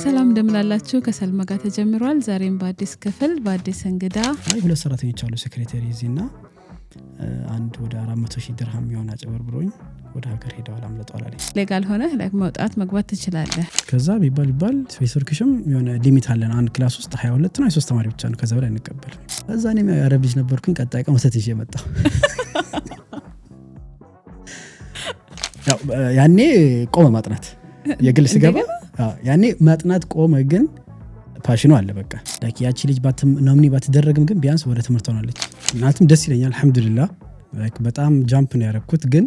ሰላም እንደምላላችሁ ከሰልማ ጋር ተጀምሯል። ዛሬም በአዲስ ክፍል በአዲስ እንግዳ ሁለት ሰራተኞች አሉ ሴክሬታሪ እዚህና አንድ ወደ 400,000 ድርሃም የሆነ አጭበርብሮኝ ወደ ሀገር ሄደዋል አምልጠዋል አለኝ። ሌጋል ሆነ ላይክ መውጣት መግባት ትችላለህ። ከዛ ቢባል ፌስቡክሽም የሆነ ሊሚት አለን። አንድ ክላስ ውስጥ 22 ነው 23 ተማሪ ብቻ ነው ከዛ በላይ እንቀበል። እዛ እኔም ያረብ ልጅ ነበርኩኝ። ቀጣይ ቀን ወተት ይዤ መጣሁ። ያው ያኔ ቆመ ማጥናት የግል ስገባ ያኔ ማጥናት ቆመ። ግን ፓሽኑ አለ በቃ ላይክ ያቺ ልጅ ናምኒ ባትደረግም ግን ቢያንስ ወደ ትምህርት ሆናለች። እናትም ደስ ይለኛል አልহামዱሊላህ። ላይክ በጣም ጃምፕ ነው ያረኩት ግን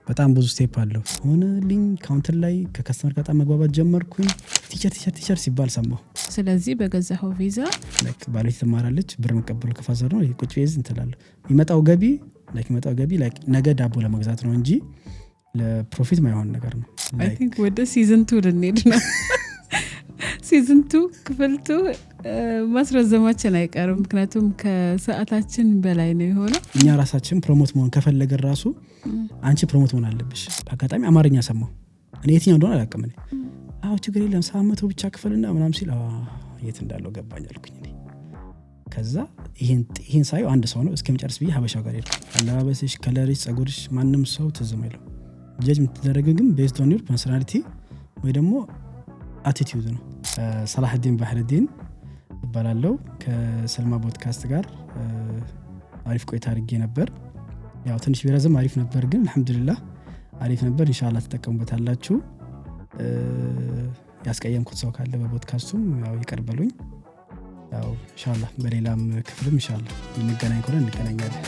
በጣም ብዙ ስቴፕ አለው ሆነልኝ። ካውንተር ላይ ከከስተመር ጋር መግባባት ጀመርኩኝ። ቲቸር ሲባል ሰማሁ። ስለዚህ በገዛው ቪዛ ላይክ ባለች ትማራለች ብር መቀበሉ ከፋዘር ነው ቁጭ ቤዝ እንትላለ ይመጣው ገቢ ላይክ ነገ ዳቦ ለመግዛት ነው እንጂ ለፕሮፊት ማይሆን ነገር ነው። አይ ቲንክ ወደ ሲዝን 2 ልንሄድ ነው። ሲዝን 2 ክፍል 2 ማስረዘማችን አይቀርም ምክንያቱም ከሰዓታችን በላይ ነው የሆነው። እኛ ራሳችን ፕሮሞት መሆን ከፈለገ ራሱ አንቺ ፕሮሞት መሆን አለብሽ። አጋጣሚ አማርኛ ሰማሁ እኔ የትኛው እንደሆነ አላውቅም። እኔ ችግር የለም 700 ብቻ ክፍልና ምናምን ሲል የት እንዳለው ገባኝ አልኩኝ እኔ። ከዛ ይሄን ሳይው አንድ ሰው ነው እስከመጨረስ ብዬ ሀበሻው ጋር ሄድኩ። አለባበስሽ፣ ከለርሽ፣ ጸጉርሽ ማንም ሰው ትዝም አይለው። ጀጅ የምትደረገው ግን ቤዝድ ኦን ዩር ፐርሰናሊቲ ወይ ደግሞ አቲቲዩድ ነው። ሰላህዲን ባህርዲን እባላለሁ። ከሰልማ ፖድካስት ጋር አሪፍ ቆይታ አድርጌ ነበር። ያው ትንሽ ቢረዝም አሪፍ ነበር ግን አልহামዱሊላህ አሪፍ ነበር። ኢንሻአላህ ተጠቀሙበታላችሁ። ያስቀየምኩት ሰው ካለ በፖድካስቱም ያው ይቀርበሉኝ። ያው ኢንሻአላህ በሌላም ክፍልም ኢንሻአላህ እንገናኝ ከሆነ እንገናኛለን።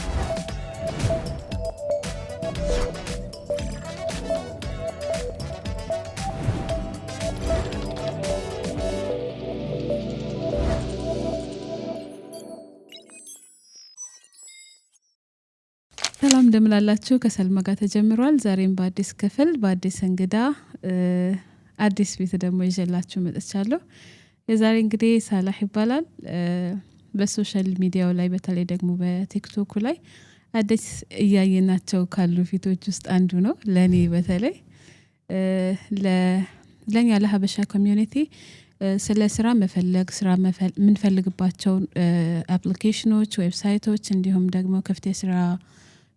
ሰላም እንደምላላችሁ ከሰልማ ጋር ተጀምሯል። ዛሬም በአዲስ ክፍል በአዲስ እንግዳ አዲስ ቤት ደግሞ ይዤላችሁ መጥቻለሁ። የዛሬ እንግዲህ ሳላህ ይባላል። በሶሻል ሚዲያው ላይ በተለይ ደግሞ በቲክቶክ ላይ አዲስ እያየናቸው ካሉ ፊቶች ውስጥ አንዱ ነው። ለኔ በተለይ ለኛ ለሀበሻ ኮሚዩኒቲ ስለ ስራ መፈለግ ምን ፈልግባቸው አፕሊኬሽኖች፣ ዌብሳይቶች እንዲሁም ደግሞ ክፍት የስራ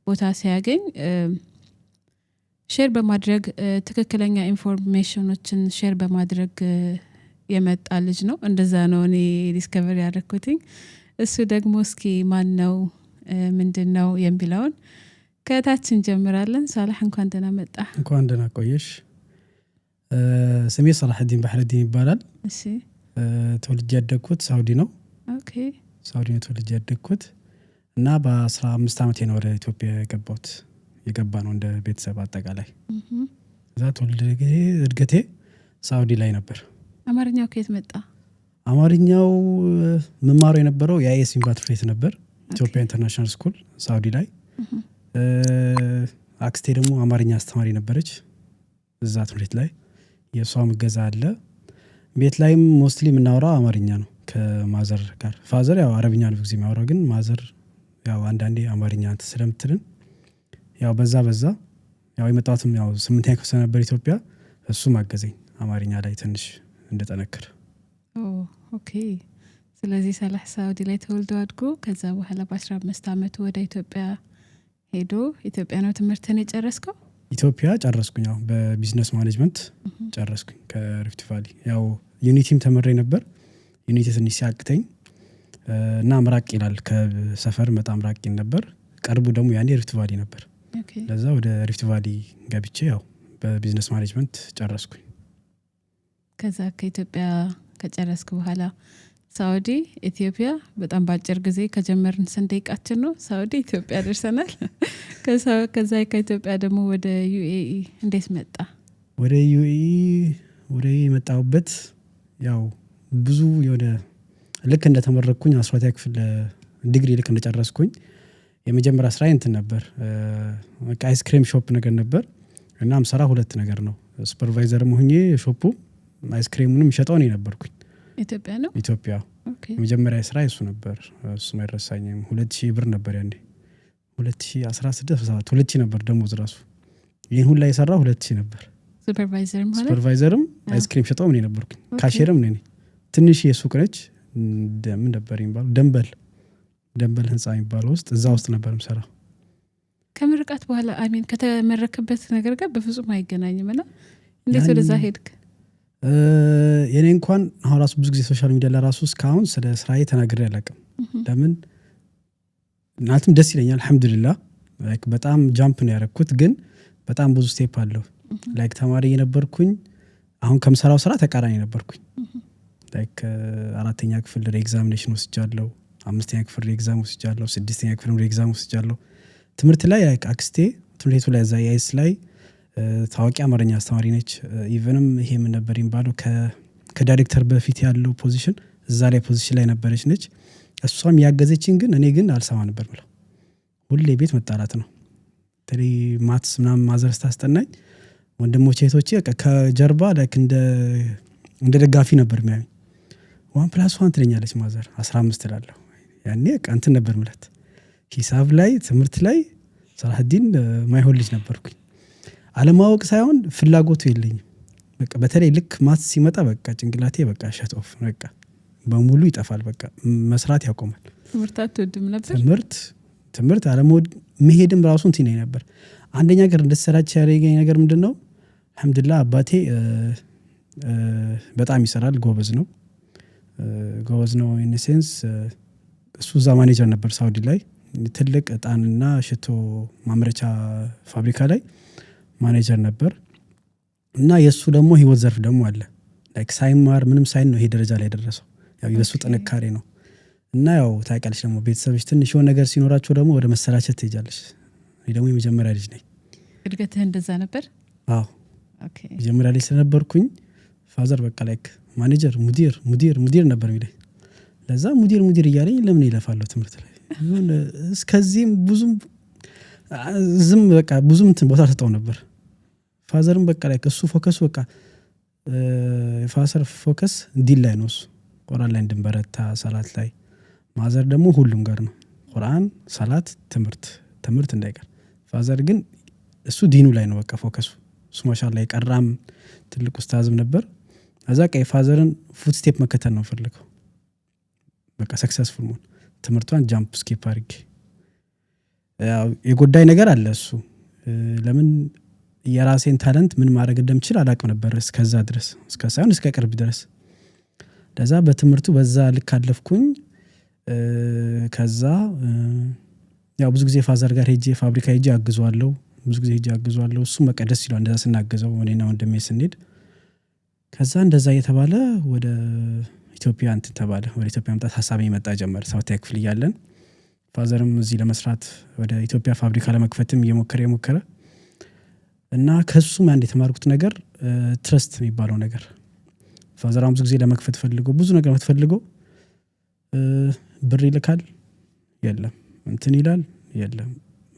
ቦታ ሲያገኝ ሼር በማድረግ ትክክለኛ ኢንፎርሜሽኖችን ሼር በማድረግ የመጣ ልጅ ነው። እንደዛ ነው እኔ ዲስከቨር ያደረኩት። እሱ ደግሞ እስኪ ማን ነው ምንድነው የሚለውን ከታች እንጀምራለን። ሳላህ እንኳን ደህና መጣ። እንኳን ደህና ቆየሽ። ስሜ ሰላህዲን ባህርዲን ይባላል። እሺ ተወልጄ ያደግኩት ሳውዲ ነው። ኦኬ ሳውዲ ነው ተወልጄ ያደግኩት እና በ15 ዓመት ነው ወደ ኢትዮጵያ የገባ ነው እንደ ቤተሰብ አጠቃላይ። እዛ ተወልጄ እድገቴ ሳውዲ ላይ ነበር። አማርኛው ከየት መጣ? አማርኛው መማሩ የነበረው የአይኤስ ዩኒቨርሲቲ ነበር፣ ኢትዮጵያ ኢንተርናሽናል ስኩል ሳውዲ ላይ። አክስቴ ደግሞ አማርኛ አስተማሪ ነበረች እዛ ትምህርት ላይ። የሷም እገዛ አለ። ቤት ላይም ሞስትሊ የምናወራው አማርኛ ነው ከማዘር ጋር። ፋዘር ያው አረብኛ ነው ብዙ የሚያወራው ግን ማዘር ያው አንዳንዴ አማርኛ ስለምትልን ያው በዛ ያው የመጣሁትም ያው 8ኛ ክፍል ነበር ኢትዮጵያ። እሱም አገዘኝ አማርኛ ላይ ትንሽ እንደጠነከረ። ኦኬ ስለዚህ ሳላህ ሳውዲ ላይ ተወልዶ አድጎ ከዛ በኋላ በ15 ዓመቱ ወደ ኢትዮጵያ ሄዶ ኢትዮጵያ ነው ትምህርትን የጨረስከው? ኢትዮጵያ ጨረስኩኝ። ያው በቢዝነስ ማኔጅመንት ጨረስኩኝ ከሪፍት ቫሊ። ያው ዩኒቲም ተመረኝ ነበር። ዩኒቲ ትንሽ ሲያቅተኝ እና ምራቅ ይላል ከሰፈር በጣም ራቅ ነበር። ቀርቡ ደግሞ ያኔ ሪፍት ቫሊ ነበር። ለዛ ወደ ሪፍት ቫሊ ገብቼ ያው በቢዝነስ ማኔጅመንት ጨረስኩኝ። ከዛ ከኢትዮጵያ ከጨረስኩ በኋላ ሳውዲ ኢትዮጵያ በጣም ባጭር ጊዜ ከጀመርን ስንደቂቃችን ነው ሳውዲ ኢትዮጵያ ደርሰናል። ከዛ ከኢትዮጵያ ደግሞ ወደ ዩኤኢ እንዴት መጣ? ወደ ዩኤኢ መጣሁበት ያው ብዙ የሆነ ልክ እንደተመረኩኝ 12ኛ ክፍል ዲግሪ ልክ እንደጨረስኩኝ የመጀመሪያ ስራዬ እንትን ነበር በቃ አይስክሪም ሾፕ ነገር ነበር እና ምሰራ ሁለት ነገር ነው። ሱፐርቫይዘርም ሆኜ ሾፑ አይስክሪሙንም ሸጠው ነው ነበርኩኝ። ኢትዮጵያ ነው ኢትዮጵያ። ኦኬ የመጀመሪያ ስራ እሱ ነበር። እሱ ማይረሳኝም 2000 ብር ነበር ያንዴ 2016 2000 ነበር ደሞዝ ራሱ። ይሄን ሁሉ የሰራው 2000 ነበር። ሱፐርቫይዘርም አይስክሪም ሸጠው ምን ነበርኩኝ ካሼርም ነኝ ትንሽ የሱቅ ነች ምን ነበር የሚባለው ደንበል ህንጻ የሚባለው ውስጥ እዛ ውስጥ ነበር የምሰራው ከምርቃት በኋላ አሚን ከተመረከበት ነገር ጋር በፍጹም አይገናኝም እና እንዴት ወደዛ ሄድክ የኔ እንኳን አሁን ራሱ ብዙ ጊዜ ሶሻል ሚዲያ ለራሱ እስካሁን ስለ ስራዬ ተናግሬ አላውቅም ለምን እናንተም ደስ ይለኛል አልহামዱሊላህ ላይክ በጣም ጃምፕ ነው ያደረኩት ግን በጣም ብዙ ስቴፕ አለው ላይክ ተማሪ የነበርኩኝ አሁን ከምሰራው ስራ ተቃራኒ ነበርኩኝ ላይክ አራተኛ ክፍል ኤግዛሚኔሽን ወስጃለሁ አምስተኛ ክፍል ኤግዛም ወስጃለሁ ስድስተኛ ክፍል ኤግዛም ወስጃለሁ ትምህርት ላይ አክስቴ ትምህርቱ ላይ ዛይስ ላይ ታዋቂ አማርኛ አስተማሪ ነች ኢቭንም ይሄ ምን ነበር የሚባለው ከዳይሬክተር በፊት ያለው ፖዚሽን እዛ ላይ ፖዚሽን ላይ ነበረች ነች እሷም ያገዘችኝ ግን እኔ ግን አልሰማ ነበር ማለት ሁሌ ቤት መጣላት ነው ተሪ ማትስ ምናምን ማዘርስ ታስጠናኝ ወንድሞቼ እህቶቼ ከጀርባ ላይክ እንደ ደጋፊ ነበር የሚያዩኝ 1+1 ትለኛለች ማዘር 15 ትላለሁ ያኔ እንትን ነበር ማለት ሂሳብ ላይ ትምህርት ላይ ሰላህዲን ማይሆን ልጅ ነበርኩኝ አለማወቅ ሳይሆን ፍላጎቱ የለኝም በቃ በተለይ ልክ ማትስ ሲመጣ በቃ ጭንቅላቴ በቃ ሸት ኦፍ በቃ በሙሉ ይጠፋል በቃ መስራት ያቆማል ትምህርት አትወድም ነበር ትምህርት አለመወድ መሄድም ራሱ እንትን ነበር አንደኛ ነገር እንደሰራች ያደረገኝ ነገር ምንድነው አልহামዱሊላህ አባቴ በጣም ይሰራል ጎበዝ ነው ኢን ሴንስ እሱ ዛ ማኔጀር ነበር ሳውዲ ላይ ትልቅ እጣንና ሽቶ ማምረቻ ፋብሪካ ላይ ማኔጀር ነበር እና የሱ ደግሞ ህይወት ዘርፍ ደግሞ አለ ላይክ ሳይማር ምንም ሳይን ነው ይሄ ደረጃ ላይ ደረሰው ያው የሱ ጥንካሬ ነው እና ያው ታይቀልሽ ደግሞ ቤተሰብሽ ትንሽ የሆነ ነገር ሲኖራቸው ደግሞ ወደ መሰላቸት ትይጃለሽ እኔ ደግሞ የመጀመሪያ ልጅ ነኝ እድገትህ እንደዛ ነበር አዎ ኦኬ የመጀመሪያ ልጅ ስለነበርኩኝ ፋዘር በቃ ላይክ ማኔጀር ሙዲር ነበር የሚለኝ ለዛ ሙዲር እያለኝ ለምን ይለፋለሁ ትምህርት ላይ እስከዚህም ብዙም ዝም በቃ ብዙም እንትን ቦታ ሰጠው ነበር ፋዘርም በቃ ላይ እሱ ፎከስ በቃ የፋዘር ፎከስ ዲን ላይ ነው እሱ ቁርአን ላይ እንድንበረታ ሰላት ላይ ማዘር ደግሞ ሁሉም ጋር ነው ቁርአን ሰላት ትምህርት እንዳይቀር ፋዘር ግን እሱ ዲኑ ላይ ነው በቃ ፎከሱ እሱ ማሻአላህ ይቀራም ትልቅ ኡስታዝም ነበር አዛ ቀይ ፋዘርን ፉት ስቴፕ መከተል ነው ፈልገው በቃ ሰክሰስፉል መሆን ትምህርቷን ጃምፕ ስኪፕ አድርጌ ያው የጎዳይ ነገር አለ እሱ ለምን የራሴን ታለንት ምን ማድረግ እንደምችል አላውቅም ነበር እስከዛ ድረስ እስከ ቅርብ ድረስ ለዛ በትምህርቱ በዛ ልክ አለፍኩኝ ከዛ ያው ብዙ ጊዜ ፋዘር ጋር ሄጄ ፋብሪካ ሄጄ አግዟለሁ እሱ መቀደስ ይላል እንደዛ ስናገዘው እኔና ወንድሜ ስንሄድ ከዛ እንደዛ የተባለ ወደ ኢትዮጵያ ተባለ ወደ ኢትዮጵያ መጣት ሐሳብ ይመጣ ጀመረ ሰውታ ክፍል ያለን ፋዘርም እዚህ ለመስራት ወደ ኢትዮጵያ ፋብሪካ ለመክፈትም እየሞከረ እና ከሱም አንድ የተማርኩት ነገር ትረስት የሚባለው ነገር ፋዘራም ብዙ ጊዜ ለመክፈት ፈልጎ ብዙ ነገር መትፈልጎ ብር ይልካል የለም እንትን ይላል የለም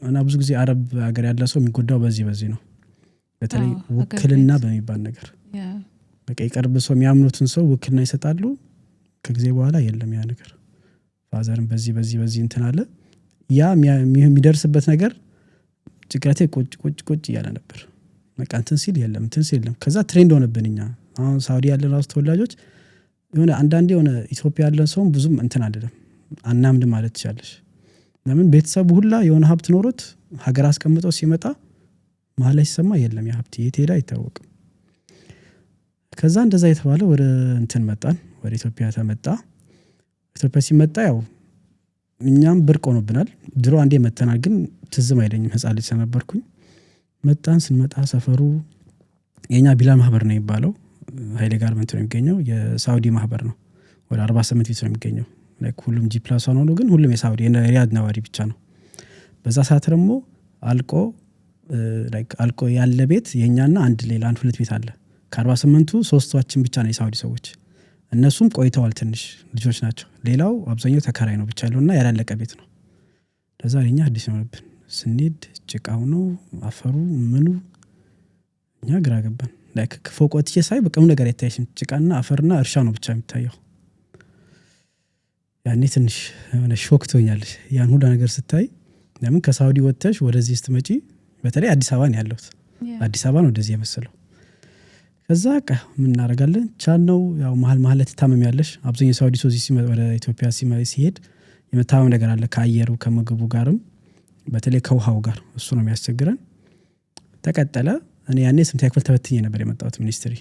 እና ብዙ ጊዜ አረብ ሀገር ያለ ሰው የሚጎዳው በዚህ ነው በተለይ ውክልና በሚባል ነገር በቃ ይቀርብ ሰው የሚያምኑትን ሰው ውክልና ይሰጣሉ ከጊዜ በኋላ የለም ያ ነገር ፋዘርም በዚህ እንትን አለ ያ የሚደርስበት ነገር ጭቅራቴ ቁጭ ያለ ነበር በቃ እንትን ሲል የለም ከዛ ትሬንድ ሆነብንኛ አሁን ሳውዲ ያለን ራስ ተወላጆች የሆነ አንዳንዴ የሆነ ኢትዮጵያ ያለን ሰው ብዙም እንትን አይደለም አናምድ ማለት ይችላልሽ ለምን ቤተሰቡ ሁላ የሆነ ሀብት ኖሮት ሀገር አስቀምጠው ሲመጣ መሀል ላይ ሲሰማ የለም ያ ሀብት የት ሄዳ አይታወቅም ከዛ እንደዛ የተባለ ወደ እንትን መጣን ወደ ኢትዮጵያ ተመጣ ኢትዮጵያ ሲመጣ ያው እኛም ብርቅ ሆኖብናል ድሮ አንዴ መተናል ግን ትዝም አይደኝም ህፃን ልጅ ነበርኩኝ መጣን ስንመጣ ሰፈሩ የኛ ቢላል ማህበር ነው የሚባለው ኃይሌ ጋርመንት ነው የሚገኘው የሳውዲ ማህበር ነው ወደ 48 ቤት ነው የሚገኘው ላይክ ሁሉም ጂ+1 ሆኖ ግን ሁሉም የሳውዲ የሪያድ ነዋሪ ብቻ ነው በዛ ሰዓት ደግሞ አልቆ ያለ ቤት የኛና አንድ ሌላ አንድ ሁለት ቤት አለ ከ48ቱ 3ቶችን ብቻ ነው የሳውዲ ሰዎች እነሱም ቆይተዋል ትንሽ ልጆች ናቸው ሌላው አብዛኛው ተከራይ ነው ብቻ ያለውና ያላለቀ ቤት ነው ለዛ የኛ አዲስ ነውብን ስንሄድ ጭቃው ነው አፈሩ ምኑ እኛ ግራ ገባን ላይክ ፎቆት እየሳይ በቀሙ ነገር አይታይሽም ጭቃና አፈርና እርሻ ነው ብቻ የሚታየው ያኔ ትንሽ የሆነ ሾክ ትሆኛለሽ ያን ሁሉ ነገር ስታይ ለምን ከሳውዲ ወጥተሽ ወደዚህ ስትመጪ በተለይ አዲስ አበባ ነው ያለሁት አዲስ አበባ ነው ወደዚህ የመሰለው ከዛ በቃ ምን እናደርጋለን ቻልነው። ያው መሀል ትታመም ያለሽ አብዛኛው ሳውዲ ሰው ሲመጣ ወደ ኢትዮጵያ ሲሄድ የመታመም ነገር አለ ከአየሩ ከምግቡ ጋርም በተለይ ከውሃው ጋር እሱ ነው የሚያስቸግረን። ተቀጠለ። እኔ ያኔ ስምንተኛ ክፍል ተፈትኜ ነበር የመጣሁት ሚኒስትሪ።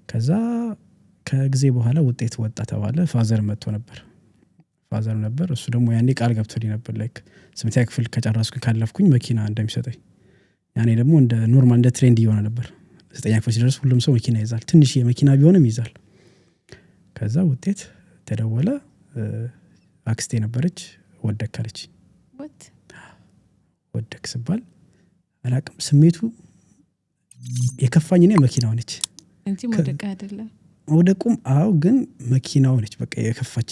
ከዛ ከጊዜ በኋላ ውጤት ወጣ ተባለ። ፋዘር መጥቶ ነበር እሱ ደግሞ ያኔ ቃል ገብቶልኝ ነበር ላይክ ስምንተኛ ክፍል ከጨረስኩኝ ካለፍኩኝ መኪና እንደሚሰጠኝ። ያኔ ደግሞ እንደ ኖርማል እንደ ትሬንድ እየሆነ ነበር። ዘጠኛ ክፍል ሲደርስ ሁሉም ሰው መኪና ይዛል፣ ትንሽ የመኪና ቢሆንም ይዛል። ከዛ ውጤት ተደወለ። አክስቴ ነበረች ወደካለች። ወደክ ስባል አላቅም ስሜቱ የከፋኝ እኔ መኪናው ነች እንጂ ወደቀ አይደለም። ወደቁም አው ግን መኪናው ነች በቃ የከፋች።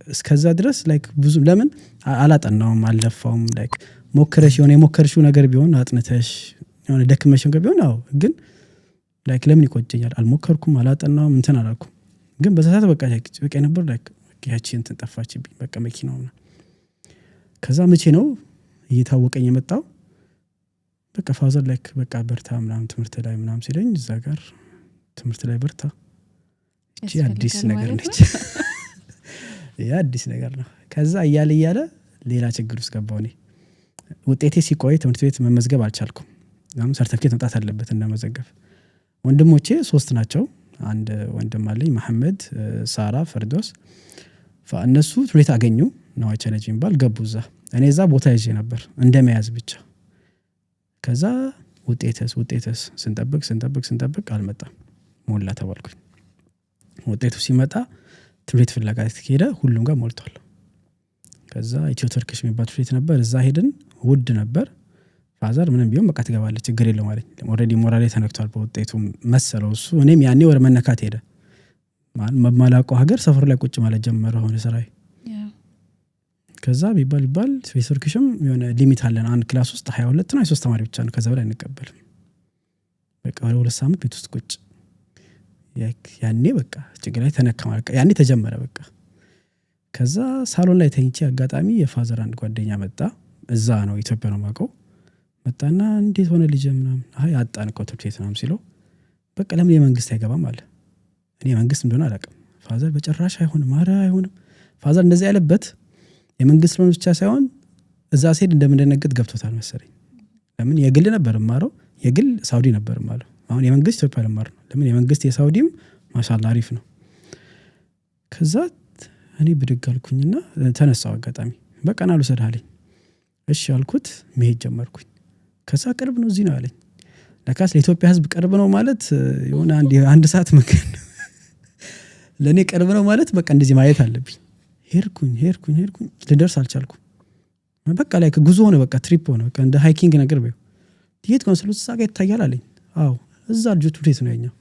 እስከዛ ድረስ ላይክ ብዙ ለምን አላጠናውም አልለፋውም። ላይክ ሞክረሽ የሞከርሽው ነገር ቢሆን አጥንተሽ የሆነ ደክመሽ ነገር ቢሆን አው ግን ላይክ ለምን ይቆጨኛል? አልሞከርኩም አላጠናውም እንትን አላልኩም። ግን በዛት በቃ ነበር ላይክ ያቺ እንትን ጠፋችብኝ በቃ መኪናው ነው። ከዛ መቼ ነው እየታወቀኝ የመጣው በቃ ፋዘር ላይክ በቃ በርታ ምናምን ትምህርት ላይ ምናምን ሲለኝ እዛ ጋር ትምህርት ላይ በርታ እቺ አዲስ ነገር ነች። ያ አዲስ ነገር ነው። ከዛ እያለ ሌላ ችግር ውስጥ ገባሁ እኔ። ውጤቴ ሲቆይ ትምህርት ቤት መመዝገብ አልቻልኩም። ያም ሰርቲፊኬት መጣት አለበት እንደመዘገብ። ወንድሞቼ 3 ናቸው። አንድ ወንድም አለኝ መሐመድ፣ ሳራ፣ ፈርዶስ። እነሱ ትምህርት ቤት አገኙ ነው ቻሌንጅ የሚባል ገቡ እዛ። እኔ እዛ ቦታ ይዤ ነበር እንደመያዝ ብቻ። ከዛ ውጤትስ ስንጠብቅ አልመጣም። ሞላ ተባልኩኝ። ውጤቱ ሲመጣ ትምህርት ፍለጋ ሄደ። ሁሉም ጋር ሞልቷል። ከዛ ኢትዮ ተርክሽ የሚባል ትምህርት ነበር እዛ ሄድን። ውድ ነበር። ፋዘር ምንም ቢሆን በቃ ትገባለች ችግር የለም አለኝ። ኦልሬዲ ሞራሌ ተነክቷል በውጤቱ መሰለው እሱ። እኔም ያኔ ወደ መነካት ሄደ። ማላውቀው ሀገር ሰፈር ላይ ቁጭ ማለት ጀመረ ሆነ ስራዬ። ከዛ ቢባል ኢትዮ ተርክሽም የሆነ ሊሚት አለን። አንድ ክላስ ውስጥ 22 ነው 23 ተማሪ ብቻ ነው። ከዛ በላይ አንቀበልም። በቃ ወደ 2 ሳምንት ቤት ውስጥ ቁጭ። ያኔ በቃ ችግር ላይ ተነካ ማለት ያኔ ተጀመረ በቃ። ከዛ ሳሎን ላይ ተኝቼ አጋጣሚ የፋዘር አንድ ጓደኛ መጣ። እዛ ነው ኢትዮጵያ ነው ማቀው። መጣና እንዴት ሆነ ልጅ ምናምን አይ አጣንከው ትምህርት ቤት ምናምን ሲለው በቃ ለምን የመንግስት አይገባም አለ። እኔ መንግስት እንደሆነ አላውቅም። ፋዘር በጭራሽ አይሆንም አይሆንም። ፋዘር እንደዚህ ያለበት የመንግስት ነው ብቻ ሳይሆን እዛ ሲሄድ እንደምንደነግጥ ገብቶታል መሰለኝ። ለምን የግል ነበር ማረው የግል ሳውዲ ነበር ማለት አሁን የመንግስት ኢትዮጵያ ለማር ነው። ለምን የመንግስት የሳውዲም ማሻአላ አሪፍ ነው። ከዛ እኔ ብድግ አልኩኝና ተነሳው አጋጣሚ በቃ ና ልውሰድህ አለኝ። እሺ አልኩት። መሄድ ጀመርኩኝ። ከዛ ቅርብ ነው እዚህ ነው አለኝ። ለካስ ለኢትዮጵያ ህዝብ ቅርብ ነው ማለት የሆነ አንድ ሰዓት መንገድ ነው። ለኔ ቅርብ ነው ማለት በቃ እንደዚህ ማየት አለብኝ። ሄድኩኝ ልደርስ አልቻልኩም። በቃ ላይ ጉዞ ሆነ በቃ ትሪፕ ሆነ በቃ እንደ ሃይኪንግ ነገር ነው። ትሄድ ኮንስሉት ሳጋ ይታያል አለኝ። አዎ እዛ ልጆቹ ቤት ነው ያኛው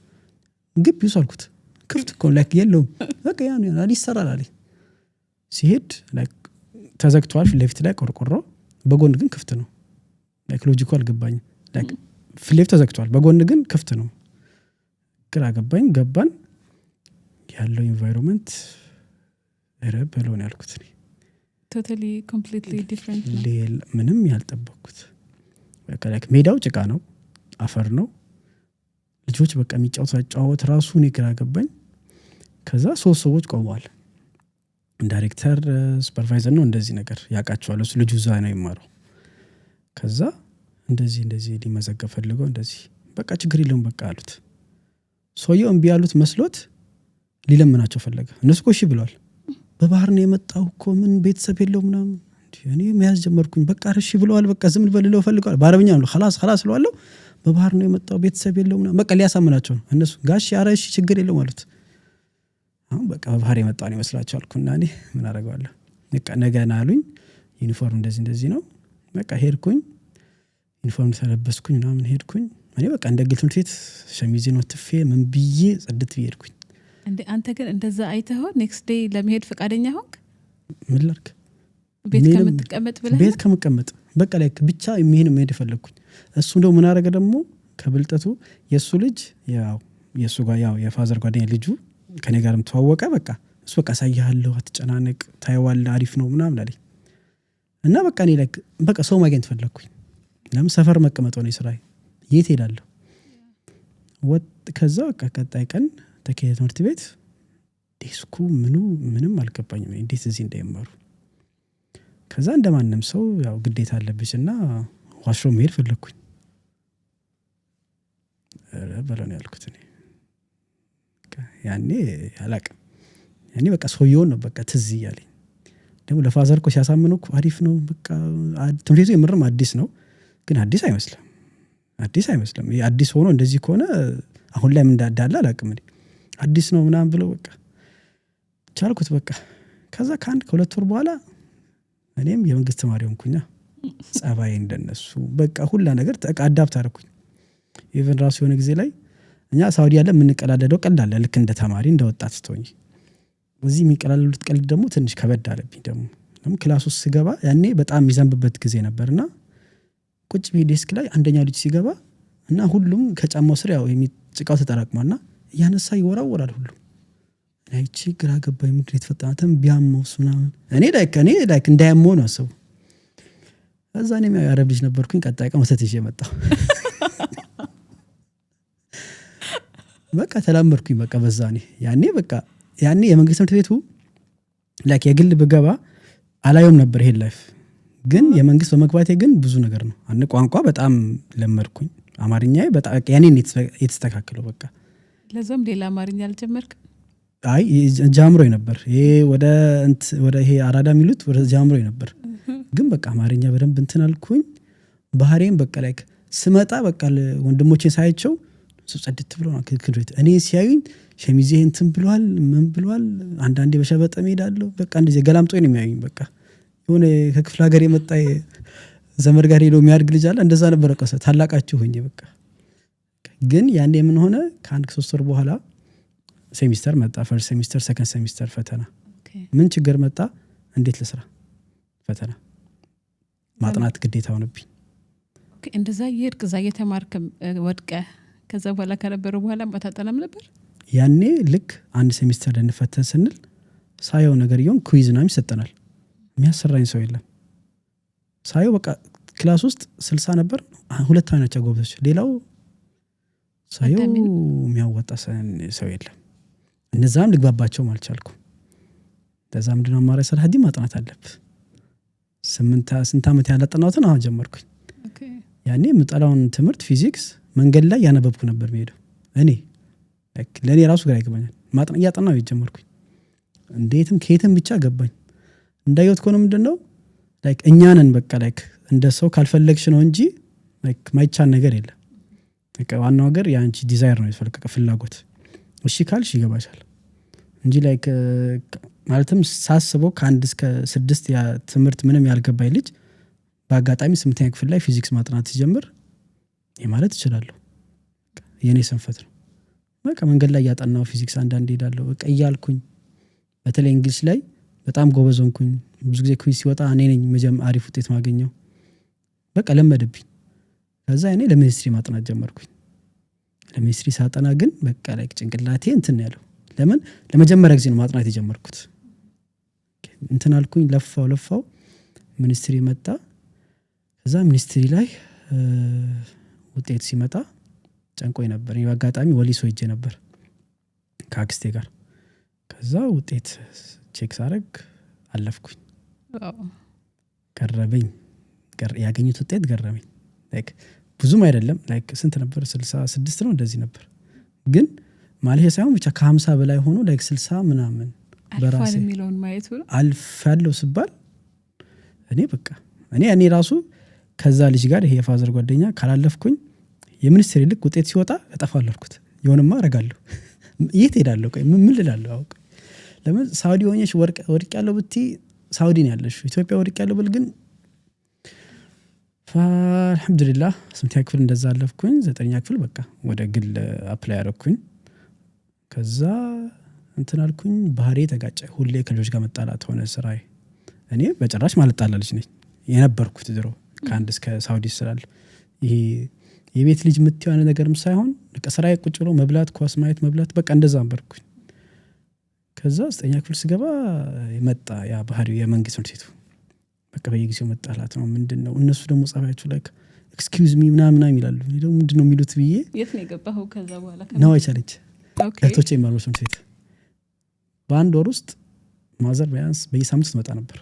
ግቢ ውስጥ አልኩት። ክፍት እኮ ላይክ የለውም በቃ ያን ይሰራል አለኝ። ሲሄድ ላይክ ተዘግቷል ፊት ለፊት ላይ ቆርቆሮ፣ በጎን ግን ክፍት ነው። ላይክ ሎጂኩ አልገባኝም። ላይክ ፊት ለፊት ተዘግቷል በጎን ግን ክፍት ነው። ግራ ገባኝ። ገባን ያለው ኢንቫይሮንመንት ረበለው ነው ያልኩት። እኔ ቶታሊ ኮምፕሊትሊ ዲፈረንት ነው። ምንም ያልጠበቅኩት በቃ ላይክ ሜዳው ጭቃ ነው፣ አፈር ነው። ልጆች በቃ የሚጫወት ራሱ እኔ ግራ ገባኝ። ከዛ 3 ሰዎች ቆመዋል። ዳይሬክተር ሱፐርቫይዘር ነው እንደዚህ ነገር ያውቃቸዋል። እሱ ልጁ እዛ ነው የሚማረው። ከዛ እንደዚህ ሊመዘገብ ፈልገው እንደዚህ በቃ ችግር የለውም በቃ አሉት። ሰውየው እምቢ ያሉት መስሎት ሊለምናቸው ፈለገ። እነሱ እሺ ብለዋል። በባህር ነው የመጣው እኮ ምን ቤተሰብ የለው ምናምን። እኔ መያዝ ጀመርኩኝ። በቃ እሺ ብለዋል በቃ ዝም ብለው ፈልገዋል። በአረብኛ ነው خلاص ስለዋለው በባህር ነው የመጣው ቤተሰብ የለው ምናምን በቃ ሊያሳምናቸው ነው። እነሱ ጋሽ ያረሽ ችግር የለው ማለት አሁን በቃ በባህር የመጣው ነው ይመስላችኋልኩና እኔ ምን አደርጋለሁ በቃ ነገና አሉኝ። ዩኒፎርም እንደዚህ ነው በቃ ሄድኩኝ። ዩኒፎርም ተለበስኩኝ ምናምን ሄድኩኝ። እኔ በቃ እንደግል ትምህርት ቤት ሸሚዜን ወጥፌ ምን ብዬ ጽድት ብዬ ሄድኩኝ። እንዴ አንተ ግን እንደዛ አይተኸው ኔክስት ዴይ ለመሄድ ፈቃደኛ ሆንክ? ምን ላድርግ ቤት ከመጥቀመጥ ብለህ ቤት ከመቀመጥ በቃ ላይ ብቻ መሄድ ፈለግኩኝ። እሱ እንደው ምን አደረገ ደግሞ ከብልጠቱ የሱ ልጅ ያው የሱ ጋር ያው የፋዘር ጓደኛ ልጁ ከኔ ጋርም ተዋወቀ። በቃ እሱ በቃ ሳይያለሁ አትጨናነቅ ታይዋለህ አሪፍ ነው ምናምን አለኝ። እና በቃ እኔ ላይክ በቃ ሰው ማግኘት ፈለግኩኝ። ለምን ሰፈር መቀመጥ ነው ስራዬ። የት ሄዳለሁ? ከዛ ቀጣይ ቀን ተከየ ትምህርት ቤት ዴስኩ ምንም አልገባኝም እንዴት እዚህ እንዳይማሩ። ከዛ እንደማንም ሰው ያው ግዴታ አለብኝና ዋሽሮም መሄድ ፈለኩኝ። በለኔ ያልኩት እኔ ያኔ አላቅም ያኔ በቃ ሰውየውን ነው በቃ ትዝ ይያለኝ። ደግሞ ለፋዘር እኮ ሲያሳምነው እኮ አሪፍ ነው በቃ ትምህርት ቤቱ የምርም አዲስ ነው ግን አዲስ አይመስልም። አዲስ ሆኖ እንደዚህ ከሆነ አሁን ላይ ምን እንዳለ አላቅም እኔ አዲስ ነው ምናምን ብለው በቃ ቻልኩት በቃ። ከዛ ከሁለት ወር በኋላ እኔም የመንግስት ተማሪ ሆንኩኛ። ጸባይ እንደነሱ በቃ ሁላ ነገር አዳፕት አደረኩኝ። ኢቭን ራሱ የሆነ ጊዜ ላይ እኛ ሳውዲ ያለ የምንቀላለደው ቀልድ አለ ልክ እንደ ተማሪ እንደ ወጣት ስትሆኝ። እዚህ የሚቀላለሉት ቀልድ ደግሞ ትንሽ ከበድ አለብኝ። ደግሞ ክላስ ውስጥ ስገባ ያኔ በጣም የሚዘንብበት ጊዜ ነበርና ቁጭ ብዬ ዴስክ ላይ አንደኛው ልጅ ሲገባ እና ሁሉም ከጫማው ስር ያው ጭቃው ተጠራቅሟልና እያነሳ ይወራወራል ሁሉ አይቺ ግራ ገባኝ። ምንድን የተፈጠረው ቢያመውስ ምናምን እኔ ላይክ እንዳያመው ነው አሰቡ። እዛ እኔም ያው አረብ ልጅ ነበርኩኝ። ቀጣይ ቀን ወተት ይዤ መጣሁ። በቃ ተላመድኩኝ በቃ በዛ ያኔ የመንግስት ትምህርት ቤቱ ላይክ የግል ብገባ አላየውም ነበር ይሄን ላይፍ። ግን የመንግስት በመግባቴ ግን ብዙ ነገር ነው። አንድ ቋንቋ በጣም ለመድኩኝ። አማርኛዬ በጣም ያኔ የተስተካከለው በቃ። ለዛም ሌላ አማርኛ አልጀመርክ? አይ ጃምሮኝ ነበር። ይሄ ወደ ይሄ አራዳ የሚሉት ወደ ጃምሮኝ ነበር። ግን በቃ አማርኛ በደንብ እንትን አልኩኝ። ባህሪዬም በቃ ላይክ ስመጣ በቃ ወንድሞቼን ሳያቸው ጸድት ብሎ ነው ክድሬት እኔ ሲያዩኝ ሸሚዜ እንትን ብሏል ምን ብሏል። አንዳንዴ በሸበጠ ሄዳለሁ በቃ እንደዚህ ገላምጦኝ ነው የሚያዩኝ። በቃ የሆነ ከክፍለ ሀገር የመጣ ዘመድ ጋር ሄዶ የሚያድግ ልጅ አለ እንደዛ ነበር። ቀሰ ታላቃችሁ ሆኜ በቃ። ግን ያኔ ምን ሆነ ከ1-3 ወር በኋላ ሴሚስተር መጣ። ፈርስት ሴሚስተር ሰከንድ ሴሚስተር ፈተና። ምን ችግር መጣ? እንዴት ልስራ? ፈተና ማጥናት ግዴታ ሆነብኝ። እንደዛ ይርቅ ዛ የተማርክ ወድቀ ከዛ በኋላ ከነበረ በኋላ ማታጠናም ነበር። ያኔ ልክ አንድ ሴሚስተር ልንፈተን ስንል ሳየው ነገር ይሁን ኩዊዝ ነው ይሰጠናል። የሚያሰራኝ ሰው የለም። ሳየው በቃ ክላስ ውስጥ 60 ነበር። 2 አይናቸው ጎበዞች፣ ሌላው ሳየው የሚያወጣ ሰው የለም። እነዛም ልግባባቸው አልቻልኩም። ለዛ ምንድነው አማራጭ ሰላዲ ማጥናት አለብህ። 8 ዓመት ያላጠናሁትን አሁን ጀመርኩኝ። ያኔ የምጠላውን ትምህርት ፊዚክስ መንገድ ላይ ያነበብኩ ነበር የሚሄደው እኔ ለኔ ራሱ ግራ ይገባኛል። ማጥናት ያጠናው ጀመርኩኝ። እንዴትም ከየትም ብቻ ገባኝ። እንዳይወት ኮነ ምንድነው ላይክ እኛንን በቃ ላይክ እንደ ሰው ካልፈለግሽ ነው እንጂ ላይክ ማይቻል ነገር የለም። በቃ ዋናው ነገር ያንቺ ዲዛይር ነው የፈልቀቀ ፍላጎት። እሺ ካልሽ ይገባሻል እንጂ ላይክ ማለትም ሳስበው ከ1 እስከ 6 ያ ትምህርት ምንም ያልገባኝ ልጅ በአጋጣሚ 8ኛ ክፍል ላይ ፊዚክስ ማጥናት ሲጀምር ማለት እችላለሁ። የኔ ሰንፈት ነው። በቃ መንገድ ላይ ያጠናው ፊዚክስ አንዳንዴ ሄዳለሁ በቃ እያልኩኝ። በተለይ እንግሊዝ ላይ በጣም ጎበዝ ሆንኩኝ። ብዙ ጊዜ ኩዊዝ ሲወጣ እኔ ነኝ አሪፍ ውጤት ማገኘው። በቃ ለመደብኝ። ከዛ እኔ ለሚኒስትሪ ማጥናት ጀመርኩኝ። ለሚኒስትሪ ሳጠና ግን በቃ ላይ ጭንቅላቴ እንትን ያለው ለምን ለመጀመሪያ ጊዜ ነው ማጥናት የጀመርኩት። እንትን አልኩኝ ለፋው ሚኒስትሪ መጣ። ከዛ ሚኒስትሪ ላይ ውጤት ሲመጣ ጨንቆኝ ነበር። በአጋጣሚ ወሊሶ ሄጄ ነበር ከአክስቴ ጋር። ከዛ ውጤት ቼክ ሳረግ አለፍኩኝ። ገረመኝ። ያገኙት ውጤት ገረመኝ። ላይክ ብዙም አይደለም ላይክ ስንት ነበር 66 ነው እንደዚህ ነበር። ግን ማለት ሳይሆን ብቻ ከ50 በላይ ሆኖ ላይክ 60 ምናምን በራሴ የሚለውን ማየት ነው አልፋለሁ ስባል እኔ ራሱ ከዛ ልጅ ጋር ይሄ የፋዘር ጓደኛ ካላለፍኩኝ የሚኒስትሪ ልክ ውጤት ሲወጣ እጠፋለሁ አልኩት። የሆነማ አረጋለሁ የት ሄዳለሁ? ቆይ ምን ልላለሁ? አውቅ ለምን ሳውዲ ሆነሽ ወርቅ ያለው ብቲ ሳውዲ ነው ያለሽ። ኢትዮጵያ ወርቅ ያለው ብል ግን አልহামዱሊላህ 8ኛ ክፍል እንደዛ አለፍኩኝ። 9ኛ ክፍል በቃ ወደ ግል አፕላይ አረኩኝ። ከዛ እንትን አልኩኝ። ባህሪ ተጋጨ። ሁሌ ከልጆች ጋር መጣላት ሆነ ስራዬ። እኔ በጭራሽ ማለት ጣላለች ነኝ የነበርኩት ድሮ ከአንድ እስከ ሳውዲ ስላል ይሄ የቤት ልጅ ምትያነ ነገርም ሳይሆን በቃ ስራዬ ቁጭ ብሎ መብላት ኳስ ማየት መብላት በቃ እንደዛ አንበርኩኝ። ከዛ 9ኛ ክፍል ስገባ መጣ ያ ባህሪው የመንግስት ትምህርት ቤቱ በቃ በየጊዜው መጣላት ነው ምንድነው። እነሱ ደግሞ ጻፋያቸው ላይ ኤክስኪውዝ ሚ ምናምን ይላሉ። እኔ ደግሞ ምንድነው የሚሉት ብዬ የት ነው የገባኸው? ከዛ በኋላ ነው አይቻለች ኦኬ እህቶቼ ይማሩ ትምህርት ቤት በአንድ ወር ውስጥ ማዘር ቢያንስ በየሳምንቱ ትመጣ ነበር።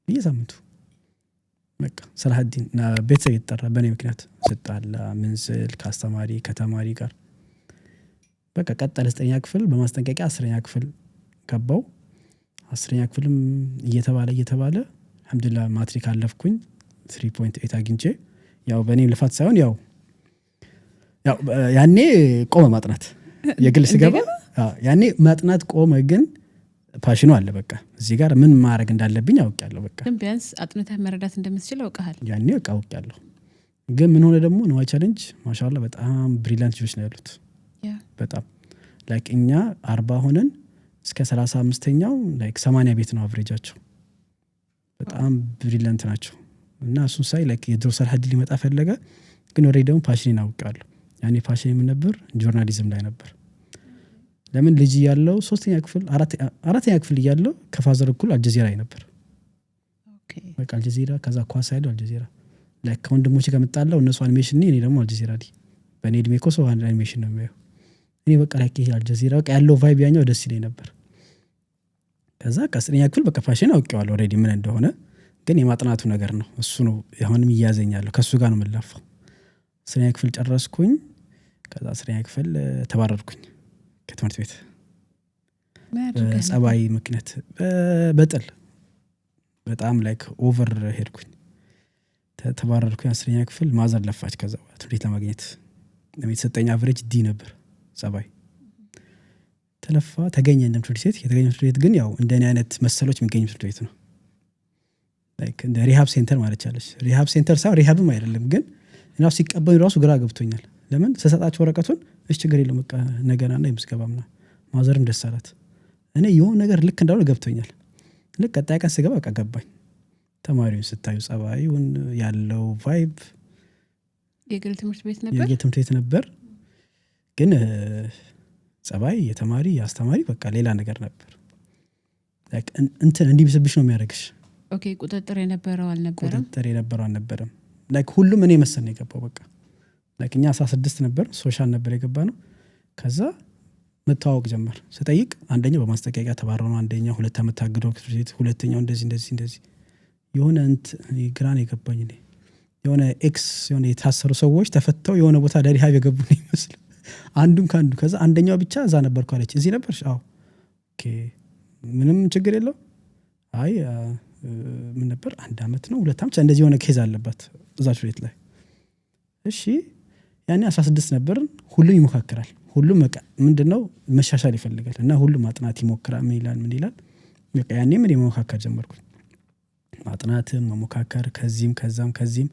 በየሳምንቱ በቃ ሰላሀዲን እና ቤተሰብ የተጠራ በእኔ ምክንያት ስጣላ ምንስል ከአስተማሪ ከተማሪ ጋር በቃ ቀጠለ። 9ኛ ክፍል በማስጠንቀቂያ 10ኛ ክፍል ገባው። 10ኛ ክፍልም እየተባለ አልሐምዱሊላህ ማትሪክ አለፍኩኝ 3.8 አግኝቼ ያው በእኔም ልፋት ሳይሆን ያው ያኔ ቆመ ማጥናት የግል ስገባ ያኔ ማጥናት ቆመ። ግን ፓሽኑ አለ። በቃ እዚህ ጋር ምን ማድረግ እንዳለብኝ አውቄያለሁ። በቃ ግን ቢያንስ አጥንተህ መረዳት እንደምትችል አውቀሃል። ያኔ በቃ አውቄያለሁ። ግን ምን ሆነ ደግሞ ነዋይ ቻሌንጅ ማሻአላህ በጣም ብሪሊያንት ልጆች ነው ያሉት። በጣም ላይክ እኛ 40 ሆነን እስከ 35ኛው ላይክ 80 ቤት ነው አቨሬጃቸው። በጣም ብሪሊያንት ናቸው። እና እሱን ሳይ ላይክ የድሮ ሰላሀዲን ሊመጣ ፈለገ። ግን ኦልሬዲ ደግሞ ፓሽኔን አውቄያለሁ። ያኔ ፓሽኔ ምን ነበር? ጆርናሊዝም ላይ ነበር። ለምን ልጅ እያለሁ 3ኛ ክፍል 4ኛ ክፍል እያለሁ ከፋዘር እኩል አልጀዚራ ላይ ነበር። በቃ አልጀዚራ ከዛ ኳስ ያለው አልጀዚራ ላይክ ከወንድሞቼ ጋር መጣለው እነሱ አኒሜሽን እኔ ደግሞ አልጀዚራ ላይ በእኔ እድሜ እኮ ሰው አኒሜሽን ነው የሚያየው። እኔ በቃ ላይክ ይሄ አልጀዚራ በቃ ያለው ቫይብ ያኛው ደስ ይለኝ ነበር። ከዛ 10ኛ ክፍል በቃ ፓሽኔን አውቄዋለሁ ኦልሬዲ ምን እንደሆነ። ግን የማጥናቱ ነገር ነው እሱ ነው አሁንም እያዘኛለሁ። ከሱ ጋር ነው የምላፋው። 10ኛ ክፍል ጨረስኩኝ። ከዛ 10ኛ ክፍል ተባረርኩኝ ከትምህርት ቤት ጸባይ ምክንያት በጥል በጣም ላይክ ኦቨር ሄድኩኝ። ተባረርኩኝ 10ኛ ክፍል። ማዘር ለፋች ከዛ ትምህርት ቤት ለማግኘት የተሰጠኝ አቨሬጅ ዲ ነበር። ጸባይ ተለፋ ተገኘ እንደ ትምህርት ቤት። የተገኘ ትምህርት ቤት ግን ያው እንደኔ አይነት መሰሎች የሚገኝ ትምህርት ቤት ነው። ላይክ እንደ ሪሃብ ሴንተር ማለት ይቻላል። ሪሃብ ሴንተር ሳይሆን ሪሃብም አይደለም። ግን እና ሲቀበሉ ራሱ ግራ ገብቶኛል። ለምን ስሰጣቸው ወረቀቱን እሺ ችግር የለውም በቃ ነገናና የምስገባምና ማዘርም ደስ አላት። እኔ የሆነ ነገር ልክ እንዳልሆነ ገብቶኛል። ልክ ቀጣይ ቀን ስገባ በቃ ገባኝ። ተማሪውን ስታዩ ጸባዩን ያለው ቫይብ የግል ትምህርት ቤት ነበር። የግል ትምህርት ቤት ነበር። ግን ጸባይ የተማሪ የአስተማሪ በቃ ሌላ ነገር ነበር። ላይክ እንትን እንዲብስብሽ ነው የሚያደርግሽ። ኦኬ ቁጥጥር የነበረው አልነበረም። ላይክ ሁሉም እኔ መሰል ነው የገባው። በቃ ላይክ እኛ 16 ነበር ሶሻል ነበር የገባ ነው። ከዛ መተዋወቅ ጀመር። ስጠይቅ አንደኛው በማስጠንቀቂያ ተባረሩ ነው፣ አንደኛው 2 ዓመት ታግዶ ከትምህርት፣ ሁለተኛው እንደዚህ የሆነ ግራን የገባኝ እኔ የሆነ ኤክስ የሆነ የታሰሩ ሰዎች ተፈተው የሆነ ቦታ ለሪሃብ የገቡ ነው ይመስል አንዱም ካንዱ። ከዛ አንደኛው ብቻ እዛ ነበርኩ አለች። እዚህ ነበርሽ? አዎ። ኦኬ ምንም ችግር የለው። አይ ምን ነበር 1 ዓመት ነው 2 ዓመት እንደዚህ የሆነ ኬዝ አለባት እዛች ቤት ላይ። እሺ ያኔ 16 ነበር። ሁሉም ይሞካከራል። ሁሉም በቃ ምንድነው መሻሻል ይፈልጋል እና ሁሉም ማጥናት ይሞክራል። ምን ይላል በቃ ያኔ ምን መሞካከር ጀመርኩ። ማጥናትም መሞካከር ከዚህም ከዚህም።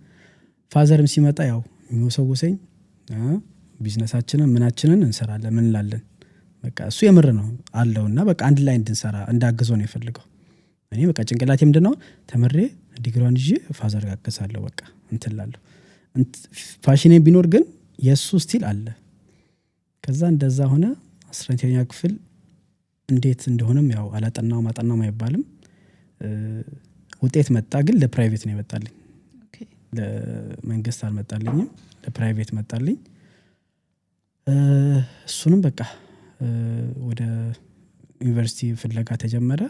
ፋዘርም ሲመጣ ያው የሚወሰውሰኝ ቢዝነሳችንን ምናችንን እንሰራለን ምን እንላለን በቃ እሱ የምር ነው አለውና በቃ አንድ ላይ እንድንሰራ እንዳግዘው ነው የፈልገው። እኔ በቃ ጭንቅላቴ ምንድነው ተመሬ ዲግሪዋን ይዤ ፋዘር ጋር በቃ እንትላለሁ። ፋሽኔ ቢኖር ግን የሱ ስቲል አለ። ከዛ እንደዛ ሆነ። 12ኛ ክፍል እንዴት እንደሆነም ያው ማጠናው አይባልም። ውጤት መጣ። ግን ለፕራይቬት ነው የመጣልኝ። ለመንግስት አልመጣልኝም፣ ለፕራይቬት መጣልኝ። እሱንም በቃ ወደ ዩኒቨርሲቲ ፍለጋ ተጀመረ።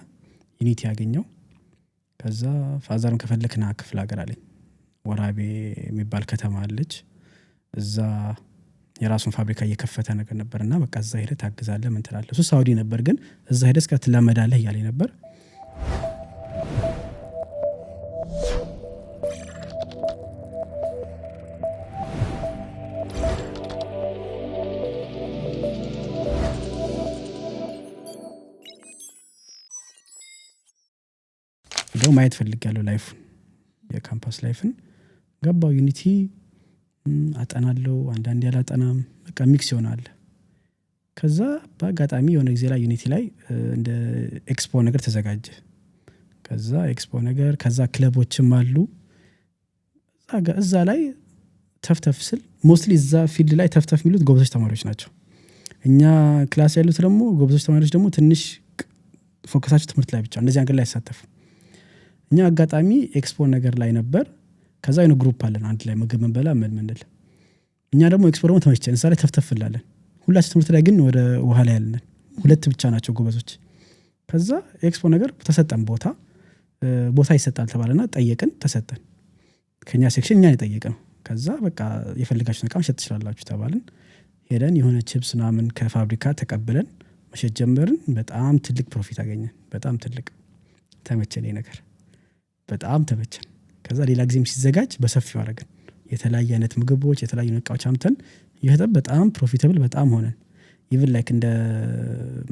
ዩኒቲ ያገኘው። ከዛ ፋዘርም ከፈለክና ክፍለ ሀገር አለኝ። ወራቤ የሚባል ከተማ አለች። እዛ የራሱን ፋብሪካ እየከፈተ ነገር ነበርና በቃ እዛ ሄደህ ታግዛለህ ምን ትላለህ። እሱ ሳውዲ ነበር ግን እዛ ሄደህ እስከ ትላመዳለህ እያለኝ ነበር። ደግሞ ማየት ፈልጋለሁ ላይፉን፣ የካምፓስ ላይፍን። ገባው ዩኒቲ አጠናለው፣ አንዳንዴ ያላጠናም፣ በቃ ሚክስ ይሆናል። ከዛ በአጋጣሚ የሆነ ጊዜ ላይ ዩኒቲ ላይ እንደ ኤክስፖ ነገር ተዘጋጀ። ከዛ ኤክስፖ ነገር ከዛ ክለቦችም አሉ። እዛ ላይ ተፍተፍ ስል ሞስትሊ እዛ ፊልድ ላይ ተፍተፍ የሚሉት ጎበዞች ተማሪዎች ናቸው። እኛ ክላስ ያሉት ደግሞ ጎበዞች ተማሪዎች ደግሞ ትንሽ ፎከሳቸው ትምህርት ላይ ብቻ፣ እንደዚህ ነገር ላይ አይሳተፉ። እኛ አጋጣሚ ኤክስፖ ነገር ላይ ነበር። ከዛ የሆነ ግሩፕ አለን አንድ ላይ ምግብ እንበላ ምን ምንል እኛ ደግሞ ኤክስፖ ደግሞ ተመቸን እዛ ላይ ተፍተፍላለን ሁላችን ትምህርት ላይ ግን ወደ ውሃ ላይ ያለን ሁለት ብቻ ናቸው ጎበዞች ከዛ ኤክስፖ ነገር ተሰጠን ቦታ ይሰጣል ተባለና ጠየቅን ተሰጠን ከኛ ሴክሽን እኛን የጠየቅነው ከዛ በቃ የፈልጋችሁን እቃ መሸጥ ትችላላችሁ ተባልን ሄደን የሆነ ቺፕስ ምናምን ከፋብሪካ ተቀብለን መሸጥ ጀመርን በጣም ትልቅ ፕሮፊት አገኘን በጣም ትልቅ ተመቸን ነገር በጣም ተመቸን ከዛ ሌላ ጊዜም ሲዘጋጅ በሰፊው አደረግን የተለያየ አይነት ምግቦች የተለያዩ እቃዎች አምተን ይሄ በጣም ፕሮፊታብል በጣም ሆነን ኢቭን ላይክ እንደ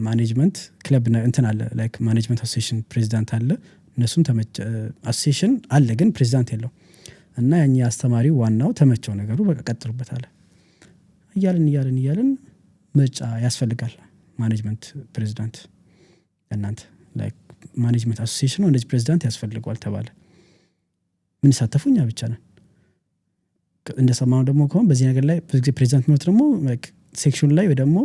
ማኔጅመንት ክለብ እንትን አለ ላይክ ማኔጅመንት አሶሲዬሽን ፕሬዚዳንት አለ እነሱም አሶሲዬሽን አለ ግን ፕሬዚዳንት የለው እና ያኛ አስተማሪው ዋናው ተመቸው ነገሩ በቃ ቀጥሉበት አለ እያልን ምርጫ ያስፈልጋል ማኔጅመንት ፕሬዚዳንት እናንተ ላይክ ማኔጅመንት አሶሲዬሽኑ እንደዚህ ፕሬዚዳንት ያስፈልገዋል ተባለ ምን ሳተፉኛ ብቻ ነን እንደሰማው ደግሞ ከሆነ በዚህ ነገር ላይ ብዙ ጊዜ ፕሬዚዳንት ነው ደግሞ ላይክ ሴክሽን ላይ ወይ ደግሞ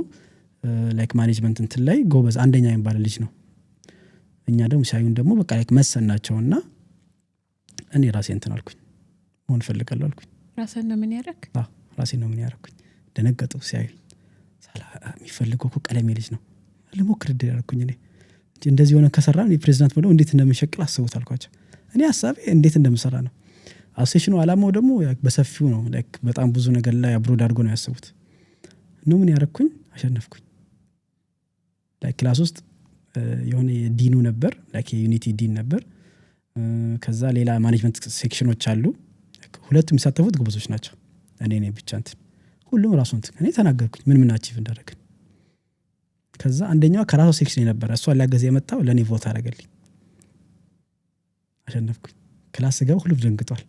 ላይክ ማኔጅመንት እንትን ላይ ጎበዝ አንደኛ የሚባል ልጅ ነው እኛ ደግሞ ሲያዩን ደግሞ በቃ ላይክ መሰናቸውና እኔ ራሴ እንትን አልኩኝ ሆን ፈልጋለሁ አልኩኝ ራሴን ነው ምን ያረኩኝ ደነገጡ ሲያዩ ሳላ የሚፈልገው እኮ ቀለሜ ልጅ ነው ለሞክር እድል ያረኩኝ እኔ እንደዚህ ሆነ ከሰራ እኔ ፕሬዚዳንት ብለው እንዴት እንደምሸቅል አስቡት አልኳቸው እኔ ሐሳቤ እንዴት እንደምሰራ ነው አሶሲዬሽኑ አላማው ደግሞ በሰፊው ነው ላይክ በጣም ብዙ ነገር ላይ አብሮድ አድርጎ ነው ያሰቡት ነው ምን ያረኩኝ አሸነፍኩኝ ላይክ ክላስ ውስጥ የሆነ ዲኑ ነበር ላይክ የዩኒቲ ዲን ነበር ከዛ ሌላ ማኔጅመንት ሴክሽኖች አሉ ሁለቱም የሚሳተፉት ግብዞች ናቸው እኔ ብቻ እንትን ሁሉም ራሱን እኔ ተናገርኩኝ ምን አቺቭ እንዳደረግን ከዛ አንደኛው ከራሱ ሴክሽን የነበረ እሷ ሊያገዝ የመጣው ለኔ ቮት አደረገልኝ አሸነፍኩኝ ክላስ ገባ ሁሉ ደንግጧል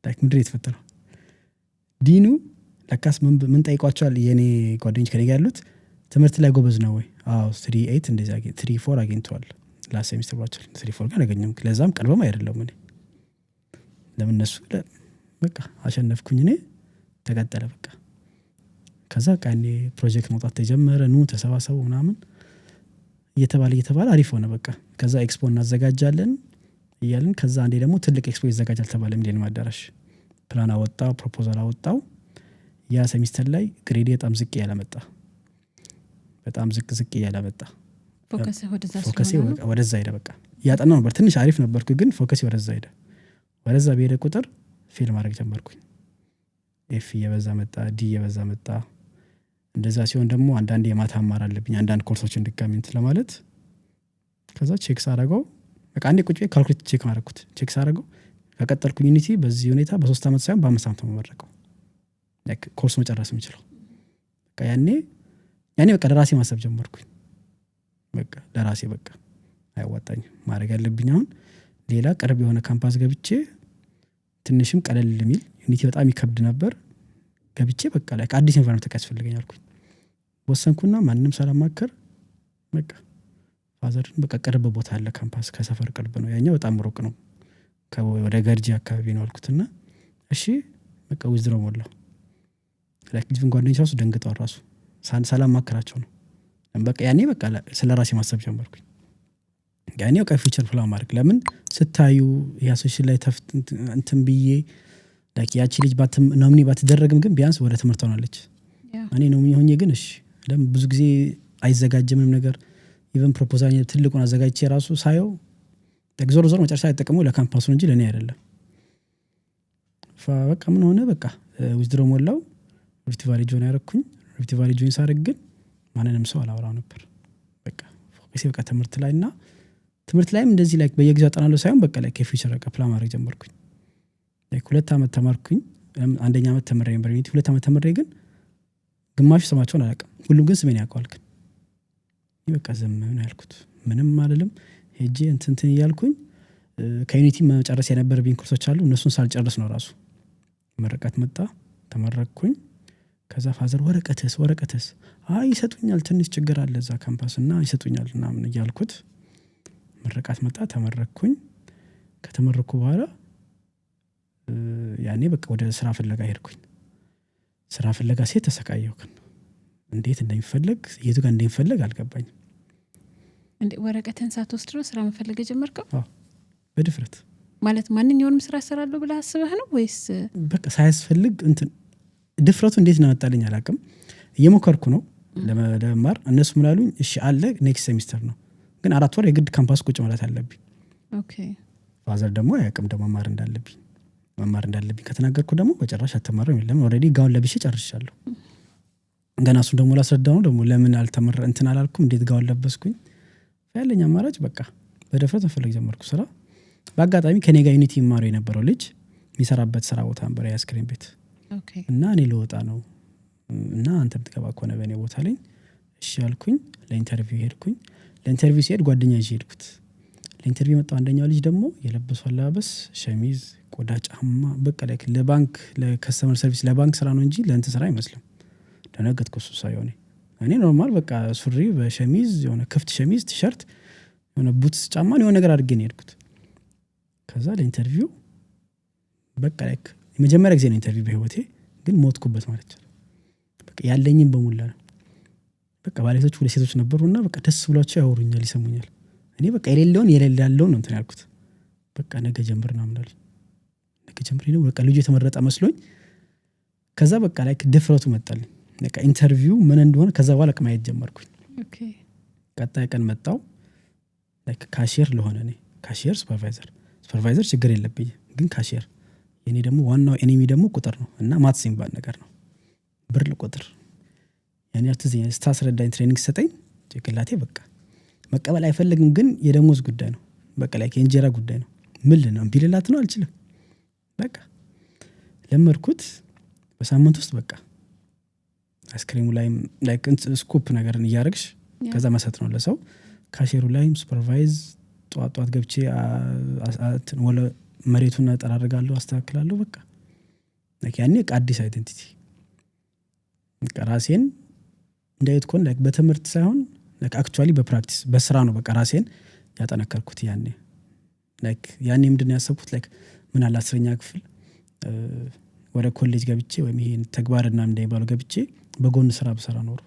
ላይክ ምንድን ነው የተፈጠረው ዲኑ ለካስ ምን ጠይቋቸዋል የኔ ጓደኞች ከኔ ጋር ያሉት ትምህርት ላይ ጎበዝ ነው ወይ 38 እንደዚህ 34 አግኝተዋል ላስ ሴሚስተር ባቸው 34 ጋር አገኘም ለዛም ቀርበም አይደለም እኔ ለምን እነሱ በቃ አሸነፍኩኝ እኔ ተቀጠለ በቃ ከዛ ቃኔ ፕሮጀክት መውጣት ተጀመረ ተሰባሰቡ ምናምን እየተባለ አሪፍ ሆነ በቃ ከዛ ኤክስፖ እናዘጋጃለን እያልን ከዛ አንዴ ደግሞ ትልቅ ኤክስፖ ይዘጋጃል ተባለ ሚሊኒየም አዳራሽ ፕላን አወጣው ፕሮፖዛል አወጣው ያ ሴሚስተር ላይ ግሬድ በጣም ዝቅ ያለመጣ በጣም ዝቅ ያለመጣ ፎከስ ወደዛ ሄደ በቃ ያጠናው ነበር ትንሽ አሪፍ ነበርኩ ግን ፎከስ ወደዛ በሄደ ቁጥር ፊልም ማድረግ ጀመርኩኝ ኤፍ የበዛ መጣ ዲ የበዛ መጣ እንደዛ ሲሆን ደግሞ አንዳንዴ የማታ አማር አለብኝ አንዳንድ ኮርሶችን ድጋሚ እንትን ለማለት ከዛ ቼክ ሳደርገው በቃ አንዴ ቁጭ ካልኩሌት ቼክ ማድረግኩት ቼክ ሳደርገው ከቀጠልኩኝ ዩኒቲ በዚህ ሁኔታ በ3 አመት ሳይሆን በ5 አመት መመረቀው ላይክ ኮርስ መጨረስ የምችለው በቃ ያኔ በቃ ለራሴ ማሰብ ጀመርኩኝ በቃ ለራሴ በቃ አይዋጣኝ ማድረግ ያለብኝ አሁን ሌላ ቅርብ የሆነ ካምፓስ ገብቼ ትንሽም ቀለል የሚል ዩኒቲ በጣም ይከብድ ነበር ገብቼ በቃ ላይክ አዲስ ኢንቫይሮንመንት ያስፈልገኛል አልኩኝ ወሰንኩና ማንንም ሳላማከር በቃ ፋዘርን በቃ ቅርብ ቦታ አለ ካምፓስ ከሰፈር ቅርብ ነው ያኛው በጣም ሩቅ ነው ወደ ገርጂ አካባቢ ነው አልኩትና እሺ በቃ ዊዝድሮ ሞላው ላይክ ዲቪን ጓደኞች ራሱ ደንግጠው ራሱ ሳላማከራቸው ነው በቃ ያኔ በቃ ስለራሴ ማሰብ ጀመርኩኝ ያኔ በቃ ፊውቸር ፕላን ማድረግ ለምን ስታዩ ያሶሽን ላይ እንትን ብዬ ላይክ ያቺ ልጅ ኖሚኒ ባትደረግም ግን ቢያንስ ወደ ትምህርት ሆናለች እኔ ኖሚኒ ሆኜ ግን እሺ ለምን ብዙ ጊዜ አይዘጋጅም ነገር ኢቨን ፕሮፖዛል ትልቁን አዘጋጅቼ ራሱ ሳየው ዞሮ መጨረሻ አይጠቀመው ለካምፓሱ እንጂ ለኔ አይደለም በቃ ምን ሆነ በቃ ዊዝድሮ ሞላው ሪፍት ቫሊ ጆን ያረኩኝ ሪፍት ቫሊ ጆን ሳረግ ግን ማንንም ሰው አላወራው ነበር በቃ ፎከስ በቃ ትምህርት ላይም እንደዚህ ላይክ በየጊዜው አጠናለሁ ሳይሆን በቃ ላይክ የፊውቸር በቃ ፕላን ማድረግ ጀመርኩኝ ላይክ 2 አመት ተማርኩኝ አንደኛ አመት ተመረኝ ዩኒቨርሲቲ 2 አመት ተመረኝ ግን ግማሹ ስማቸውን አላውቅም ሁሉም ግን ስሜን ያውቃል ግን በቃ ዝም ነው ያልኩት ምንም አይደለም ሄጄ እንትን እያልኩኝ ከዩኒቲ መጨረስ የነበረብኝ ኮርሶች አሉ እነሱን ሳልጨርስ ነው ራሱ መረቃት መጣ ተመረቅኩኝ ከዛ ፋዘር ወረቀትስ ይሰጡኛል ትንሽ ችግር አለ እዛ ካምፓስና ይሰጡኛል እና ምን እያልኩት መረቃት መጣ ተመረቅኩኝ ከተመረቅኩ በኋላ ያኔ በቃ ወደ ስራ ፍለጋ ሄድኩኝ ስራ ፍለጋ ሴት ተሰቃየሁ እንዴት እንደሚፈልግ የቱ ጋር እንደሚፈልግ አልገባኝም እንዴ ወረቀትን ሳትወስድ ነው ስራ መፈለግ ጀመርከው በድፍረት ማለት ማንኛውንም ስራ እሰራለሁ ብለህ አስበህ ነው ወይስ በቃ ሳያስፈልግ እንትን ድፍረቱ እንዴት ነው ያመጣልኝ አላውቅም። እየሞከርኩ ነው ለመማር። እነሱ ምን አሉኝ፣ እሺ አለ ኔክስት ሴሚስተር ነው ግን 4 ወር የግድ ካምፓስ ቁጭ ማለት አለብኝ። ኦኬ ፋዘር ደግሞ አያውቅም ደግሞ መማር እንዳለብኝ ከተናገርኩ ደግሞ በጭራሽ አትማርም የለም። ኦልሬዲ ጋውን ለብሼ ጨርሻለሁ። ገና እሱን ደግሞ ላስረዳው ነው ደግሞ ለምን አልተመረ እንትን አላልኩም፣ እንዴት ጋውን ለበስኩኝ። ያለኝ አማራጭ በቃ በድፍረት መፈለግ ጀመርኩ ስራ። በአጋጣሚ ከኔ ጋር ዩኒቲ ይማሩ የነበረው ልጅ የሚሰራበት ስራ ቦታ ነበር የአይስክሪም ቤት እና እኔ ልወጣ ነው እና አንተ ብትገባ ከሆነ በእኔ ቦታ ላይ እሺ አልኩኝ። ለኢንተርቪው ሄድኩኝ። ለኢንተርቪው ሲሄድ ጓደኛ ይዤ ሄድኩት። ለኢንተርቪው የመጣው አንደኛው ልጅ ደግሞ የለበሱ አለባበስ ሸሚዝ፣ ቆዳ ጫማ በቃ ላይክ ለባንክ ለከስተመር ሰርቪስ ለባንክ ስራ ነው እንጂ ለእንትን ስራ አይመስልም። ደነገጥኩ። እሱ ሳይሆን እኔ ኖርማል በቃ ሱሪ በሸሚዝ የሆነ ክፍት ሸሚዝ ቲሸርት የሆነ ቡትስ ጫማ የሆነ ነገር አድርጌ ነው ሄድኩት። ከዛ ለኢንተርቪው በቃ ላይክ የመጀመሪያ ጊዜ ነው ኢንተርቪው በህይወቴ፣ ግን ሞትኩበት ማለት ነው። በቃ ያለኝም በሙላ ነው። በቃ ባለቤቶች 2 ሴቶች ነበሩና በቃ ደስ ብሏቸው ያወሩኛል፣ ይሰሙኛል። እኔ በቃ የሌለውን ያለውን ነው እንትን ያልኩት። በቃ ነገ ጀምር ነው አምናለሁ። ነገ ጀምር ነው በቃ ልጁ የተመረጠ መስሎኝ። ከዛ በቃ ላይክ ድፍረቱ መጣልኝ። በቃ ኢንተርቪው ምን እንደሆነ ከዛ በኋላ ማየት ጀመርኩኝ። ኦኬ ቀጣይ ቀን መጣው ላይክ ካሺየር ለሆነ እኔ ካሺየር ሱፐርቫይዘር ችግር የለብኝ፣ ግን ካሺየር የኔ ደግሞ ዋናው ኤኒሚ ደግሞ ቁጥር ነው እና ማትስ የሚባል ነገር ነው። ብር ቁጥር ያኔ አርቲስት ስታስረዳኝ ትሬኒንግ ሰጠኝ። ጭንቅላቴ በቃ መቀበል አይፈልግም፣ ግን የደሞዝ ጉዳይ ነው። በቃ ላይክ የእንጀራ ጉዳይ ነው። ምን ነው ቢልላት ነው አልችልም። በቃ ለመርኩት። በሳምንት ውስጥ በቃ አይስክሪሙ ላይም ላይክ ስኩፕ ነገርን እያደረግሽ ከዛ መሰጥ ነው ለሰው። ካሼሩ ላይም ሱፐርቫይዝ ጧት ገብቼ ወለ መሬቱን አጠራርጋለሁ፣ አስተካክላለሁ። በቃ ላይክ ያኔ አዲስ አይደንቲቲ በቃ ራሴን እንዳይት ኮን ላይክ በትምህርት ሳይሆን ላይክ አክቹአሊ በፕራክቲስ በስራ ነው በቃ ራሴን ያጠነከርኩት። ያኔ ምንድነው ያሰብኩት ላይክ ምን አለ 10ኛ ክፍል ወደ ኮሌጅ ገብቼ ወይም ይሄን ተግባርና እንደይባሉ ገብቼ በጎን ስራ በሰራ ኖሮ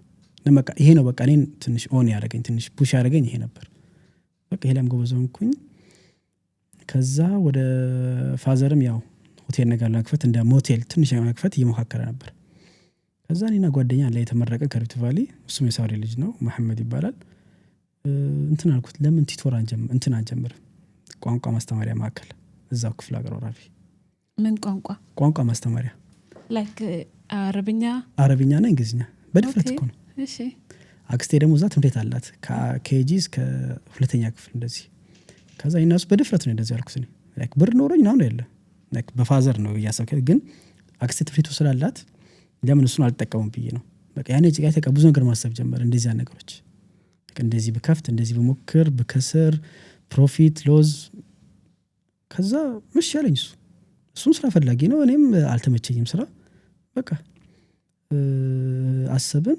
በቃ ይሄ ነው በቃ እኔን ትንሽ ኦን ያደረገኝ ትንሽ ፑሽ ያደረገኝ ይሄ ነበር። በቃ ይሄለም ጎበዘውንኩኝ። ከዛ ወደ ፋዘርም ያው ሆቴል ነገር ለመክፈት እንደ ሞቴል ትንሽ ለመክፈት እየሞካከረ ነበር። ከዛ እኔና ጓደኛ ላይ የተመረቀ ከሪፍት ቫሊ እሱም የሳውዲ ልጅ ነው መሐመድ ይባላል። እንትን አልኩት ለምን ቲቶር አንጀምር ቋንቋ ማስተማሪያ ማዕከል እዛው ክፍለ ሀገር ወራቢ። ምን ቋንቋ ማስተማሪያ ላይክ አረብኛና እንግሊዝኛ በድፍረት እኮ ነው። እሺ አክስቴ ደግሞ እዛ ትምህርት አላት ከኬጂ እስከ 2ኛ ክፍል እንደዚህ። ከዛ ይናሱ በድፍረት ነው እንደዚህ ያልኩት። እኔ ላይክ ብር ኖሮኝ ነው አይደለ ላይክ በፋዘር ነው ያሰብከ፣ ግን አክስቴ ትምህርት ስላላት ለምን እሱን አልተጠቀሙም ብዬ ነው። በቃ ያኔ ጭቃይ ተቀ ብዙ ነገር ማሰብ ጀመረ። እንደዚህ ነገሮች በቃ እንደዚህ በከፍት እንደዚህ በሞክር በከስር ፕሮፊት ሎዝ። ከዛ ምሽ ያለኝ እሱን ስራ ፈላጊ ነው፣ እኔም አልተመቸኝም ስራ። በቃ አሰብን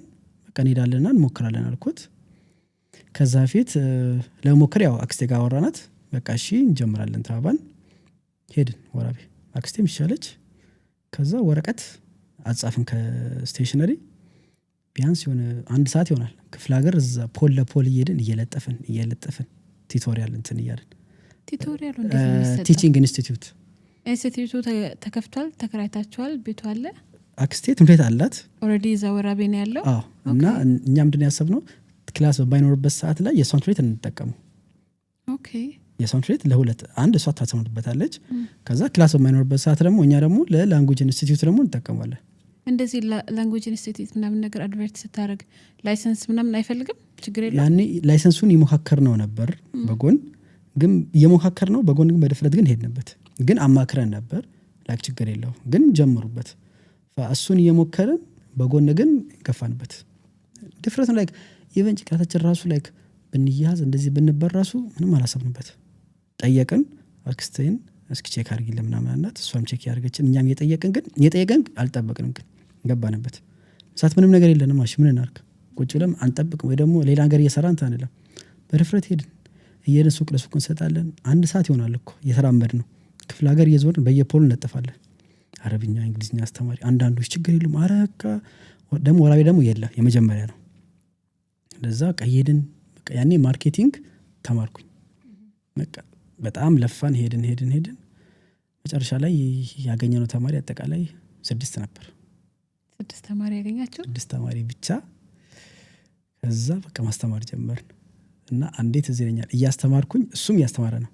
በቃ እንሄዳለንና እንሞክራለን አልኩት። ከዛ ፊት ለሞክር ያው አክስቴ ጋር አወራናት። በቃ እሺ እንጀምራለን ተባባን። ሄድን ወራቤ። አክስቴም ይሻለች። ከዛ ወረቀት አጻፍን ከስቴሽነሪ ቢያንስ የሆነ 1 ሰዓት ይሆናል። ክፍለ ሀገር እዛ ፖል ለፖል እየሄድን እየለጠፍን ቲቶሪያል እንትን እያልን ቲቶሪያል እንደዚህ ቲቺንግ ኢንስቲትዩት ተከፍቷል። ተከራይታችኋል? ቤቱ አለ? አክስቴ ትምህርት አላት ኦልሬዲ እዛ ወራቤ ነው ያለው። እና እኛ ምንድን ያሰብነው ክላስ በማይኖርበት ሰዓት ላይ የሷን ትሬት እንጠቀመው። ኦኬ የሷን ትሬት ለሁለት አንድ እሷ ታሰምርበታለች። ከዛ ክላስ በማይኖርበት ሰዓት ደግሞ እኛ ደግሞ ለላንጉዌጅ ኢንስቲትዩት ደግሞ እንጠቀማለን። እንደዚህ ላንጉዌጅ ኢንስቲትዩት ምናምን ነገር አድቨርት ስታደርግ ላይሰንስ ምናምን አይፈልግም? ችግር የለም። ያኔ ላይሰንሱን የሞካከር ነው ነበር በጎን ግን የሞካከር ነው በጎን ግን በድፍረት ግን ሄድንበት። ግን አማክረን ነበር ላይክ ችግር የለው ግን ጀምሩበት። እሱን እየሞከርን በጎን ግን ገፋንበት። ድፍረት ነው ላይክ ኢቨን ጭቃታችን ራሱ ላይክ ብንያዝ እንደዚህ ብንበር ራሱ ምንም አላሰብንበት። ጠየቅን አክስቴን እስኪ ቼክ አድርጊልን ምናምን አላት። እሷም ቼክ ያደርገችን እኛም የጠየቀን አልጠበቅንም ግን ገባንበት። ሰዓት ምንም ነገር የለንም። እሺ ምን እናርግ ቁጭ ብለን አንጠብቅም ወይ ደግሞ ሌላ ነገር እየሰራን ታንለም። በድፍረት ሄድን። እየሄድን ሱቅ ለሱቅ እንሰጣለን። 1 ሰዓት ይሆናል እኮ የተራመድ ነው። ክፍለ ሀገር እየዞርን በየፖሉ እንለጥፋለን። አረብኛ እንግሊዝኛ አስተማሪ አንዳንዶች ችግር የለም አረካ ደግሞ ወራቤ ደግሞ የለ የመጀመሪያ ነው። ለዛ ቀየድን በቃ ያኔ ማርኬቲንግ ተማርኩኝ። በቃ በጣም ለፋን ሄድን መጨረሻ ላይ ያገኘነው ተማሪ አጠቃላይ 6 ነበር። 6 ተማሪ ያገኛችሁ? 6 ተማሪ ብቻ። ከዛ በቃ ማስተማር ጀመርን እና አንዴት እዚህ ይለኛል እያስተማርኩኝ እሱም እያስተማረ ነው።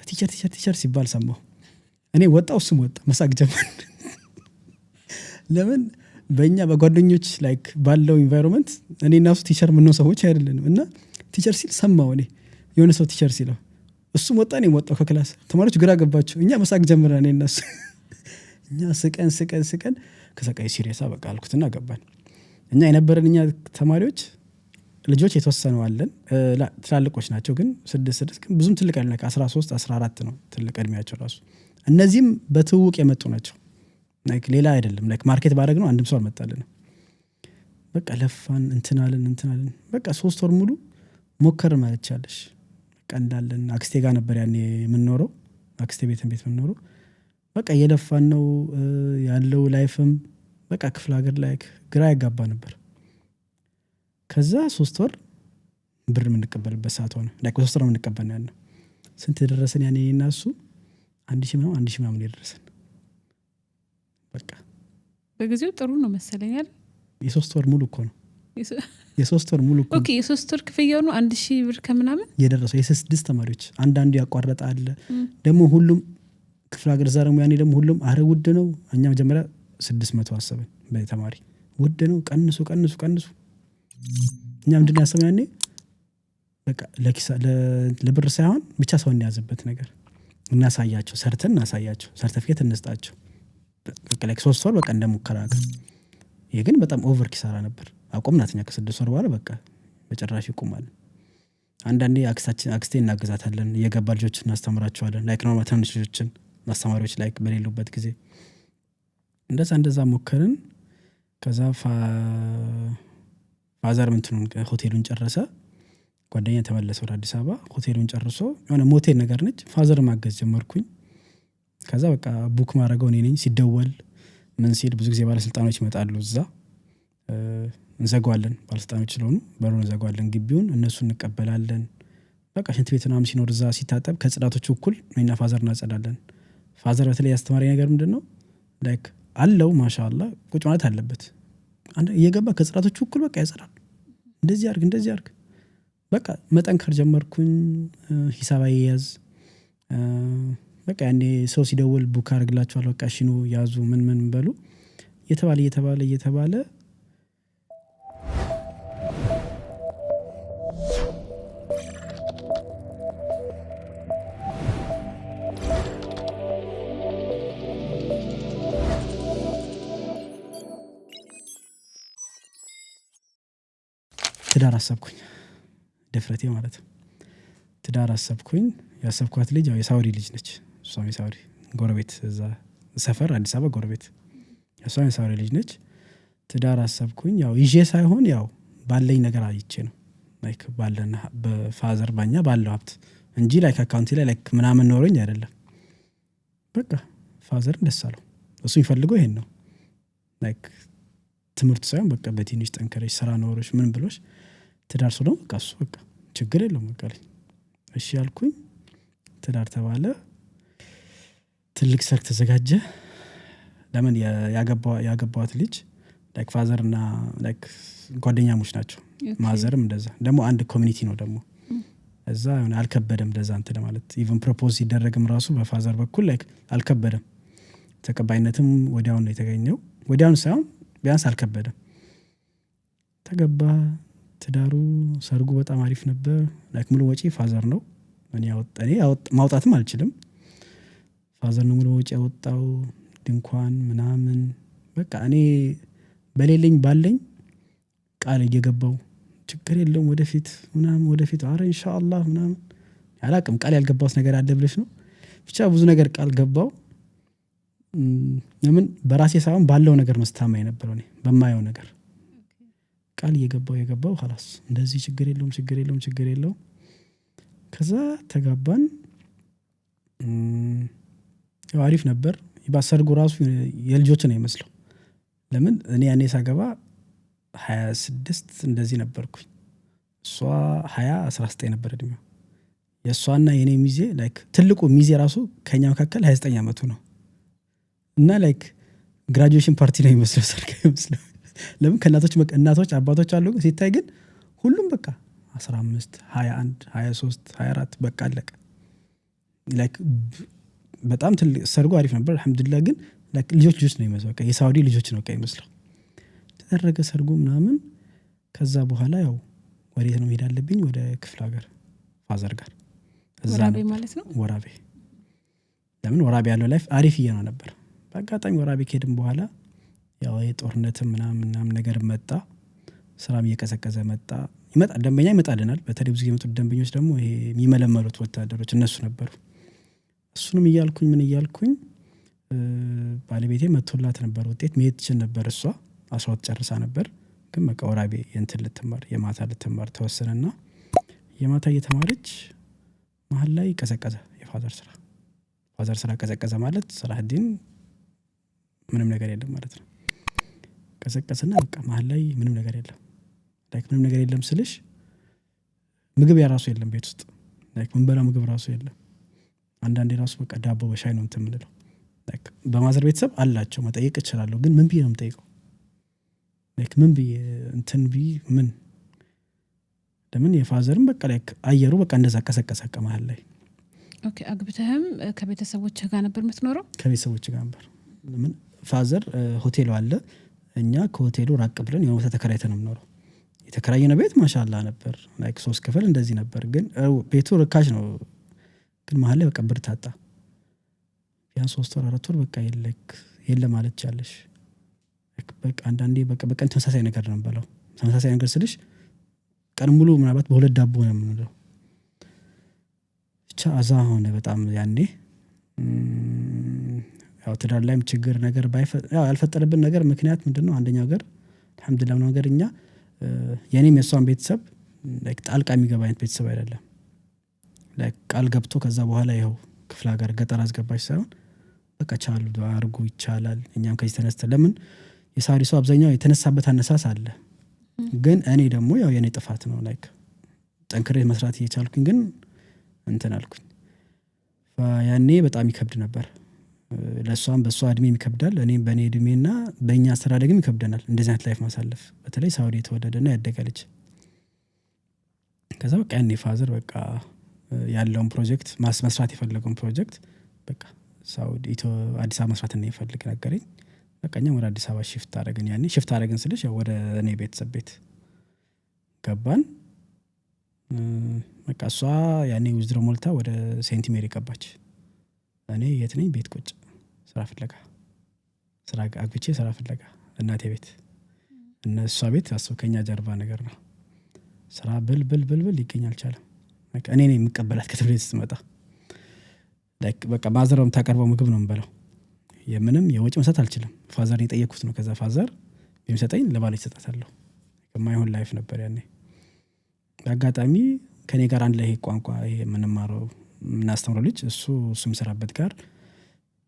ቲቸር ሲባል ሰማሁ። እኔ ወጣው እሱም ወጣ። መሳቅ ጀመር። ለምን በእኛ በጓደኞች ላይክ ባለው ኢንቫይሮንመንት እኔ እና እሱ ቲቸር ምነው ሰዎች አይደለንም። እና ቲቸር ሲል ሰማሁ። እኔ የሆነ ሰው ቲቸር ሲለው እሱም ወጣ፣ እኔም ወጣሁ ከክላስ። ተማሪዎች ግራ ገባቸው። እኛ መሳቅ ጀመርን። እኔ እና እሱ እኛ ስቀን ከሰቃይ ሲሪየሳ በቃ አልኩትና ገባን። እኛ የነበረን እኛ ተማሪዎች ልጆች የተወሰኑ አለን፣ ትላልቆች ናቸው ግን 6 ግን ብዙም ትልቅ አይደለም። 13 14 ነው ትልቅ እድሜያቸው ራሱ። እነዚህም በትውውቅ የመጡ ናቸው። ላይክ ሌላ አይደለም። ላይክ ማርኬት ባደረግ ነው አንድም ሰው አልመጣልን። በቃ ለፋን እንትናልን በቃ 3 ወር ሙሉ ሞከር ማለት ይቻለሽ። በቃ እንዳለን አክስቴ ጋር ነበር ያኔ የምንኖረው፣ አክስቴ ቤት የምንኖረው። በቃ እየለፋን ነው ያለው። ላይፍም በቃ ክፍለ ሀገር ላይ ግራ ያጋባ ነበር። ከዛ 3 ወር ብር የምንቀበልበት ሰዓት ሆነ። ላይክ 3 ወር የምንቀበል ነው ያለው። ስንት ደረሰን ያኔ እና እሱ 1000 ምናምን የደረሰን። በቃ በጊዜው ጥሩ ነው መሰለኝ አይደል? የ3 ወር ሙሉ እኮ ነው። የ3 ወር ሙሉ እኮ ኦኬ። የ3 ወር ክፍያው ነው 1000 ብር ከምናምን የደረሰው። የ6 ተማሪዎች አንዳንዱ ያቋረጠ አለ ደግሞ። ሁሉም ክፍለ ሀገር እዛ ደግሞ ያኔ ደግሞ ሁሉም አረ ውድ ነው። እኛ መጀመሪያ 600 አሰብን በተማሪ። ውድ ነው ቀንሱ። እኛ ምንድነው ያሰብነው ያኔ በቃ ለብር ሳይሆን ብቻ ሰው እንያዝበት ነገር እናሳያቸው፣ ሰርተን እናሳያቸው፣ ሰርተፊኬት እንስጣቸው። በቃ ላይክ 3 ወር በቃ እንደሙከራ ነገር። ይሄ ግን በጣም ኦቨር ኪሳራ ነበር። አቆምናት እኛ ከ6 ወር በኋላ በቃ በጭራሽ ይቆማል። አንዳንዴ አክስቴ እናገዛታለን፣ የገባ ልጆችን እናስተምራቸዋለን። ላይክ ኖርማል ትንሽ ልጆችን አስተማሪዎች ላይክ በሌሉበት ጊዜ እንደዛ ሞከርን። ከዛ ፋዘር ምንትኑን ሆቴሉን ጨረሰ። ጓደኛ ተመለሰ ወደ አዲስ አበባ። ሆቴሉን ጨርሶ የሆነ ሞቴል ነገር ነች፣ ፋዘር ማገዝ ጀመርኩኝ። ከዛ በቃ ቡክ ማድረገው እኔ ነኝ። ሲደወል ምን ሲል ብዙ ጊዜ ባለስልጣኖች ይመጣሉ። እዛ እንዘጓለን፣ ባለስልጣኖች ስለሆኑ በሩን እንዘጓለን፣ ግቢውን እነሱ እንቀበላለን። በቃ ሽንት ቤት ምናምን ሲኖር እዛ ሲታጠብ ከጽዳቶቹ እኩል እኔና ፋዘር እናጸዳለን። ፋዘር በተለይ ያስተማሪ ነገር ምንድነው ላይክ አለው ማሻአላ ቁጭ ማለት አለበት። እየገባ ከጽዳቶቹ እኩል በቃ ያጸዳል። እንደዚህ አርግ በቃ መጠንከር ጀመርኩኝ። ሂሳብ አያያዝ በቃ ያኔ ሰው ሲደውል ቡክ አድርግላቸዋል። በቃ ሽኑ ያዙ ምን በሉ እየተባለ ትዳር አሰብኩኝ። ድፍረቴ ማለት ነው። ትዳር አሰብኩኝ። ያሰብኳት ልጅ የሳውዲ ልጅ ነች። እሷም የሳውዲ ጎረቤት፣ እዛ ሰፈር አዲስ አበባ ጎረቤት። እሷም የሳውዲ ልጅ ነች። ትዳር አሰብኩኝ። ያው ይዤ ሳይሆን ያው ባለኝ ነገር አይቼ ነው። ላይክ ባለና በፋዘር ባኛ ባለው ሀብት እንጂ ላይክ አካውንቴ ላይ ላይክ ምናምን ኖሮኝ አይደለም። በቃ ፋዘር ደስ አለው። እሱ የሚፈልገው ይሄን ነው። ላይክ ትምህርት ሳይሆን በቃ በትንሽ ጠንከረሽ ስራ ኖሮሽ ምን ብሎሽ ትዳር ሰው ነው በቃ እሱ በቃ ችግር የለውም በቃ ላይ እሺ ያልኩኝ። ትዳር ተባለ። ትልቅ ሰርግ ተዘጋጀ። ለምን ያገባዋት ልጅ ላይክ ፋዘር እና ላይክ ጓደኛሞች ናቸው። ማዘርም እንደዛ ደግሞ አንድ ኮሚኒቲ ነው ደግሞ እዛ አልከበደም። እንደዛ እንትን ማለት ኢቭን ፕሮፖዝ ሲደረግም ራሱ በፋዘር በኩል ላይክ አልከበደም። ተቀባይነትም ወዲያውን ነው የተገኘው። ወዲያውን ሳይሆን ቢያንስ አልከበደም። ተገባ። ትዳሩ ሰርጉ በጣም አሪፍ ነበር። ላይክ ሙሉ ወጪ ፋዘር ነው። እኔ ማውጣትም አልችልም። ፋዘር ነው ሙሉ ወጪ ያወጣው። ድንኳን ምናምን በቃ እኔ በሌለኝ ባለኝ ቃል እየገባው ችግር የለውም ወደፊት አረ ኢንሻአላህ ምናምን አላቅም። ቃል ያልገባውት ነገር አለ ብለሽ ነው ብቻ ብዙ ነገር ቃል ገባው። ለምን በራሴ ሳይሆን ባለው ነገር ነው ስታማኝ ነበረው። እኔ በማየው ነገር ቃል እየገባው خلاص እንደዚህ ችግር የለውም። ከዛ ተጋባን። ያው አሪፍ ነበር። ሰርጉ ራሱ የልጆች ነው ይመስለው። ለምን እኔ ያኔ ሳገባ 26 እንደዚህ ነበርኩኝ። እሷ 19 ነበር እድሜው። የእሷና የኔ ሚዜ ላይክ ትልቁ ሚዜ ራሱ ከኛ መካከል 29 ዓመቱ ነው እና ላይክ ግራጁዌሽን ፓርቲ ነው የሚመስለው ሰርግ ይመስለው። ለምን ከእናቶች እናቶች አባቶች አሉ ሲታይ ግን ሁሉም በቃ 15 21 23 24 በቃ አለቀ። ላይክ በጣም ትልቅ ሰርጉ አሪፍ ነበር አልহামዱሊላህ። ግን ላይክ ልጆች ነው የሚመስለው በቃ የሳውዲ ልጆች ነው በቃ የሚመስለው። ተደረገ ሰርጉ ምናምን። ከዛ በኋላ ያው ወዴት ነው መሄድ አለብኝ? ወደ ክፍለ ሀገር ፋዘር ጋር ወራቤ ማለት ነው። ወራቤ ለምን ወራቤ ያለው ላይፍ አሪፍ ነው ነበር። በአጋጣሚ ወራቤ ከሄድን በኋላ ያው የጦርነት ምናምን ነገር መጣ። ስራም እየቀዘቀዘ መጣ። ደንበኛ ይመጣልናል። በተለይ ብዙ የመጡት ደንበኞች ደግሞ ይሄ የሚመለመሉት ወታደሮች እነሱ ነበሩ። እሱንም እያልኩኝ ባለቤቴ መጥቶላት ነበር ውጤት መሄድ ትችል ነበር። እሷ 12 ጨርሳ ነበር። ግን በቃ ወራቤ የእንትን ልትማር የማታ ልትማር ተወሰነና የማታ እየተማረች መሀል ላይ ቀዘቀዘ የፋዘር ስራ። ፋዘር ስራ ቀዘቀዘ ማለት ሰላህዲን ምንም ነገር የለም ማለት ነው። ቀዘቀዘና በቃ መሀል ላይ ምንም ነገር የለም። ላይክ ምንም ነገር የለም ስልሽ ምግብ ያራሱ የለም ቤት ውስጥ ላይክ ምንበላ ምግብ ራሱ የለም። አንዳንዴ ራሱ በቃ ዳቦ በሻይ ነው እንትን የምንለው። ላይክ በማዘር ቤተሰብ አላቸው መጠየቅ እችላለሁ። ግን ምን ብዬ ነው የምጠይቀው? ላይክ ምን ብዬ እንትን ብዬ ምን ለምን የፋዘርም በቃ ላይክ አየሩ በቃ እንደዛ ቀሰቀሰ መሀል ላይ። ኦኬ አግብተህም ከቤተሰቦች ጋር ነበር የምትኖረው? ከቤተሰቦች ጋር ነበር። ለምን ፋዘር ሆቴሉ አለ። እኛ ከሆቴሉ ራቅ ብለን የሆነ ቦታ ተከራይተን ነው የምኖረው። የተከራየነው ቤት ማሻአላህ ነበር። ላይክ 3 ክፍል እንደዚህ ነበር። ግን ቤቱ ርካሽ ነው። ግን መሀል ላይ በቃ ብር ታጣ። ያን 3 ወር 4 ወር በቃ የለ ማለት ቻለሽ። በቃ አንዳንዴ በቃ በቀን ተመሳሳይ ነገር ነው የምበላው። ተመሳሳይ ነገር ስልሽ ቀን ሙሉ ምናልባት በሁለት ዳቦ ነው የምንለው። ብቻ አዛ ሆነ በጣም ያኔ። ያው ትዳር ላይም ችግር ነገር ያው ያልፈጠረብን ነገር ምክንያት ምንድነው? አንደኛው ነገር አልহামዱሊላህ ነገር እኛ የኔም የሷን ቤተሰብ ላይክ ጣልቃ የሚገባ አይነት ቤተሰብ አይደለም። ላይክ ቃል ገብቶ ከዛ በኋላ ይኸው ክፍለ ሀገር ገጠር አስገባች ሳይሆን በቃ ቻሉ አርጉ ይቻላል። እኛም ከዚህ ተነስተን ለምን የሳውዲ ሰው አብዛኛው የተነሳበት አነሳስ አለ። ግን እኔ ደግሞ ያው የኔ ጥፋት ነው። ላይክ ጠንክሬ መስራት እየቻልኩኝ ግን እንትን አልኩኝ። ያኔ በጣም ይከብድ ነበር። ለሷም በሷ እድሜ ይከብዳል፣ እኔም በኔ እድሜና በእኛ አስተዳደግም ይከብደናል እንደዚህ አይነት ላይፍ ማሳለፍ። በተለይ ሳውዲ የተወለደና ያደገ ልጅ። ከዛ በቃ ያኔ ፋዘር በቃ ያለውን ፕሮጀክት መስራት የፈለገውን ፕሮጀክት በቃ ሳውዲ አዲስ አበባ መስራት እንደሚፈልግ ነገረኝ። በቃ እኛም ወደ አዲስ አበባ ሽፍት አደረግን። ያኔ ሽፍት አደረግን ስልሽ ያው ወደ እኔ ቤተሰብ ቤት ገባን። በቃ እሷ ያኔ ውዝድሮ ሞልታ ወደ ሴንት ሜሪ ገባች። እኔ የት ነኝ? ቤት ቁጭ ስራ ፍለጋ አግብቼ ስራ ፍለጋ እናቴ ቤት እነሷ ቤት አስብ ከኛ ጀርባ ነገር ነው። ስራ ብል ሊገኝ አልቻለም። በቃ እኔ ነኝ የምቀበላት ከትምህርት ቤት ስትመጣ። ላይክ በቃ ማዘር የምታቀርበው ምግብ ነው የምበላው። የምንም የወጪ መስጠት አልችልም። ፋዘር የጠየኩት ነው። ከዛ ፋዘር የሚሰጠኝ ለባሌ ይሰጣታለሁ። ከማይሆን ላይፍ ነበር ያኔ። በአጋጣሚ ከኔ ጋር አንድ ላይ ቋንቋ የምንማረው የምናስተምረው ልጅ እሱ የሚሰራበት ጋር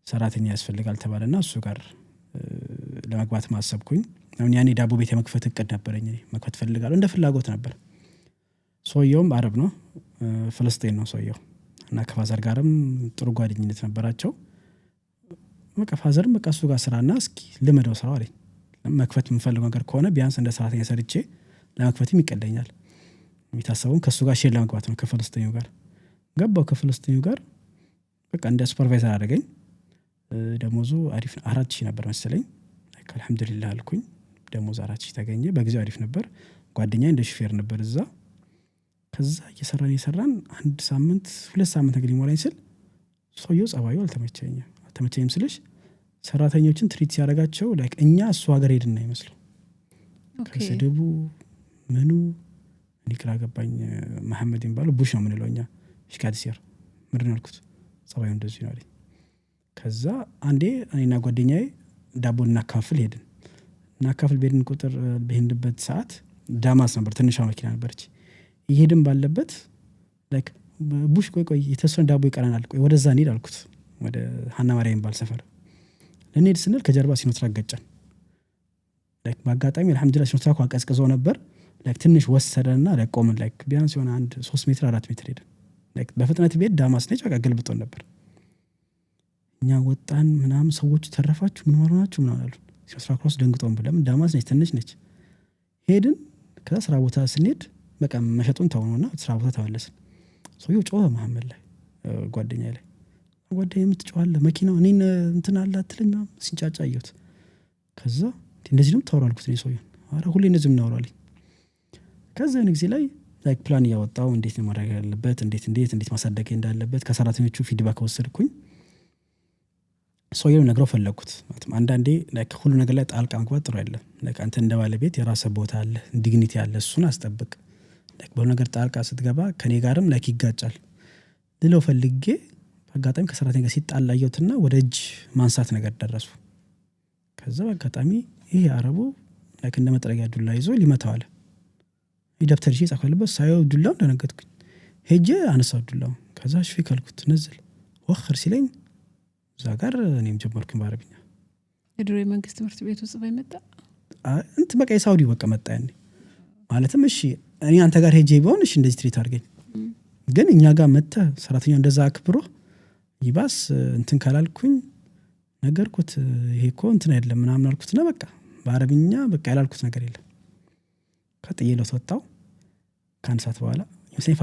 ሰራተኛ ያስፈልጋል ተባለና እሱ ጋር ለመግባት ማሰብኩኝ። አሁን ያኔ ዳቦ ቤት የመክፈት እቅድ ነበረኝ። እኔ መክፈት ፈልጋለሁ እንደ ፍላጎት ነበር። ሰውየውም አረብ ነው፣ ፍልስጤን ነው ሰውየው እና ከፋዘር ጋርም ጥሩ ጓደኝነት ነበራቸው። በቃ ፋዘርም በቃ እሱ ጋር ስራና እስኪ ልመደው ስራው አለኝ። መክፈት የምፈልገው ነገር ከሆነ ቢያንስ እንደ ሰራተኛ ሰርቼ ለመክፈትም ይቀለኛል። የሚታሰበው ከሱ ጋር ሼር ለመግባት ነው። ከፍልስጤኑ ጋር ገባው። ከፍልስጤኑ ጋር በቃ እንደ ሱፐርቫይዘር አደረገኝ። ደሞዙ አሪፍ 4000 ነበር መሰለኝ። አልহামዱሊላህ አልኩኝ። ደሞዙ 4000 ተገኘ። በጊዜው አሪፍ ነበር። ጓደኛዬ እንደ ሹፌር ነበር እዛ። ከዛ እየሰራን 1 ሳምንት 2 ሳምንት ነገር ሊሞላኝ ስል ሰውየው ጸባዩ አልተመቸኝም ስልሽ ሰራተኞችን ትሪት ሲያደርጋቸው ላይክ እኛ እሱ ሀገር ሄድን ነው ይመስለው። ከስድቡ ምኑ ሊክራ ገባኝ። መሐመድ የሚባለው ቡሽ ነው የምንለው እኛ ሽካዲሲር ምንድን ነው ያልኩት። ጸባዩ እንደዚህ ነው አለኝ። ከዛ አንዴ እኔና ጓደኛዬ ዳቦ እናካፍል ሄድን። እናካፍል በሄድን ቁጥር በሄድንበት ሰዓት ዳማስ ነበር፣ ትንሿ መኪና ነበረች። ይሄድን ባለበት ላይክ ቡሽ ቆይ የተወሰነ ዳቦ ይቀረናል፣ ቆይ ወደዛ እንሂድ አልኩት። ወደ ሀና ማርያም የሚባል ሰፈር ልንሄድ ስንል ከጀርባ ሲኖትራክ ገጨን። ላይክ በአጋጣሚ አልহামዱሊላህ ሲኖትራኩ ቀዝቅዞ ነበር። ላይክ ትንሽ ወሰደና ቆምን። ላይክ ቢያንስ የሆነ 1 3 ሜትር 4 ሜትር ሄደን በፍጥነት ቤት ዳማስ ነች በቃ ገልብጦን ነበር። እኛ ወጣን ምናምን ሰዎቹ ተረፋችሁ ምን ማለናችሁ ምን አሉ ሲስራ ክሮስ ደንግጦን ብለም ዳማስ ነች ትንሽ ነች ሄድን። ከዛ ስራ ቦታ ስንሄድ በቃ መሸጡን ተውነውና ስራ ቦታ ተመለስን። ሰውየው ጮኸ መሐመድ ላይ ጓደኛዬ ላይ ጓደኛዬ የምትጮኻለህ መኪናው እኔን እንትን አለ አትለኝ ምናምን ሲንጫጫ አየሁት። ከዛ እንደዚህ ነው ታወራልኩት እኔ ሰውየው አረ ሁሌ እንደዚህ እናወራለኝ። ከዛ የሆነ ጊዜ ላይ ላይክ ፕላን እያወጣው እንዴት ነው ማድረግ ያለበት እንዴት ማሳደግ እንዳለበት ከሰራተኞቹ ፊድባክ ወሰድኩኝ። ሰውየው ነግረው ፈለኩት። አንዳንዴ ላይክ ሁሉ ነገር ላይ ጣልቃ መግባት ጥሩ አይደለም። ላይክ አንተ እንደ ባለቤት የራስህ ቦታ አለ ዲግኒቲ አለ እሱን አስጠብቅ። ላይክ በሁሉ ነገር ጣልቃ ስትገባ ከኔ ጋርም ላይክ ይጋጫል ልለው ፈልጌ በአጋጣሚ ከሰራተኛ ጋር ሲጣላ አየሁትና ወደ እጅ ማንሳት ነገር ደረሱ። ከዛ በአጋጣሚ ይሄ አረቡ ላይክ እንደ መጥረጊያ ዱላ ይዞ ሊመታው አለ። ደብተር ይዤ ጻፈልበት ሳየው ዱላው ደነገጥኩኝ። ሄጄ አነሳው ዱላው። ከዛ ሽፊ ካልኩት ነዝል ወخر ሲለኝ እዛ ጋር እኔም ጀመርኩኝ በአረብኛ። የድሮ የመንግስት ትምህርት ቤት ውስጥ ባይመጣ እንት በቃ የሳውዲ በቃ መጣ ያኔ ማለትም እሺ እኔ አንተ ጋር ሄጄ ቢሆን እሺ እንደዚህ ትሪት አድርገኝ ግን እኛ ጋር መጣ ሰራተኛው እንደዛ አክብሮ ይባስ እንትን ካላልኩኝ ነገርኩት። ይሄ እኮ እንትን አይደለም ምናምን አልኩትና በቃ በአረብኛ በቃ ያላልኩት ነገር የለም። ከጥዬለው ወጣው። ከአንድ ሰዓት በኋላ የሰይ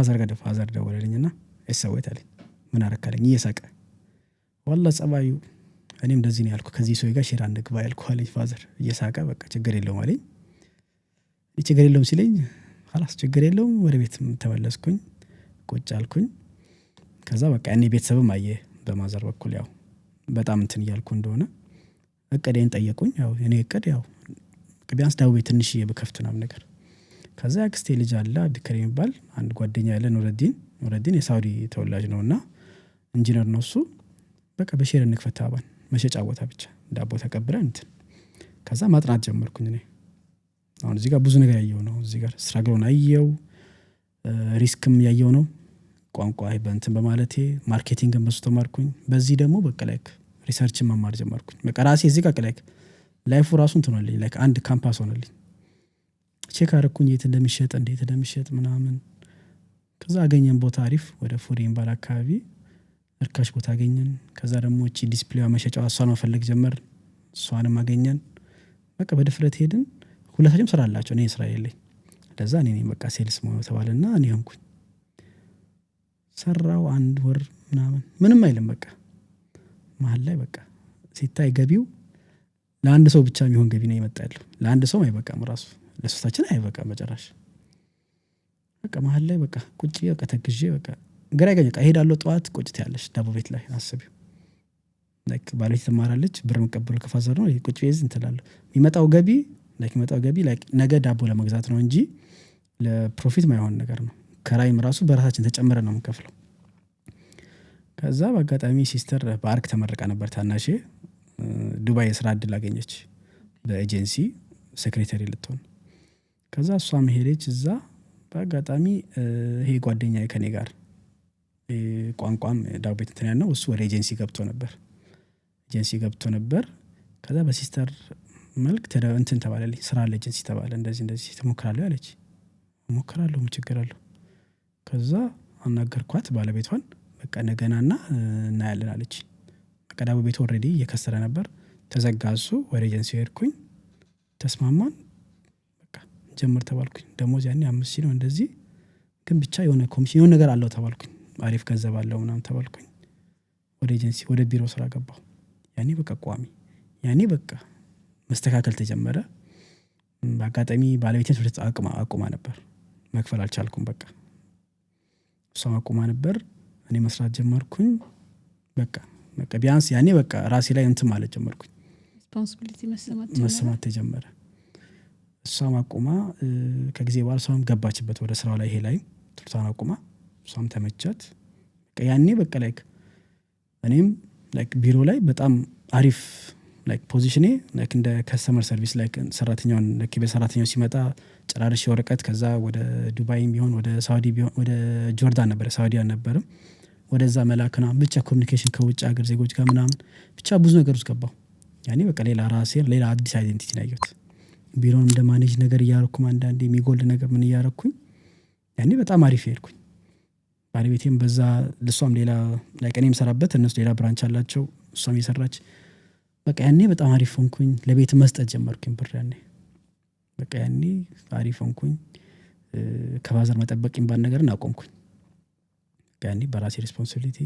ፋዘር ደወለልኝና እሰውት አለኝ። ምን አረካለኝ እየሳቀ والله ጸባዩ እኔም እንደዚህ ነው ያልኩ ከዚህ ሰው ጋር ሼር አንግባ ያልኩ አለኝ ፋዘር እየሳቀ በቃ ችግር የለውም አለኝ። ችግር የለውም ሲለኝ خلاص ችግር የለውም ወደ ቤት ተመለስኩኝ ቁጭ አልኩኝ። ከዛ በቃ እኔ ቤተሰብም አየ በማዘር በኩል ያው በጣም እንትን ያልኩ እንደሆነ እቅዴን ጠየቁኝ። ያው እኔ እቅድ ያው ቢያንስ ዳዊት ትንሽ የበከፍቱናም ነገር ከዛ አክስቴ ልጅ አለ ቢከር የሚባል አንድ ጓደኛ ያለ ኑረዲን የሳውዲ ተወላጅ ነውና ኢንጂነር ነው እሱ። በቃ በሼር እንክፈታባን መሸጫ ቦታ ብቻ ዳቦ ተቀብለን እንትን ከዛ ማጥናት ጀመርኩኝ። እኔ አሁን እዚህ ጋር ብዙ ነገር ያየው ነው እዚህ ጋር ስትራግሎን አየው ሪስክም ያየው ነው ቋንቋ በእንትን በማለቴ ማርኬቲንግን በሱ ተማርኩኝ። በዚህ ደግሞ በቃ ላይክ ሪሰርችን መማር ጀመርኩኝ። በቃ ራሴ እዚህ ጋር ላይክ ላይፉ ራሱን ትሆነልኝ ላይክ አንድ ካምፓስ ሆነልኝ። ቼክ አረኩኝ የት እንደሚሸጥ እንዴት እንደሚሸጥ ምናምን። ከዛ አገኘን ቦታ አሪፍ ወደ ፉሪ ኤምባል አካባቢ እርካሽ ቦታ አገኘን። ከዛ ደግሞ እቺ ዲስፕሌዋ መሸጫው እሷን መፈለግ ጀመር እሷንም አገኘን። በቃ በድፍረት ሄድን። ሁለታችንም ስራ አላቸው እኔ ስራ የለኝ። ለዛ እኔ በቃ ሴልስ መሆን ተባለና እኔ ሆንኩኝ። ሰራው አንድ ወር ምንም አይልም በቃ መሀል ላይ በቃ ሲታይ ገቢው ለአንድ ሰው ብቻ የሚሆን ገቢ ነው ይመጣለው። ለአንድ ሰው አይበቃም ራሱ ለሶስታችን አይበቃም መጨረሻ። በቃ መሀል ላይ በቃ ቁጭ በቃ ተግዤ በቃ ግራ ያገኘ እሄዳለሁ ጠዋት ቁጭት ያለሽ ዳቦ ቤት ላይ አስቢው ላይክ ባለች ተማራለች ብር መቀበሉ ከፋዘር ነው ቁጭ ቤዝ እንትላለሁ የሚመጣው ገቢ ላይክ ነገ ዳቦ ለመግዛት ነው እንጂ ለፕሮፊት ማይሆን ነገር ነው። ከራይም ራሱ በራሳችን ተጨምረን ነው የምንከፍለው። ከዛ በአጋጣሚ ሲስተር በአርክ ተመረቃ ነበር ታናሼ ዱባይ የስራ እድል አገኘች በኤጀንሲ ሴክሬታሪ ልትሆን። ከዛ እሷም ሄደች እዛ በአጋጣሚ ይሄ ጓደኛዬ ከኔ ጋር ቋንቋም ዳቦ ቤት እንትን ያለው እሱ ወደ ኤጀንሲ ገብቶ ነበር። ከዛ በሲስተር መልክ እንትን ተባለልኝ ስራ አለ ኤጀንሲ ተባለ። እንደዚህ ትሞክራለህ አለች። ሞክራለሁ ምን ችግር አለው። ከዛ አናገርኳት ባለቤቷን በቃ ነገናና እናያለን አለች። በቃ ዳቦ ቤቱ ኦሬዲ እየከሰረ ነበር ተዘጋሱ። ወደ ኤጀንሲ ሄድኩኝ ተስማማን። በቃ ጀምር ተባልኩኝ። ደሞዝ ያኔ 5,000 ነው እንደዚህ ግን ብቻ የሆነ ኮሚሽን የሆነ ነገር አለው ተባልኩኝ። አሪፍ ገንዘብ አለው ምናምን ተባልኩኝ። ወደ ኤጀንሲ ወደ ቢሮ ስራ ገባሁ። ያኔ በቃ ቋሚ ያኔ በቃ መስተካከል ተጀመረ። በአጋጣሚ ባለቤቴን ትምህርት አቁማ ነበር መክፈል አልቻልኩም። በቃ እሷም አቁማ ነበር እኔ መስራት ጀመርኩኝ። በቃ ቢያንስ ያኔ በቃ ራሴ ላይ እንትን ማለት ጀመርኩኝ። ሪስፖንሲቢሊቲ መሰማት ተጀመረ። እሷም አቁማ ከጊዜ በኋላ እሷም ገባችበት ወደ ስራው ላይ ይሄ ላይ ትርታን አቁማ እሷም ተመቻት። በቃ ያኔ በቃ ላይክ እኔም ላይክ ቢሮ ላይ በጣም አሪፍ ላይክ ፖዚሽኔ ላይክ እንደ ከስተመር ሰርቪስ ላይክ ሰራተኛውን ላይክ በሰራተኛው ሲመጣ ጨራርሽ ወረቀት ከዛ ወደ ዱባይም ቢሆን ወደ ሳውዲ ቢሆን ወደ ጆርዳን ነበር ሳውዲ አልነበረም ወደዛ መላክና ብቻ ኮሙኒኬሽን ከውጭ ሀገር ዜጎች ጋር ምናምን ብቻ ብዙ ነገር ውስጥ ገባሁ። ያኔ በቃ ሌላ አዲስ አይዴንቲቲ ነው ያየሁት። ቢሮን እንደ ማኔጅ ነገር እያረኩኝ አንዳንዴ የሚጎል ነገር ምን እያረኩኝ ያኔ በጣም አሪፍ ሄድኩኝ። ባለቤቴም በዛ ልሷም ሌላ ላይ ቀኔም ሰራበት እነሱ ሌላ ብራንች አላቸው እሷም የሰራች በቃ ያኔ በጣም አሪፍ ሆንኩኝ ለቤት መስጠት ጀመርኩኝ ብር ያኔ በቃ ያኔ አሪፍ ሆንኩኝ ከባዘር መጠበቅ የሚባል ነገርን አቆምኩኝ ያኔ በራሴ ሪስፖንሲቢሊቲ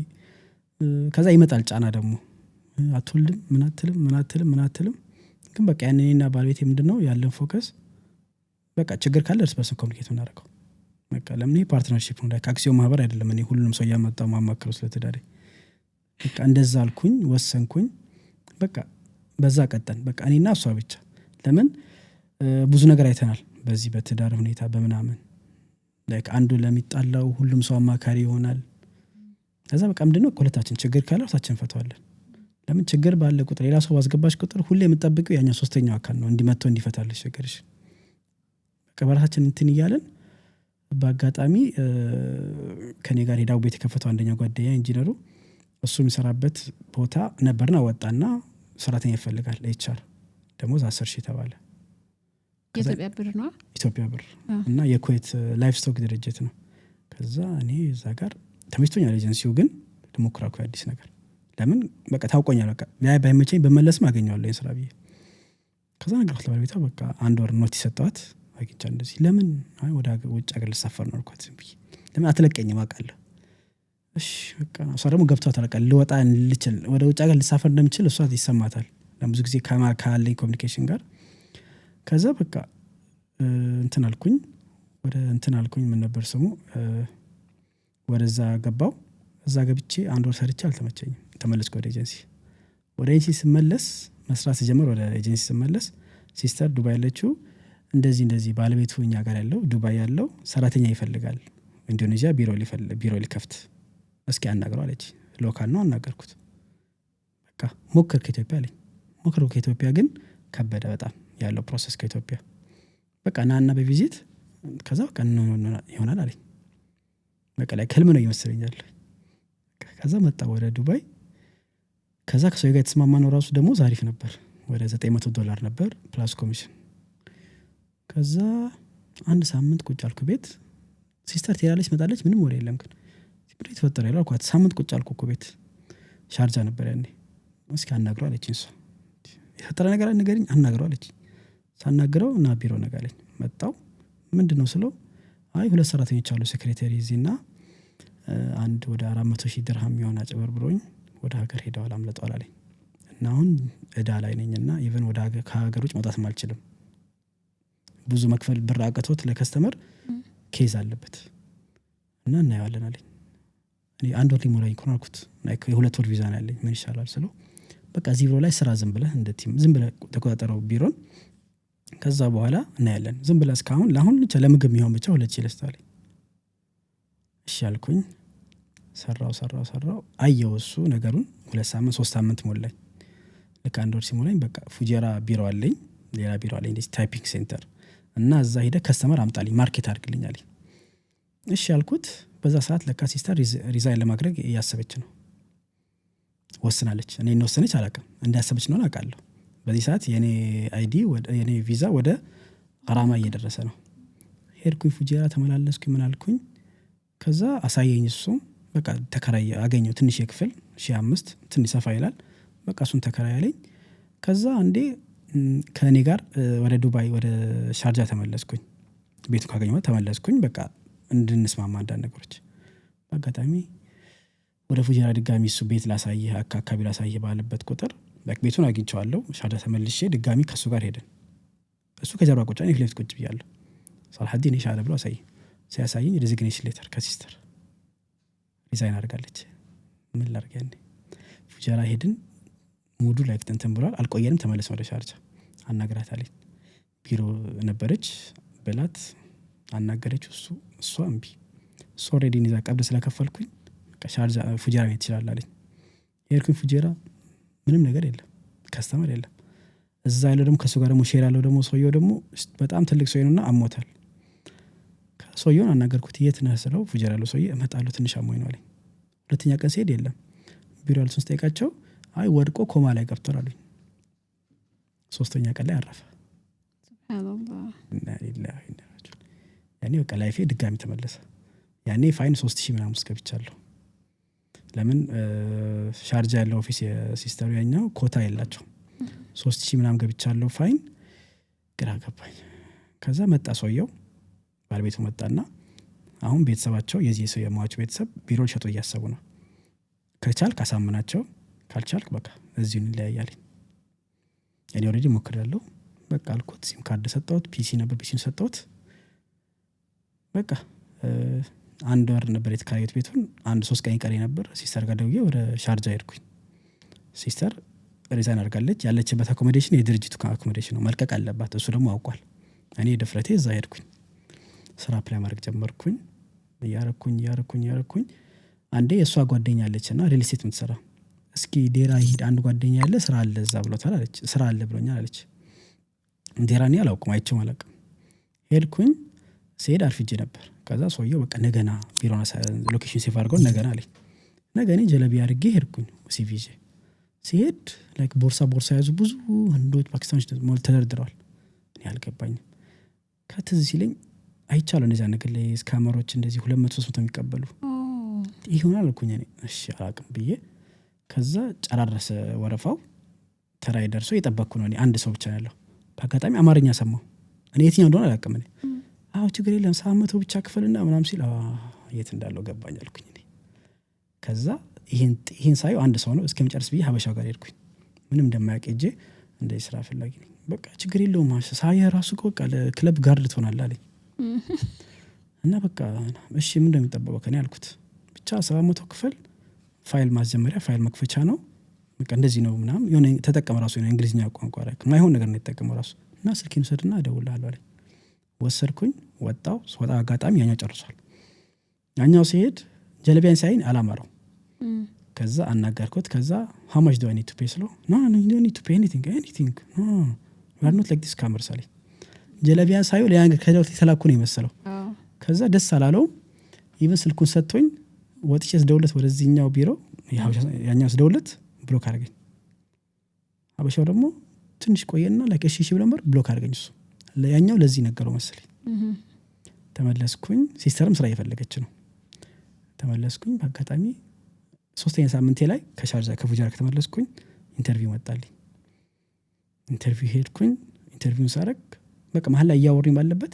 ከዛ ይመጣል ጫና ደግሞ አትወልድም ምን አትልም ግን በቃ ያኔና ባለቤቴ ምንድነው ያለን ፎከስ በቃ ችግር ካለ እርስ በርስ ኮሚኒኬት እናደርገው በቃ ለምን ይሄ ፓርትነርሺፕ ነው ላይክ አክሲዮን ማህበር አይደለም እኔ ሁሉንም ሰው ያመጣው ማማከረው ስለተዳረ በቃ እንደዛ አልኩኝ ወሰንኩኝ በቃ በዛ ቀጠን በቃ እኔና እሷ ብቻ ለምን ብዙ ነገር አይተናል በዚህ በትዳር ሁኔታ በመናምን ላይክ አንዱ ለሚጣላው ሁሉም ሰው አማካሪ ይሆናል ከዛ በቃ ምንድነው ሁለታችን ችግር ካለ ራሳችን ፈተዋለን ለምን ችግር ባለ ቁጥር ሌላ ሰው አስገባሽ ቁጥር ሁሌ የምትጠብቀው ያኛው ሶስተኛው አካል ነው እንዲመጣው እንዲፈታልሽ ችግርሽ በቃ በራሳችን እንትን ይያለን በአጋጣሚ ከኔ ጋር ሄዳው ቤት የከፈተው አንደኛው ጓደኛ ኢንጂነሩ እሱ የሚሰራበት ቦታ ነበርና ወጣና ሰራተኛ ይፈልጋል ኤችአር ደሞዝ 10,000 ተባለ ኢትዮጵያ ብር እና የኩዌት ላይፍ ስቶክ ድርጅት ነው ከዛ እኔ እዛ ጋር ተመችቶኛል ኤጀንሲው ግን ለሞክራኩ አዲስ ነገር ለምን በቃ ታውቆኛል በቃ ባይመቸኝ በመለስም አገኘዋለሁ የስራ ብዬ ከዛ ነገር ለባለቤቷ በቃ አንድ ወር ኖቲስ ሰጣት አግኝቻ እንደዚህ ለምን ወደ ውጭ ሀገር ልሳፈር ነው አልኳት ብዬ ለምን አትለቀኝም አውቃለሁ እሺ በቃ እሷ ደግሞ ገብቷት አለቃል ልወጣ ልችል ወደ ውጭ ሀገር ልሳፈር እንደምችል እሷ ይሰማታል ለብዙ ጊዜ ካለኝ ኮሚኒኬሽን ጋር ከዛ በቃ እንትን አልኩኝ ምን ነበር ስሙ ወደዛ ገባው እዛ ገብቼ አንድ ወር ሰርቼ አልተመቸኝም ተመለስኩ ወደ ኤጀንሲ ስመለስ መስራት ሲጀምር ወደ ኤጀንሲ ስመለስ ሲስተር ዱባይ ያለችው እንደዚህ ባለቤቱ እኛ ጋር ያለው ዱባይ ያለው ሰራተኛ ይፈልጋል ኢንዶኔዥያ ቢሮ ሊከፍት እስኪ አናግረው አለች ሎካል ነው አናገርኩት በቃ ሞክር ከኢትዮጵያ ግን ከበደ በጣም ያለው ፕሮሰስ ከኢትዮጵያ በቃ ናና በቪዚት ከዛ በቃ ይሆናል አለኝ በቃ ላይ ህልም ነው ይመስለኛል ከዛ መጣ ወደ ዱባይ ከዛ ከሰው ጋር የተስማማነው ራሱ ደግሞ አሪፍ ነበር ወደ $900 ነበር ፕላስ ኮሚሽን ከዛ አንድ ሳምንት ቁጭ አልኩ ቤት ሲስተር ትሄዳለች መጣለች ምንም ወሬ የለም ግን ብሬ ተፈጠረ ይላል ቋት ሳምንት ቁጭ አልኩ ቤት ሻርጃ ነበር ያኔ እስኪ አናግረው አለችኝ እሷ የተፈጠረ ነገር ንገሪኝ አናግረው አለች ሳናግረው እና ቢሮ ነጋለኝ መጣው ምንድነው ስለው አይ ሁለት ሰራተኞች አሉ ሴክሬታሪ እዚህና አንድ ወደ 400,000 ድርሃም የሚሆን አጭበርብሮኝ ወደ ሀገር ሄደዋል አምልጠዋል አለኝ እና አሁን እዳ ላይ ነኝና ኢቭን ወደ ከሀገር ውጭ መውጣትም አልችልም ብዙ መክፈል ብር አቀቶት ለከስተመር ኬዝ አለበት እና እናያለን አለኝ እኔ አንድ ወር ሊሞላኝ ኮናልኩት ላይክ የሁለት ወር ቪዛ ነው ያለኝ ምን ይሻላል ስለው በቃ እዚህ ቢሮ ላይ ስራ ዝም ብለህ ተቆጣጣሪው ቢሮን ከዛ በኋላ እናያለን ዝም ብለህ እስካሁን ለአሁን ብቻ ለምግብ የሚሆን ብቻ 2,000 ለስታለኝ እሺ አልኩኝ ሰራው አየው እሱ ነገሩን 2 ሳምንት 3 ሳምንት ሞላኝ ልክ አንድ ወር ሲሞላኝ በቃ ፉጀራ ቢሮ አለኝ ሌላ ቢሮ አለኝ ታይፒንግ ሴንተር እና እዛ ሄደ ከስተመር አምጣልኝ ማርኬት አድርግልኝ አለኝ እሺ አልኩት በዛ ሰዓት ለካ ሲስተር ሪዛይን ለማድረግ ያሰበች ነው ወስናለች እኔ እንወሰነች አላውቅም እንዳሰበች ነው አውቃለሁ በዚህ ሰዓት የኔ ቪዛ ወደ አራማ እየደረሰ ነው ሄድኩኝ ፉጀራ ተመላለስኩኝ ምን አልኩኝ ከዛ አሳየኝ እሱ በቃ ተከራይ አገኘው ትንሽ የክፍል 1,500 ትንሽ ሰፋ ይላል በቃ እሱን ተከራይ አለኝ ከዛ አንዴ ከኔ ጋር ወደ ዱባይ ወደ ሻርጃ ተመለስኩኝ ቤቱ ካገኘው ተመለስኩኝ በቃ እንድንስማማ አንዳንድ ነገሮች በአጋጣሚ ወደ ፉጀራ ድጋሚ እሱ ቤት ላሳየህ አካባቢ ላሳየህ ባለበት ቁጥር በቃ ቤቱን አግኝቼዋለሁ ሻርጃ ተመልሼ ድጋሚ ከሱ ጋር ሄደን እሱ ከጀርባ ቁጭ አለኝ ፊት ቁጭ ብያለሁ ሳልሐዲን ይሻለ ብሎ ሲያሳየኝ ሬዚግኔሽን ሌተር ከሲስተር ሪዛይን አድርጋለች ምን ላድርግ ያኔ ፉጀራ ሄድን ሙዱ ላይ እንትን ብሏል አልቆየንም ተመለስን ወደ ሻርጃ አናግራታለች ቢሮ ነበረች በላት አናገረች እሷ እምቢ እሷ ኦሬዲ ንዛ ቀብድ ስለከፈልኩኝ ሻርጃ ፉጀራ ቤት ይችላል አለኝ የርኩኝ ፉጀራ ምንም ነገር የለም ከስተመር የለም እዛ ያለው ደግሞ ከሱ ጋር ደግሞ ሼር ያለው ደግሞ ሰውየው ደግሞ በጣም ትልቅ ሰው ነውና አሞታል ሰውየውን አናገርኩት የት ነህ ስለው ፉጀራ ያለው ሰውዬ እመጣለሁ ትንሽ አሞኝ ነው አለኝ ሁለተኛ ቀን ሲሄድ የለም ቢሮ ያሉትን ስጠይቃቸው አይ ወድቆ ኮማ ላይ ገብቷል አሉኝ ሶስተኛ ቀን ላይ አረፈ ሱብሃንአላህ ያኔ በቃ ላይፌ ድጋሚ ተመለሰ ያኔ ፋይን 3000 ምናምን ውስጥ ገብቻለሁ። ለምን ሻርጃ ያለው ኦፊስ የሲስተሩ ያኛው ኮታ የላቸው 3000 ምናምን ገብቻለሁ ፋይን። ግራ ገባኝ። ከዛ መጣ ሰውየው ባለቤቱ መጣና አሁን ቤተሰባቸው የዚህ ሰው የሟቹ ቤተሰብ ቢሮ ሸጦ እያሰቡ ነው፣ ከቻልክ አሳምናቸው፣ ካልቻልክ በቃ እዚሁ እንለያያለን። እኔ ኦልሬዲ ሞክሬያለሁ በቃ አልኩት። ሲም ካርድ ሰጠሁት፣ ፒሲ ነበር ፒሲን ሰጠሁት። በቃ 1 ወር ነበር የተከራየሁት ቤቱን። 1-3 ቀን ቀሪ ነበር። ሲስተር ጋር ደውዬ ወደ ሻርጃ ሄድኩኝ። ሲስተር ሪዛይን አድርጋለች። ያለችበት አኮሞዴሽን የድርጅቱ አኮሞዴሽን ነው፣ መልቀቅ አለባት። እሱ ደግሞ አውቋል። እኔ ድፍረቴ እዛ ሄድኩኝ። ስራ አፕላይ ማድረግ ጀመርኩኝ። እያረኩኝ አንዴ የእሷ ጓደኛ አለችና ሪል ስቴት የምትሰራ እስኪ ዴራ ሂድ፣ አንድ ጓደኛ ያለ ስራ አለ እዛ ብሎታል አለች። ስራ አለ ብሎኛል አለች። ዴራ እኔ አላውቅም፣ አይቼም አላውቅም። ሄድኩኝ። ስሄድ አርፍጄ ነበር። ከዛ ሰውየው በቃ ነገና ቢሮና ሎኬሽን ሴፍ አድርገው ነገና አለኝ። ነገኔ ጀለቢ አድርጌ ሄድኩኝ። ሲቪ ይዤ ሲሄድ ላይክ ቦርሳ ያዙ ብዙ ህንዶች ፓኪስታኖች ተደርድረዋል። እኔ አልገባኝም። ከትዝ ሲለኝ አይቻለሁ እንደዚያ ነገር ላይ ስካመሮች እንደዚህ 200-300 የሚቀበሉ ይሆናል አልኩኝ። እኔ እሺ አላውቅም ብዬ ከዛ ጨራረሰ ወረፋው። ተራይ ደርሶ እየጠበቅኩ ነው። እኔ አንድ ሰው ብቻ ነው ያለው። በአጋጣሚ አማርኛ ሰማሁ። እኔ የትኛው እንደሆነ አላውቅም። እኔ ችግር የለም 700 ብቻ ክፍልና ምናምን ሲል የት እንዳለው ገባኝ አልኩኝ። እኔ ከዛ ይሄን ሳየው አንድ ሰው ነው እስከሚጨርስ ብዬ ሀበሻው ጋር ሄድኩኝ። ምንም እንደማያውቅ ሄጄ እንደዚህ ስራ ፈላጊ ነኝ፣ በቃ ችግር የለውም ሳየህ ራሱ በቃ ለክለብ ጋርድ ትሆናለህ አለኝ። እና በቃ እሺ ምን እንደሚጠበቀው ከኔ አልኩት። ብቻ 700 ክፍል ፋይል ማስጀመሪያ ፋይል መክፈቻ ነው በቃ እንደዚህ ነው ምናምን የሆነ ተጠቀመ ራሱ የሆነ እንግሊዝኛ ቋንቋ ላይ ማይሆን ነገር ነው የተጠቀመው ራሱ። እና ስልኬን ውሰድና እደውልልሃለሁ አለኝ። ወሰድኩኝ። ወጣው። ስወጣ አጋጣሚ ያኛው ጨርሷል። ያኛው ሲሄድ ጀለቢያን ሳይን አላማረው። ከዛ አናገርኩት። ከዛ how much do I need to pay ስለው no you don't need to pay anything no we are not like this cameras አለኝ። ጀለቢያን ሳይው ለያንገ ከደውት የተላኩ ነው የመሰለው። ከዛ ደስ አላለውም። ኢቭን ስልኩን ሰጥቶኝ ወጥቼ ስደውለት ወደዚህኛው ቢሮ ያኛው ስደውለት ብሎክ አድርገኝ። አበሻው ደግሞ ትንሽ ቆየና ላይክ እሺ ብለምበር ብሎክ አድርገኝ። እሱ ያኛው ለዚህ ነገረው መሰለኝ። ተመለስኩኝ። ሲስተርም ስራ እየፈለገች ነው። ተመለስኩኝ። በአጋጣሚ 3ኛ ሳምንቴ ላይ ከሻርጃ ከፉጃራ ከተመለስኩኝ ኢንተርቪው መጣልኝ። ኢንተርቪው ሄድኩኝ። ኢንተርቪውን ሳረግ በቃ መሀል ላይ እያወሩኝ ባለበት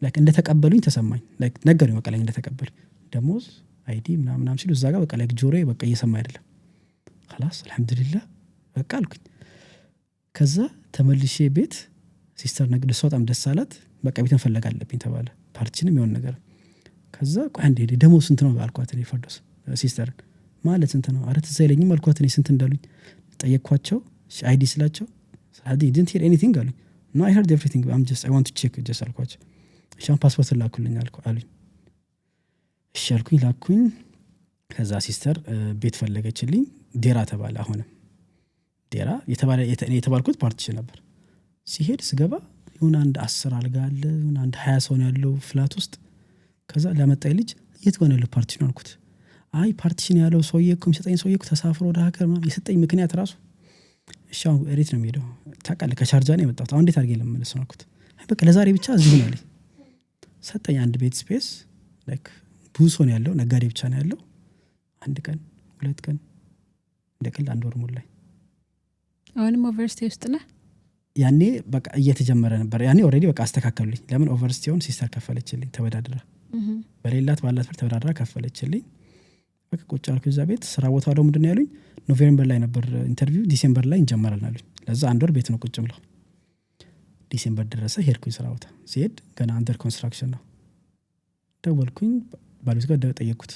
ላይክ እንደተቀበሉኝ ተሰማኝ። ላይክ ነገሩኝ በቃ ላይክ እንደተቀበሉኝ ደሞዝ አይዲ ምናምን ሲሉ እዛ ጋር በቃ ላይክ ጆሮዬ በቃ እየሰማ አይደለም። خلاص አልহামዱሊላህ በቃ አልኩኝ። ከዛ ተመልሼ ቤት ሲስተር ነግድ እሷ በጣም ደስ አላት። በቃ ቤት መፈለግ አለብኝ ተባለ። ፓርቲንም የሆነ ነገር ከዛ ቆይ አንዴ ደሞዝ ስንት ነው አልኳት። እኔ ፈርዶስ ሲስተር ማለት ስንት ነው? አረ ትዝ አይለኝም አልኳት። እኔ ስንት እንዳሉኝ ጠየቅኳቸው። አይዲ ስላቸው አይዲ didn't hear anything አሉኝ። no I heard everything I want to check just አልኳቸው። እሺ ፓስፖርት ላኩልኝ አሉኝ። እሺ አልኩኝ ላኩኝ። ከዛ ሲስተር ቤት ፈለገችልኝ። ዴራ ተባለ። አሁንም ዴራ የተባልኩት ፓርቲሽን ነበር። ሲሄድ ስገባ የሆነ አንድ 10 አልጋ አለ፣ የሆነ አንድ 20 ሰው ነው ያለው ፍላት ውስጥ። ከዛ ለመጣይ ልጅ የት ሆነ ያለው ፓርቲሽን አልኩት። አይ ፓርቲሽን ያለው ሰውዬ እኮ የሚሰጠኝ ሰውዬ እኮ ተሳፍሮ ወደ ሀገር ምናምን የሰጠኝ ምክንያት ራሱ እሺ አሁን እሬት ነው የሚሄደው ታውቃለህ፣ ከሻርጃ ነው የመጣሁት አሁን እንዴት አድርጌ ልመለስ ነው አልኩት። አይ በቃ ለዛሬ ብቻ እዚህ ነው አለኝ። ሰጠኝ አንድ ቤት ስፔስ ላይክ ብዙ ሰው ነው ያለው፣ ነጋዴ ብቻ ነው ያለው። 1 ቀን 2 ቀን እንደቀል 1 ወር ሞላኝ። አሁንም ኦቨርስቲ ውስጥ ነህ? ያኔ በቃ እየተጀመረ ነበር። ያኔ ኦልሬዲ በቃ አስተካከሉልኝ። ለምን ኦቨርስቲውን ሲስተር ከፈለችልኝ ተበዳድራ፣ በሌላት ባላት ብር ተበዳድራ ከፈለችልኝ። በቃ ቁጭ አልኩ እዛ ቤት። ስራ ቦታ ደግሞ ምንድን ነው ያሉኝ ኖቬምበር ላይ ነበር ኢንተርቪው፣ ዲሴምበር ላይ እንጀምራለን አሉኝ። ለዛ 1 ወር ቤት ነው ቁጭ ብለው። ዲሴምበር ደረሰ። ሄድኩኝ ስራ ቦታ። ሲሄድ ገና አንደር ኮንስትራክሽን ነው። ደወልኩኝ ባለቤት ጋር ጠየቅኩት።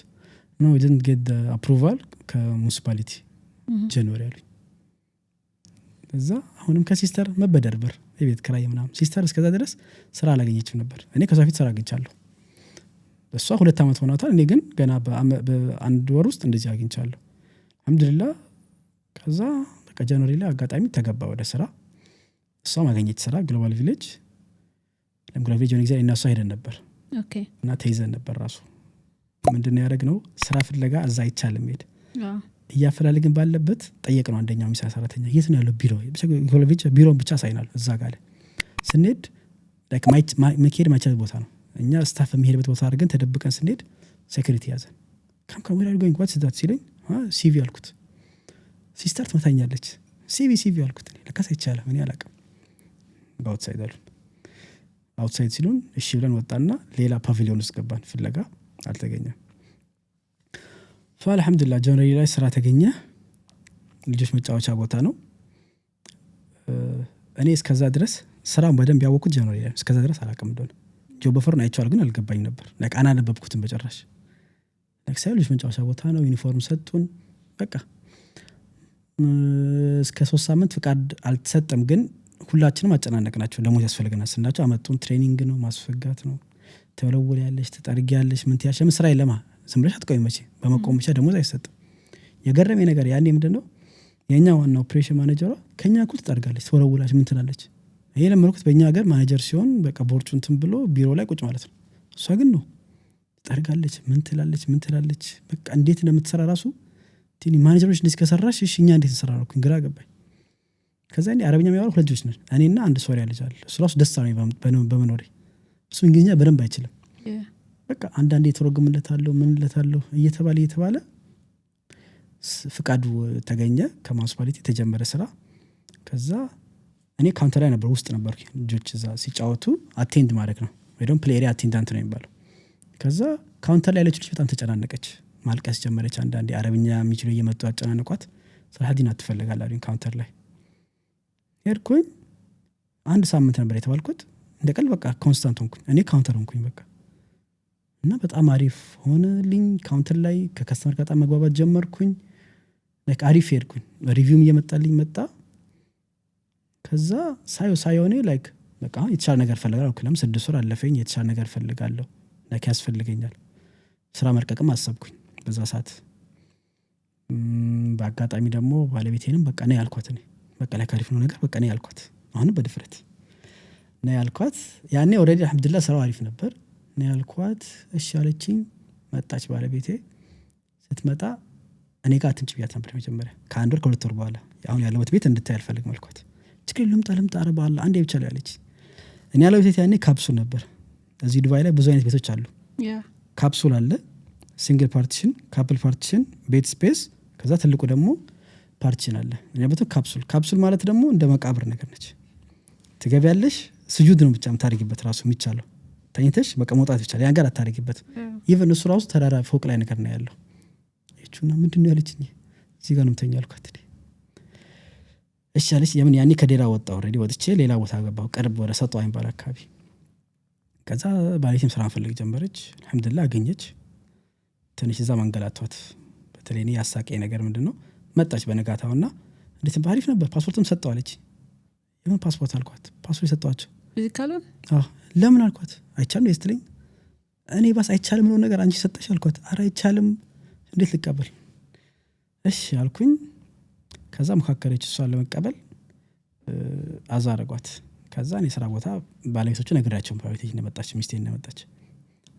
no we didn't get the approval ከሙኒሲፓሊቲ ጃንዋሪ አሉኝ። እዛ አሁንም ከሲስተር መበደር ብር የቤት ክራይ ምናምን። ሲስተር እስከዛ ድረስ ስራ አላገኘችም ነበር። እኔ ከዛ ፊት ስራ አግኝቻለሁ። እሷ 2 ዓመት ሆኗታል። እኔ ግን ገና በ1 ወር ውስጥ እንደዚህ አግኝቻለሁ አልহামዱሊላህ። ከዛ በቃ ጃንዋሪ ላይ አጋጣሚ ተገባ ወደ ስራ። እሷ ማገኘች ስራ ግሎባል ቪሌጅ። ለግሎባል ቪሌጅ ጊዜ እናሷ ሄደን ነበር። ኦኬ። እና ተይዘን ነበር ራሱ ምንድነው ያደረግነው ስራ ፍለጋ እዛ አይቻልም ሄድ እያፈላለግን ባለበት ጠየቅ ነው አንደኛው ሚሳ ሰራተኛ የት ነው ያለው ቢሮ ግሎባል ቪሌጅ ቢሮ ብቻ ሳይናል እዛ ጋር ስንሄድ ላይክ መሄድ ማይቻል ቦታ ነው። እኛ ስታፍ የሚሄድበት ቦታ አድርገን ተደብቀን ስንሄድ ሴኩሪቲ ያዘ ካም ወደ አድርጎኝ ጓት ስዳት ሲለኝ ሲቪ አልኩት ሲስታርት መታኛለች ሲቪ አልኩት ለካስ አይቻልም እኔ አላውቅም በአውትሳይድ አሉን አውትሳይድ ሲሉን እሺ ብለን ወጣና ሌላ ፓቪሊዮን ውስጥ ገባን ፍለጋ አልተገኘም አልሐምዱሊላህ ጃንዋሪ ላይ ስራ ተገኘ ልጆች መጫወቻ ቦታ ነው እኔ እስከዛ ድረስ ስራውን በደንብ ያወቁት ጃንዋሪ ላይ እስከዛ ድረስ አላውቅም እንደሆነ ጆብ ኦፈሩን አይቼዋለሁ ግን አልገባኝ ነበር ለቃና ነበብኩትን በጨራሽ ለክሳይ ልጆች መጫወቻ ቦታ ነው ዩኒፎርም ሰጡን በቃ እስከ 3 ሳምንት ፍቃድ አልተሰጠም ግን ሁላችንም አጨናነቅናቸው ደሞዝ ያስፈልገናል ስናቸው አመጡን ትሬኒንግ ነው ማስፈጋት ነው ተወለወል ያለሽ ተጠርጊያለሽ ምን ትያለሽ መስራ ይለማ ዝም ብለሽ አትቆይ መቼ በመቆም ብቻ ደሞዝ አይሰጥም የገረመኝ ነገር ያኔ ምንድነው የኛ ዋና ኦፕሬሽን ማኔጀሯ ከኛ እኩል ትጠርጋለች ተወለወላሽ ምን ትላለች ይሄ ለምርኩት በእኛ ሀገር ማኔጀር ሲሆን በቃ ቦርጩን እንትን ብሎ ቢሮ ላይ ቁጭ ማለት ነው እሷ ግን ነው ትጠርጋለች ምን ትላለች በቃ እንዴት እንደምትሰራ ራሱ ቲኒ ማኔጀሮች እንደዚህ ከሰራሽ እሺ እኛ እንዴት እንሰራ ነው ግራ ገባኝ ከዛ እኔ አረብኛ የሚያወራው ሁለት ልጆች ነን እኔና አንድ ሶሪያ ልጅ አለ እሱ ራሱ ደስታ ነው በመኖሬ እሱ እንግሊዝኛ በደንብ አይችልም በቃ አንዳንዴ የተረጎምለታለሁ ምንለታለሁ እየተባለ ፍቃዱ ተገኘ ከማውስፓሊቲ የተጀመረ ስራ ከዛ እኔ ካውንተር ላይ ነበር ውስጥ ነበር ልጆች እዛ ሲጫወቱ አቴንድ ማድረግ ነው ወይ ደግሞ ፕሌይ ኤሪያ አቴንዳንት ነው የሚባለው ከዛ ካውንተር ላይ ያለች ልጅ በጣም ተጨናነቀች ማልቀስ ጀመረች አንዳንዴ አረብኛ የሚችሉ እየመጡ አጨናነቋት ሰላዲን አትፈልጋል አሉኝ ካውንተር ላይ ሄድኩኝ አንድ ሳምንት ነበር የተባልኩት እንደቀል በቃ ኮንስታንት ሆንኩኝ እኔ ካውንተር ሆንኩኝ በቃ እና በጣም አሪፍ ሆነልኝ ካውንተር ላይ ከከስተመር ጋር መግባባት ጀመርኩኝ ላይክ አሪፍ ሄድኩኝ ሪቪውም እየመጣልኝ መጣ ከዛ ሳይሆኔ ላይክ በቃ የተሻለ ነገር ፈልጋለሁ ክለም 6 ወር አለፈኝ የተሻለ ነገር ፈልጋለሁ ላይክ ያስፈልገኛል ስራ መርቀቅም አሰብኩኝ በዛ ሰዓት በአጋጣሚ ደግሞ ባለቤቴንም በቃ ነው ያልኳት እኔ በቃ ላይ ካሪፍ ነው ነገር በቃ ነው ያልኳት አሁን በድፍረት ነው ያልኳት ያኔ ኦሬዲ አልহামዱሊላህ ስራው አሪፍ ነበር ነው ያልኳት እሺ አለችኝ መጣች ባለቤቴ ስትመጣ እኔ ጋር ትንጭ ቢያት ነበር መጀመሪያ ከአንድ ወር ከሁለት ወር በኋላ አሁን ያለበት ቤት እንድታይ አልፈልግም አልኳት ችግር ልምጣ አረባላ አንዴ ብቻ ላይ አለች እኔ ያለበት ቤት ያኔ ካፕሱል ነበር እዚህ ዱባይ ላይ ብዙ አይነት ቤቶች አሉ ካፕሱል አለ ሲንግል ፓርቲሽን ካፕል ፓርቲሽን ቤት ስፔስ ከዛ ትልቁ ደግሞ ፓርቲሽን አለ ያበተ ካፕሱል ማለት ደግሞ እንደ መቃብር ነገር ነች ትገቢያለሽ ስጁድ ነው ብቻ የምታደርጊበት ራሱ የሚቻለው ተኝተሽ በቃ መውጣት ብቻ ያን ጋር አታደርጊበት ኢቭን እሱ ራሱ ተራራ ፎቅ ላይ ነገር ነው ያለው እቺና ምንድነው ያለችኝ እዚህ ጋር ነው የምተኛው አልኳት እሺ አለች የምን ያኔ ከዴራ ወጣው ኦሬዲ ወጥቼ ሌላ ቦታ ገባው ቅርብ ወደ ሰጠው አይባል አካባቢ ከዛ ባለቤቴም ስራ ፈልግ ጀመረች አልহামዱሊላህ አገኘች ትንሽ እዛ መንገላቷት በተለይ እኔ ያሳቀኝ ነገር ምንድነው መጣች በነጋታውና እንዴት ባሪፍ ነበር ፓስፖርትም ሰጠው አለች የምን ፓስፖርት አልኳት ፓስፖርት ሰጠዋቸው ቢካሉን ለምን አልኳት አይቻልም ይስተልኝ እኔ ባስ አይቻልም ነው ነገር አንቺ ሰጠሽ አልኳት አረ አይቻልም እንዴት ልቀበል እሺ አልኩኝ ከዛ መካከለች እሷን ለመቀበል አዛረጓት ከዛ እኔ ስራ ቦታ ባለቤቶቹ ነግራቸው ፕራይቬት እንደመጣች ሚስቴ እንደመጣች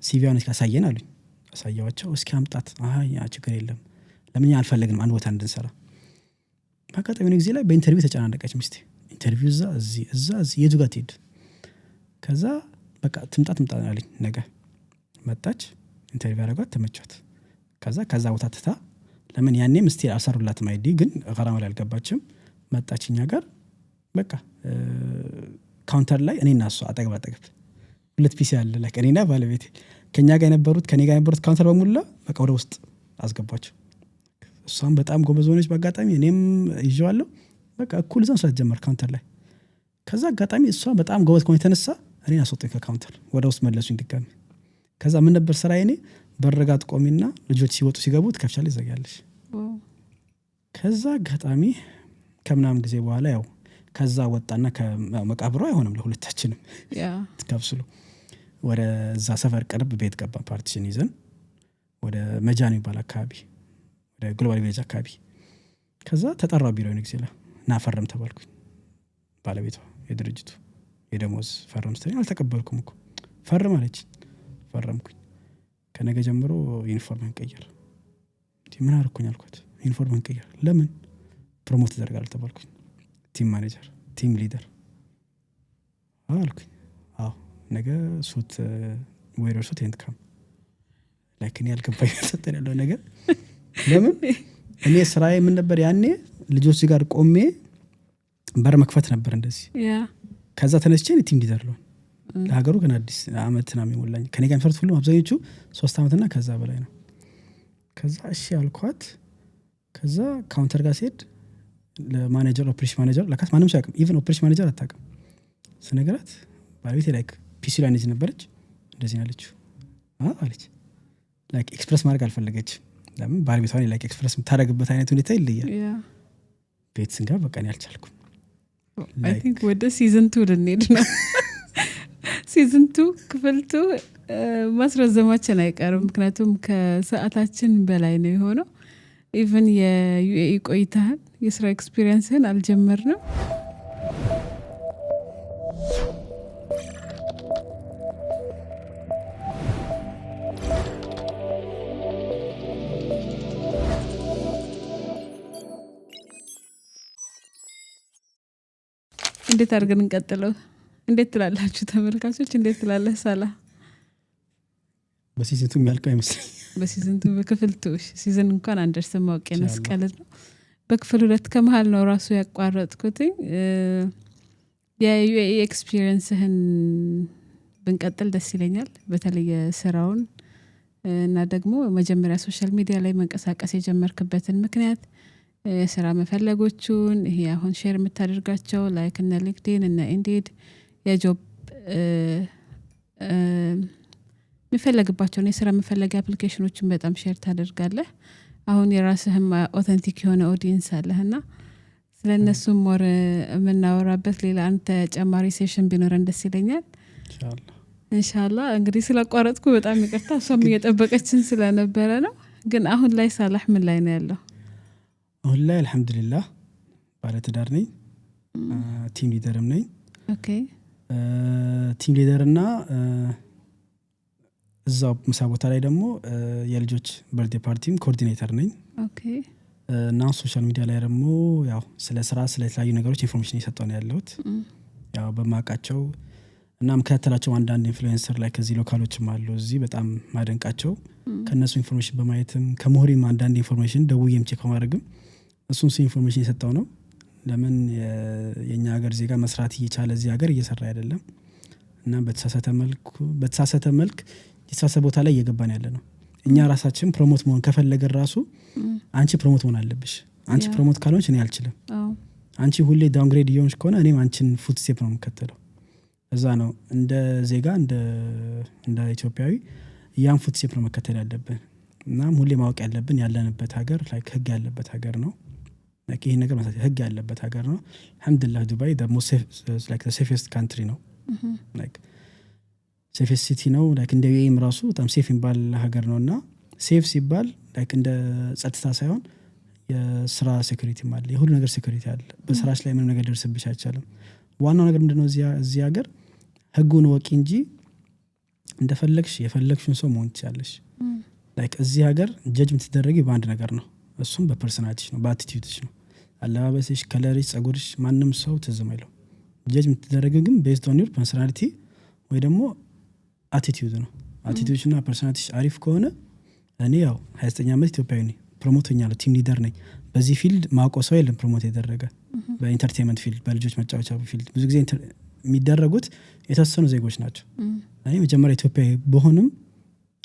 ሲቪውን እስካሳየን አሉኝ አሳያዋቸው እስኪ አምጣት ያ ችግር የለም ለምን አልፈልግንም አንድ ቦታ እንድንሰራ በአጋጣሚ ጊዜ ላይ በኢንተርቪው ተጨናነቀች ሚስቴ ኢንተርቪው እዛ የቱ ጋር ትሄድ ከዛ በቃ ትምጣ አለኝ ነገ መጣች ኢንተርቪው አደረጓት ተመቻት ከዛ ቦታ ትታ ለምን ያኔም እስቲ አሰሩላት ማይዲ ግን ገራማ ላይ አልገባችም መጣችኛ ጋር በቃ ካውንተር ላይ እኔና እሷ አጠገብ ሁለት ፒሲ አለ ላይ እኔና ባለቤቴ ከኛ ጋር የነበሩት ካውንተር በሙላ በቃ ወደ ውስጥ አስገባቸው እሷም በጣም ጎበዝ ሆነች በአጋጣሚ እኔም ይዤዋለሁ በቃ እኩል ዘን ሰዓት ጀመር ካውንተር ላይ ከዛ አጋጣሚ እሷ በጣም ጎበዝ ከሆነ ተነሳ እኔን አስወጣኝ ከካውንተር ወደ ውስጥ መለሱኝ ድጋሚ ከዛ ምን ነበር ስራዬ እኔ በረጋት ቆሚና ልጆች ሲወጡ ሲገቡ ትከፍቻለሽ ዘጋያለሽ ከዛ አጋጣሚ ከምናም ጊዜ በኋላ ያው ከዛ ወጣና ከመቃብሩ አይሆንም ለሁለታችንም ትከፍስሉ ወደ ዛ ሰፈር ቅርብ ቤት ገባ ፓርቲሽን ይዘን ወደ መጃን ይባል አካባቢ ወደ ግሎባል ቪሌጅ አካባቢ ከዛ ተጠራው ቢሮ ንግስላ ናፈረም ተባልኩኝ ባለቤቷ የድርጅቱ የደሞዝ ፈረም ስትለኝ አልተቀበልኩም እኮ ፈርም አለች ፈረምኩኝ ከነገ ጀምሮ ዩኒፎርም እንቀየር ምን አርኩኝ አልኳት ዩኒፎርም እንቀየር ለምን ፕሮሞት ተደርጋል ተባልኩኝ ቲም ማኔጀር ቲም ሊደር አልኩኝ ነገ ሱት ወይረር ሱት እንትካም ላይክ እኔ ያልገባኝ ተሰጠን ያለው ነገር ለምን እኔ ስራዬ ምን ነበር ያኔ ልጆች ጋር ቆሜ በር መክፈት ነበር እንደዚህ ከዛ ተነስቼ ቲም ሊደር ነው ለሀገሩ ግን አዲስ አመት ነው የሚሞላኝ ከኔ ጋር የሚፈርት ሁሉም አብዛኞቹ 3 አመትና ከዛ በላይ ነው ከዛ እሺ አልኳት ከዛ ካውንተር ጋር ሲሄድ ለማኔጀር ኦፕሬሽን ማኔጀር ለካት ማንም ሳይቀም ኢቭን ኦፕሬሽን ማኔጀር አታውቅም ስነግራት ባለቤቴ ላይክ ፒሲ ላይ እንደዚህ ነበረች እንደዚህ አለችው አለች ላይክ ኤክስፕረስ ማድረግ አልፈለገች ለምን ባለቤቷ ላይክ ኤክስፕረስ የምታደርግበት አይነት ሁኔታ ይለያል ቤት ስንገባ በቃ እኔ አልቻልኩም I think ወደ ሲዝን 2 ልንሄድ ነው ሲዝን 2 ክፍል 2 ማስረዘማችን አይቀርም ምክንያቱም ከሰዓታችን በላይ ነው የሆነው ኢቭን የዩኤኢ ቆይታህን የስራ ኤክስፒሪየንስህን አልጀመርንም እንዴት አድርገን እንቀጥለው እንዴት ትላላችሁ ተመልካቾች እንዴት ትላለህ ሳላ በሲዝን 2 የሚያልቀው አይመስልኝ በሲዝን 2 በክፍል 2 ሲዝን እንኳን አንደርስም ማወቅ ያስቀልድ ነው በክፍል 2 ከመሃል ነው ራሱ ያቋረጥኩት የዩኤኢ ኤክስፒሪየንስህን ብንቀጥል ደስ ይለኛል በተለይ ስራውን እና ደግሞ መጀመሪያ ሶሻል ሚዲያ ላይ መንቀሳቀስ የጀመርክበትን ምክንያት የስራ መፈለጎቹን ይሄ አሁን ሼር የምታደርጋቸው ላይክ እና ሊንክድኢን እና ኢንዲድ የጆብ የሚፈለግባቸውን የስራ መፈለጊያ አፕሊኬሽኖችን በጣም ሼር ታደርጋለህ አሁን የራስህም ኦተንቲክ የሆነ ኦዲየንስ አለህና ስለነሱም ሞር የምናወራበት ሌላ አንተ ተጨማሪ ሴሽን ቢኖረን ደስ ይለኛል ኢንሻአላህ እንግዲህ ስላቋረጥኩ በጣም ይቅርታ እሷም እየጠበቀችን ስለነበረ ነው ግን አሁን ላይ ሳላህ ምን ላይ ነው ያለው አሁን ላይ አልহামዱሊላህ ባለ ትዳር ነኝ ቲም ሊደርም ነኝ ኦኬ ቲም ሊደርና እዛው ምሳ ቦታ ላይ ደግሞ የልጆች በርዝዴይ ፓርቲም ኮኦርዲኔተር ነኝ ኦኬ እና ሶሻል ሚዲያ ላይ ደግሞ ያው ስለ ስራ ስለ ተለያዩ ነገሮች ኢንፎርሜሽን እየሰጠው ነው ያለሁት ያው በማቃቸው እና መከታተላቸው አንዳንድ ኢንፍሉዌንሰር ላይ ከዚህ ሎካሎችም አሉ እዚህ በጣም ማደንቃቸው ከነሱ ኢንፎርሜሽን በማየትም ከሞሪም አንዳንድ ኢንፎርሜሽን ደውዬም ቼክ ማድረግም እሱን ኢንፎርሜሽን እየሰጠው ነው ለምን የኛ ሀገር ዜጋ መስራት እየቻለ እዚህ ሀገር እየሰራ አይደለም እና በተሳሳተ መልክ የተሳሳተ ቦታ ላይ እየገባን ያለ ነው እኛ ራሳችን ፕሮሞት መሆን ከፈለገን ራሱ አንቺ ፕሮሞት መሆን አለብሽ አንቺ ፕሮሞት ካልሆንሽ እኔ አልችልም አንቺ ሁሌ ዳውንግሬድ እየሆንሽ ከሆነ እኔም አንቺን ፉት ስቴፕ ነው የምከተለው እዛ ነው እንደ ዜጋ እንደ ኢትዮጵያዊ ያን ፉት ስቴፕ ነው መከተል ያለብን እናም ሁሌ ማወቅ ያለብን ያለንበት ሀገር ላይክ ህግ ያለበት ሀገር ነው ላይክ ይሄ ነገር ማለት ህግ ያለበት ሀገር ነው አልহামዱሊላህ ዱባይ the most safe like the safest country ነው like safest city ነው like እንደ ዩኤኢም ራሱ በጣም ሴፍ የሚባል ሀገር ነውና ሴፍ ሲባል like እንደ ጸጥታ ሳይሆን የስራ ሴኩሪቲ ማለት የሁሉ ነገር ሴኩሪቲ አለ በስራሽ ላይ ምንም ነገር ደርስብሽ አይቻልም ዋናው ነገር ምንድነው እዚህ ሀገር ህጉን ወቂ እንጂ እንደፈለግሽ የፈለግሽውን ሰው መሆን ትችላለሽ ላይክ እዚህ ሀገር ጀጅመንት ትደረጊ በአንድ ነገር ነው እሱም በፐርሰናሊቲሽ ነው በአቲቲዩድሽ ነው አለባበስሽ ከለርሽ ጸጉርሽ ማንም ሰው ትዝም አይለው ጀጅመንት ትደረጊ ግን ቤዝድ ኦን ዩር ፐርሰናሊቲ ወይ ደግሞ አቲቲዩድ ነው አቲቲዩድና ፐርሰናሊቲሽ አሪፍ ከሆነ እኔ ያው 29 አመት ኢትዮጵያዊ ነኝ ፕሮሞት ሆኛለሁ ቲም ሊደር ነኝ በዚህ ፊልድ ማውቀው ሰው የለም ፕሮሞት ያደረገ በኢንተርቴይንመንት ፊልድ በልጆች መጫወቻ ፊልድ ብዙ ጊዜ የሚደረጉት የተወሰኑ ዜጎች ናቸው እኔ መጀመሪያ ኢትዮጵያዊ በሆንም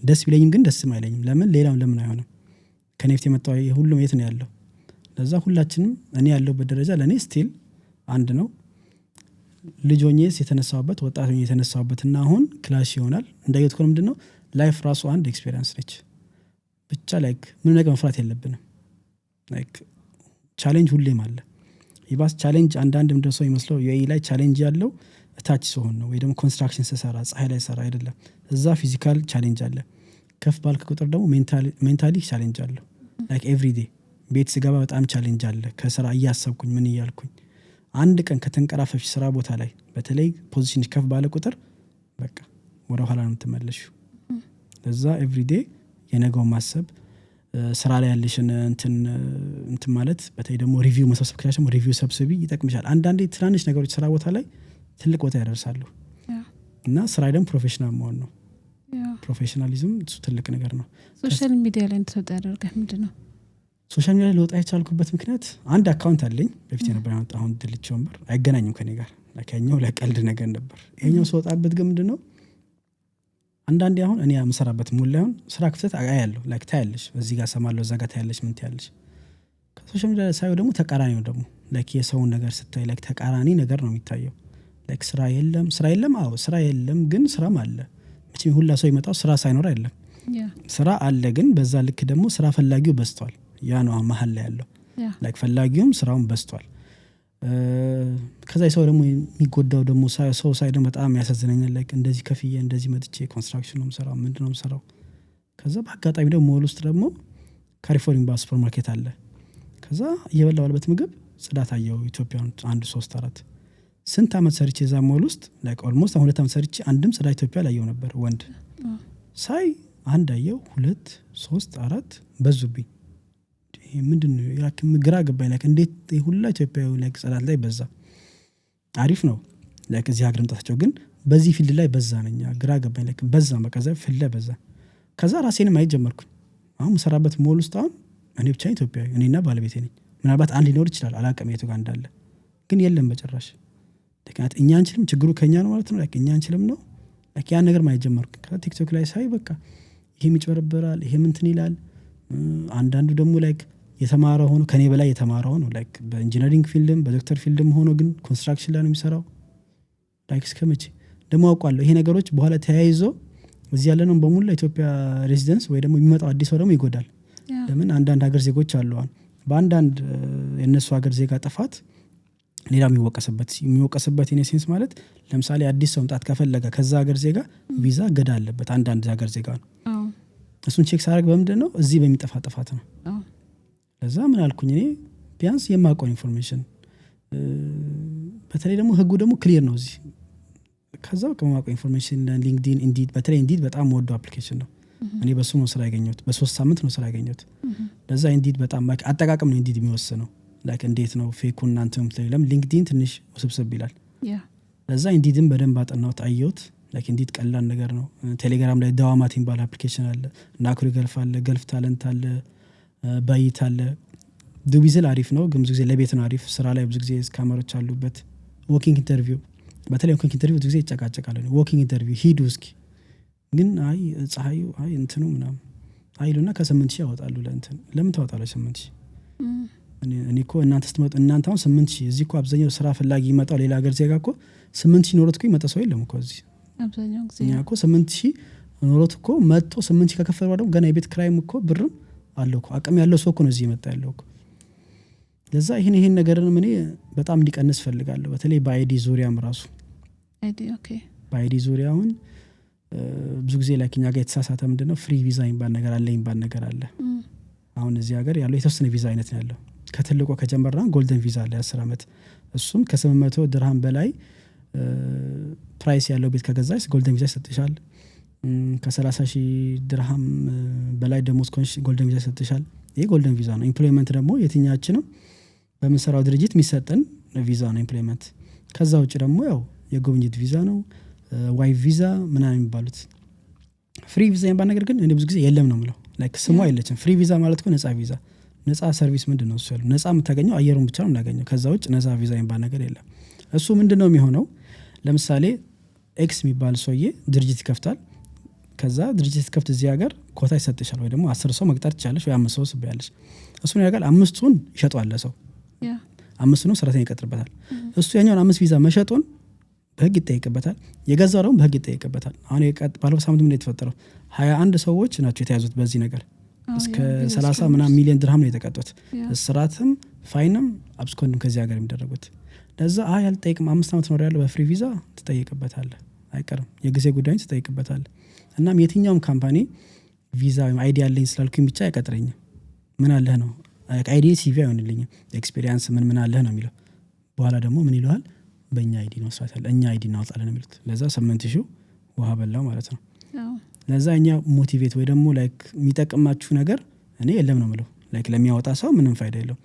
ደስ ቢለኝም ግን ደስም አይለኝም ለምን ሌላም ለምን አይሆንም ከኔፍት የመጣው ሁሉም የት ነው ያለው ለዛ ሁላችንም እኔ ያለውበት ደረጃ ለኔ ስቲል አንድ ነው ልጆኝስ የተነሳውበት ወጣቶኝ የተነሳውበትና አሁን ክላሽ ይሆናል እንዳየት ኮን ምንድነው ላይፍ ራሱ አንድ ኤክስፒሪየንስ ነች ብቻ ላይክ ምን ነገር መፍራት የለብንም ላይክ ቻሌንጅ ሁሌም አለ ይባስ ቻሌንጅ አንዳንድ ምንድነው ሰው ይመስለው ዩኤኢ ላይ ቻሌንጅ ያለው ታች ሲሆን ነው ወይ ደግሞ ኮንስትራክሽን ሲሰራ ፀሐይ ላይ ሰራ አይደለም እዛ ፊዚካል ቻሌንጅ አለ ከፍ ባልክ ቁጥር ደግሞ ሜንታሊ ቻሌንጅ አለ ላይክ ኤቭሪ ዴይ ቤት ስገባ በጣም ቻሌንጅ አለ ከስራ እያሰብኩኝ ምን ይያልኩኝ አንድ ቀን ከተንቀራፈሽ ስራ ቦታ ላይ በተለይ ፖዚሽን ከፍ ባለ ቁጥር በቃ ወደ ኋላ ነው ተመለሽው ለዛ ኤቭሪ ዴይ የነገው ማሰብ ስራ ላይ ያለሽን እንትን ማለት በተለይ ደግሞ ሪቪው መሰብሰብ ከቻልሽ ሪቪው ሰብስቢ ይጠቅምሻል አንዳንዴ ትናንሽ ነገሮች ስራ ቦታ ላይ ትልቅ ቦታ ያደርሳሉ እና ስራ ደግሞ ፕሮፌሽናል መሆን ነው ፕሮፌሽናሊዝም እሱ ትልቅ ነገር ነው። ሶሻል ሚዲያ ላይ እንድትወጣ ያደርጋል ምንድነው? ሶሻል ሚዲያ ላይ ልወጣ የቻልኩበት ምክንያት አንድ አካውንት አለኝ በፊት የነበር ያመጣ አሁን ድልቼው ነበር አይገናኝም ከኔ ጋር ለካኛው ለቀልድ ነገር ነበር። ይሄኛው ስወጣበት ግን ምንድነው አንዳንዴ አሁን እኔ የምሰራበት ሙሉ ላይ አሁን ስራ ክፍተት አያለሁ ላይክ ታያለሽ በዚህ ጋር ሰማለሁ እዛ ጋር ታያለሽ ምን ታያለሽ። ከሶሻል ሚዲያ ሳይው ደግሞ ተቃራኒ ነው ደግሞ ላይክ የሰውን ነገር ስታይ ላይክ ተቃራኒ ነገር ነው የሚታየው። ላይክ ስራ የለም አዎ ስራ የለም ግን ስራም አለ። መቼም ሁላ ሰው ይመጣው ስራ ሳይኖር አይደለም ስራ አለ ግን በዛ ልክ ደግሞ ስራ ፈላጊው በዝቷል። ያ ነው መሀል ላይ ያለው ላይክ ፈላጊውም ስራውን በዝቷል። ከዛ ሰው ደግሞ የሚጎዳው ደግሞ ሰው ሳይ ደግሞ በጣም ያሳዝነኛል። ላይክ እንደዚህ ከፍዬ እንደዚህ መጥቼ ኮንስትራክሽን ነው የምሰራው ምንድነው የምሰራው። ከዛ በአጋጣሚ ደግሞ ሞል ውስጥ ደግሞ ካሪፎሪን ባስ ሱፐር ማርኬት አለ። ከዛ እየበላሁ ባለበት ምግብ ጽዳት አየሁ ኢትዮጵያን 1-3-4 ስንት አመት ሰርቼ እዛ ሞል ውስጥ ላይክ ኦልሞስት 2 አመት ሰርቼ አንድም ጽዳት ኢትዮጵያ ላይ ያየው ነበር ወንድ ሳይ አንድ አየው 2-3-4 በዙብኝ። ይሄ ምንድነው ያክም ግራ ገባኝ። ላይክ እንዴት ሁላ ኢትዮጵያዊ ላይክ ጽዳት ላይ በዛ አሪፍ ነው ላይክ እዚህ ሀገር መጣቸው ግን በዚህ ፊልድ ላይ በዛ ነኝ ግራ ገባኝ። ላይክ በዛ በቃ ዘ ፊልድ ላይ በዛ። ከዛ ራሴንም አይጀመርኩኝ አሁን መሰራበት ሞል ውስጥ አሁን እኔ ብቻ ኢትዮጵያዊ እኔና ባለቤቴ ነኝ። ምናልባት አንድ ሊኖር ይችላል አላውቅም የቱ ጋር እንዳለ ግን የለም በጭራሽ። ለካት እኛ አንችልም ችግሩ ከኛ ነው ማለት ነው ላይክ እኛ አንችልም ነው ላይክ ያን ነገር ማይጀመርኩ። ከዛ ቲክቶክ ላይ ሳይ በቃ ይሄ ይጭበረበራል ይሄ እንትን ይላል። አንዳንዱ ደግሞ ላይክ የተማረ ሆኖ ከኔ በላይ የተማረ ሆኖ ላይክ በኢንጂነሪንግ ፊልድም በዶክተር ፊልድም ሆኖ ግን ኮንስትራክሽን ላይ ነው የሚሰራው። ላይክ እስከመቼ ደግሞ አውቃለሁ ይሄ ነገሮች በኋላ ተያይዞ እዚህ ያለነው በሙሉ ኢትዮጵያ ሬዚደንስ ወይ ደግሞ የሚመጣው አዲስ ሰው ደግሞ ይጎዳል። ለምን አንዳንድ ሀገር ዜጎች አሉ አሁን በአንዳንድ የነሱ ሀገር ዜጋ ጥፋት ሌላ የሚወቀስበት ኢኔሴንስ ማለት ለምሳሌ አዲስ ሰው መምጣት ከፈለገ ከዛ ሀገር ዜጋ ቪዛ ገዳ አለበት አንዳንድ ሀገር ዜጋ ነው። እሱን ቼክ ሳደርግ በምንድነው እዚህ በሚጠፋ ጥፋት ነው። ለዛ ምን አልኩኝ እኔ ቢያንስ የማውቀው ኢንፎርሜሽን በተለይ ደግሞ ህጉ ደግሞ ክሊር ነው እዚህ። ከዛ ከማውቀው ኢንፎርሜሽን ሊንክድኢን ኢንዲድ በተለይ ኢንዲድ በጣም ወዶ አፕሊኬሽን ነው። እኔ በሱ ነው ስራ ያገኘሁት በ3 ሳምንት ነው ስራ ያገኘሁት። ለዛ ኢንዲድ በጣም አጠቃቀም ነው ኢንዲድ የሚወስነው ላይክ እንዴት ነው ፌኩን እናንተም ትለለም ሊንክድኢን ትንሽ ውስብስብ ይላል። ለዛ ኢንዲድን በደንብ አጠናሁት አየሁት ላይክ ኢንዲድ ቀላል ነገር ነው። ቴሌግራም ላይ ዳዋማት የሚባል አፕሊኬሽን አለ ናኩሪ ገልፍ አለ ገልፍ ታለንት አለ ባይት አለ። ዱቢዝል አሪፍ ነው ግን ብዙ ጊዜ ለቤት ነው አሪፍ ስራ ላይ ብዙ ጊዜ ካሜራዎች አሉበት። ዎኪንግ ኢንተርቪው በተለይ ዎኪንግ ኢንተርቪው ብዙ ጊዜ ይጨቃጨቃሉ። ዎኪንግ ኢንተርቪው ሂዱ እስኪ ግን አይ ፀሐዩ አይ እንትኑ ምናምን አይሉና ከ8000 ያወጣሉ። ለእንትን ለምን ታወጣለህ 8000? እኔ እኮ እናንተ ስትመጡ እናንተ አሁን 8000 እዚህ እኮ አብዛኛው ስራ ፈላጊ ይመጣው ሌላ ሀገር ዜጋ እኮ 8000 ኖሮት እኮ ይመጣ ሰው የለም እኮ እዚህ አብዛኛው ጊዜ እኛ እኮ 8000 ኖሮት እኮ መጥቶ 8000 ከከፈለ ደግሞ ገና የቤት ክራይም እኮ ብርም አለው እኮ አቅም ያለው ሰው እኮ ነው እዚህ ይመጣ ያለው እኮ። ለዛ ይሄን ነገርን እኔ በጣም እንዲቀንስ ፈልጋለሁ። በተለይ በአይዲ ዙሪያም ራሱ በአይዲ ዙሪያውን ብዙ ጊዜ ላይ እኛ ጋር የተሳሳተ ምንድነው ፍሪ ቪዛ የሚባል ነገር አለ የሚባል ነገር አለ። አሁን እዚህ ሀገር ያለው የተወሰነ ቪዛ አይነት ነው ያለው። ከትልቁ ከጀመረና ጎልደን ቪዛ አለ 10 አመት እሱም ከ800 ድርሃም በላይ ፕራይስ ያለው ቤት ከገዛሽ ጎልደን ቪዛ ይሰጥሻል። ከ30,000 ድርሃም በላይ ደሞዝ ኮንሽ ጎልደን ቪዛ ይሰጥሻል። ይሄ ጎልደን ቪዛ ነው። ኢምፕሎይመንት ደግሞ የትኛችንም በመሰራው ድርጅት የሚሰጠን ቪዛ ነው ኢምፕሎይመንት። ከዛ ውጭ ደግሞ ያው የጉብኝት ቪዛ ነው ዋይ ቪዛ ምናምን የሚባሉት። ፍሪ ቪዛ የሚባል ነገር ግን እኔ ብዙ ጊዜ የለም ነው የምለው ላይክ ስሟ የለችም። ፍሪ ቪዛ ማለት እኮ ነፃ ቪዛ ነፃ ሰርቪስ ምንድነው እሱ ያለው ነፃ የምታገኘው አየሩን ብቻ ነው የምናገኘው። ከዛ ውጭ ነፃ ቪዛ የሚባል ነገር የለም። እሱ ምንድነው የሚሆነው ለምሳሌ ኤክስ የሚባል ሰውዬ ድርጅት ይከፍታል። ከዛ ድርጅት ከፍት እዚህ ሀገር ኮታ ይሰጥሻል ወይ ደግሞ 10 ሰው መቅጠር ትችላለሽ ወይ 5 ሰው ስበያለሽ። እሱ ነው ያጋል 5ቱን ይሸጣል ለሰው 5ቱን ሰራተኛ ይቀጥርበታል። እሱ ያኛውን 5 ቪዛ መሸጡን በህግ ይጠይቅበታል። የገዛው ደግሞ በህግ ይጠይቅበታል። አሁን ባለፈው ሳምንት ምን የተፈጠረው 21 ሰዎች ናቸው የተያዙት በዚህ ነገር እስከ 30 ምናምን ሚሊዮን ድርሃም ነው የተቀጡት። እስራትም ፋይንም አብስኮንድም ከዚህ ሀገር የሚደረጉት። ለዛ ያልጠይቅም 5 አመት ኖር ያለው በፍሪ ቪዛ ትጠይቅበታለህ አይቀርም የጊዜ ጉዳይ ትጠይቅበታለህ። እናም የትኛውም ካምፓኒ ቪዛ ወይም አይዲ ያለኝ ስላልኩኝ ብቻ አይቀጥረኝም። ምን አለህ ነው አይዲ ሲቪ አይሆንልኝም ኤክስፒሪየንስ ምን አለህ ነው የሚለው። በኋላ ደግሞ ምን ይለዋል በእኛ አይዲ ነው ስራት ያለ እኛ አይዲ እናወጣለን የሚሉት። ለዛ 8000 ውሃ በላው ማለት ነው። ለዛ እኛ ሞቲቬት ወይ ደግሞ ላይክ የሚጠቅማችሁ ነገር እኔ የለም ነው የምለው። ላይክ ለሚያወጣ ሰው ምንም ፋይዳ የለው።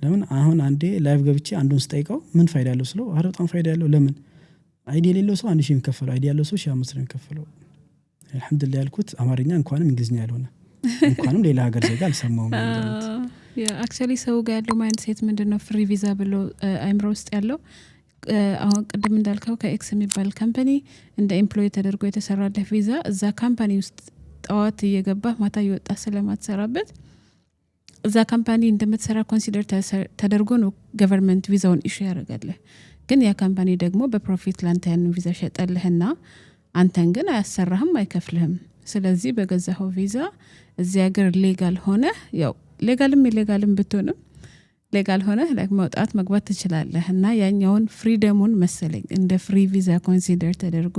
ለምን አሁን አንዴ ላይቭ ገብቼ አንዱን ስጠይቀው ምን ፋይዳ ያለው ስለው በጣም ፋይዳ ያለው ለምን አይዲ የሌለው ሰው 1000 የሚከፈለው አይዲ ያለው ሰው 1500 የሚከፈለው አልহামዱሊላህ ያልኩት አማርኛ እንኳንም እንግሊዝኛ ያልሆነ እንኳንም ሌላ ሀገር ዜጋ አልሰማውም። አክቹዋሊ ሰው ጋር ያለው ማይንድ ሴት ምንድነው ፍሪ ቪዛ ብሎ አይምሮ ውስጥ ያለው አሁን ቅድም እንዳልከው ከኤክስ የሚባል ካምፓኒ እንደ ኤምፕሎይ ተደርጎ የተሰራለህ ቪዛ እዛ ካምፓኒ ውስጥ ጠዋት እየገባ ማታ እየወጣ ስለማትሰራበት እዛ ካምፓኒ እንደምትሰራ ኮንሲደር ተደርጎ ነው ገቨርንመንት ቪዛውን ኢሹ ያደርጋል። ግን ያ ካምፓኒ ደግሞ በፕሮፊት ላንተ ያንን ቪዛ ሸጠልህና አንተን ግን አያሰራህም አይከፍልህም። ስለዚህ በገዛኸው ቪዛ እዚህ ሀገር ሌጋል ሆነ ያው ሌጋልም ኢሌጋልም ብትሆንም ሌጋል ሆነ ላይክ መውጣት መግባት ትችላለህ እና ያኛውን ፍሪደሙን መሰለኝ እንደ ፍሪ ቪዛ ኮንሲደር ተደርጎ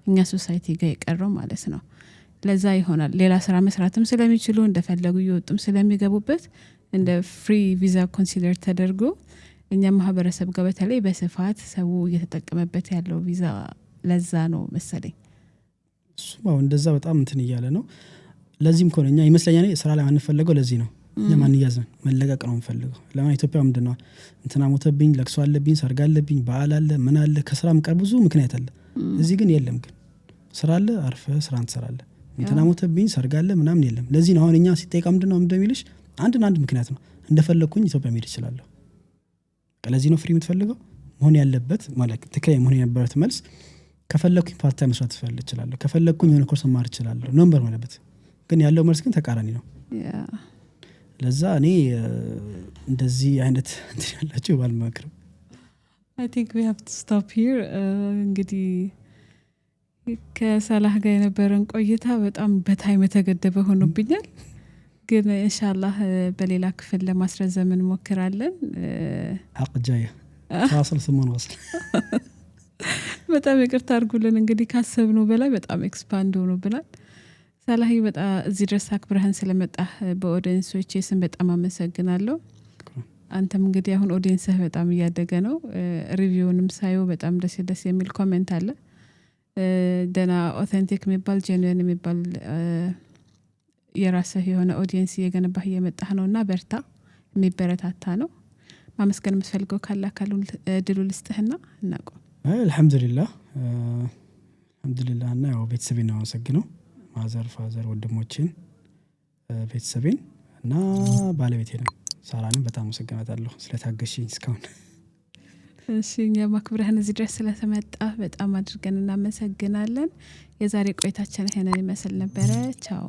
እኛ ሶሳይቲ ጋር የቀረው ማለት ነው። ለዛ ይሆናል ሌላ ስራ መስራትም ስለሚችሉ እንደፈለጉ ይወጡም ስለሚገቡበት እንደ ፍሪ ቪዛ ኮንሲደር ተደርጎ እኛ ማህበረሰብ ጋር በተለይ በስፋት ሰው እየተጠቀመበት ያለው ቪዛ ለዛ ነው መሰለኝ። እሱም እንደዛ በጣም እንትን እያለ ነው። ለዚህም ኮነ እኛ ይመስለኛል ስራ ላይ አንፈልገው ለዚህ ነው እኛ ማን ያዘን መለቀቅ ነው እንፈልገው። ለማ ኢትዮጵያ ምንድነው እንትና ሞተብኝ ለቅሶ አለብኝ ሰርግ አለብኝ በዓል አለ ምን አለ ከስራም ቀር ብዙ ምክንያት አለ። እዚህ ግን የለም። ግን ስራ አለ አርፈ ስራን ትሰራለህ። እንትና ሞተብኝ ሰርግ አለ ምናምን የለም። ለዚህ ነው አሁን እኛ ሲጠይቃ ምንድነው እንደሚልሽ አንድ ምክንያት ነው እንደፈለኩኝ ኢትዮጵያ መሄድ ይችላል። ለዚህ ነው ፍሪ የምትፈልገው መሆን ያለበት ማለት ትክክለኛ መሆን የነበረበት መልስ ከፈለኩኝ ፓርት ታይም መስራት እችላለሁ ከፈለኩኝ የሆነ ኮርስ ማር እችላለሁ ነበር ማለት ግን ያለው መልስ ግን ተቃራኒ ነው። ለዛ እኔ እንደዚህ አይነት እንትን ያላችሁ ባልመክርም I think we have to stop here እንግዲህ ከሳላህ ጋር የነበረን ቆይታ በጣም በታይም የተገደበ ሆኖብኛል ግን ኢንሻአላህ በሌላ ክፍል ለማስረዘም እንሞክራለን። አቅጃያ ታስል ስሙን ወስል በጣም ይቅርታ አድርጉልን እንግዲህ ካሰብነው በላይ በጣም ኤክስፓንድ ሆኖብናል። ሳላህ በጣም እዚህ ድረስ አክብረህን ስለመጣህ በኦዲየንሶቼ ስም በጣም አመሰግናለሁ። አንተም እንግዲህ አሁን ኦዲየንስህ በጣም እያደገ ነው። ሪቪውንም ሳይው በጣም ደስ የሚል ኮሜንት አለ። ደና ኦተንቲክ የሚባል ጄኑዊን የሚባል የራስህ የሆነ ኦዲየንስ እየገነባህ እየመጣህ ነውና በርታ የሚበረታታ ነው። ማመስገን የምትፈልገው ካለ ድሉ ልስጥህና እናቆም። አልহামዱሊላህ እና ያው ቤተሰቤን ነው አመሰግነው ማዘር ፋዘር ወንድሞቼን ቤተሰቤን እና ባለቤቴን ሳራንም በጣም አመሰግናታለሁ ስለታገሽኝ እስካሁን። እሺ እኛ ማክብረህን እዚህ ድረስ ስለተመጣ በጣም አድርገን እናመሰግናለን። የዛሬ ቆይታችን ይሄንን ይመስል ነበር። ቻው።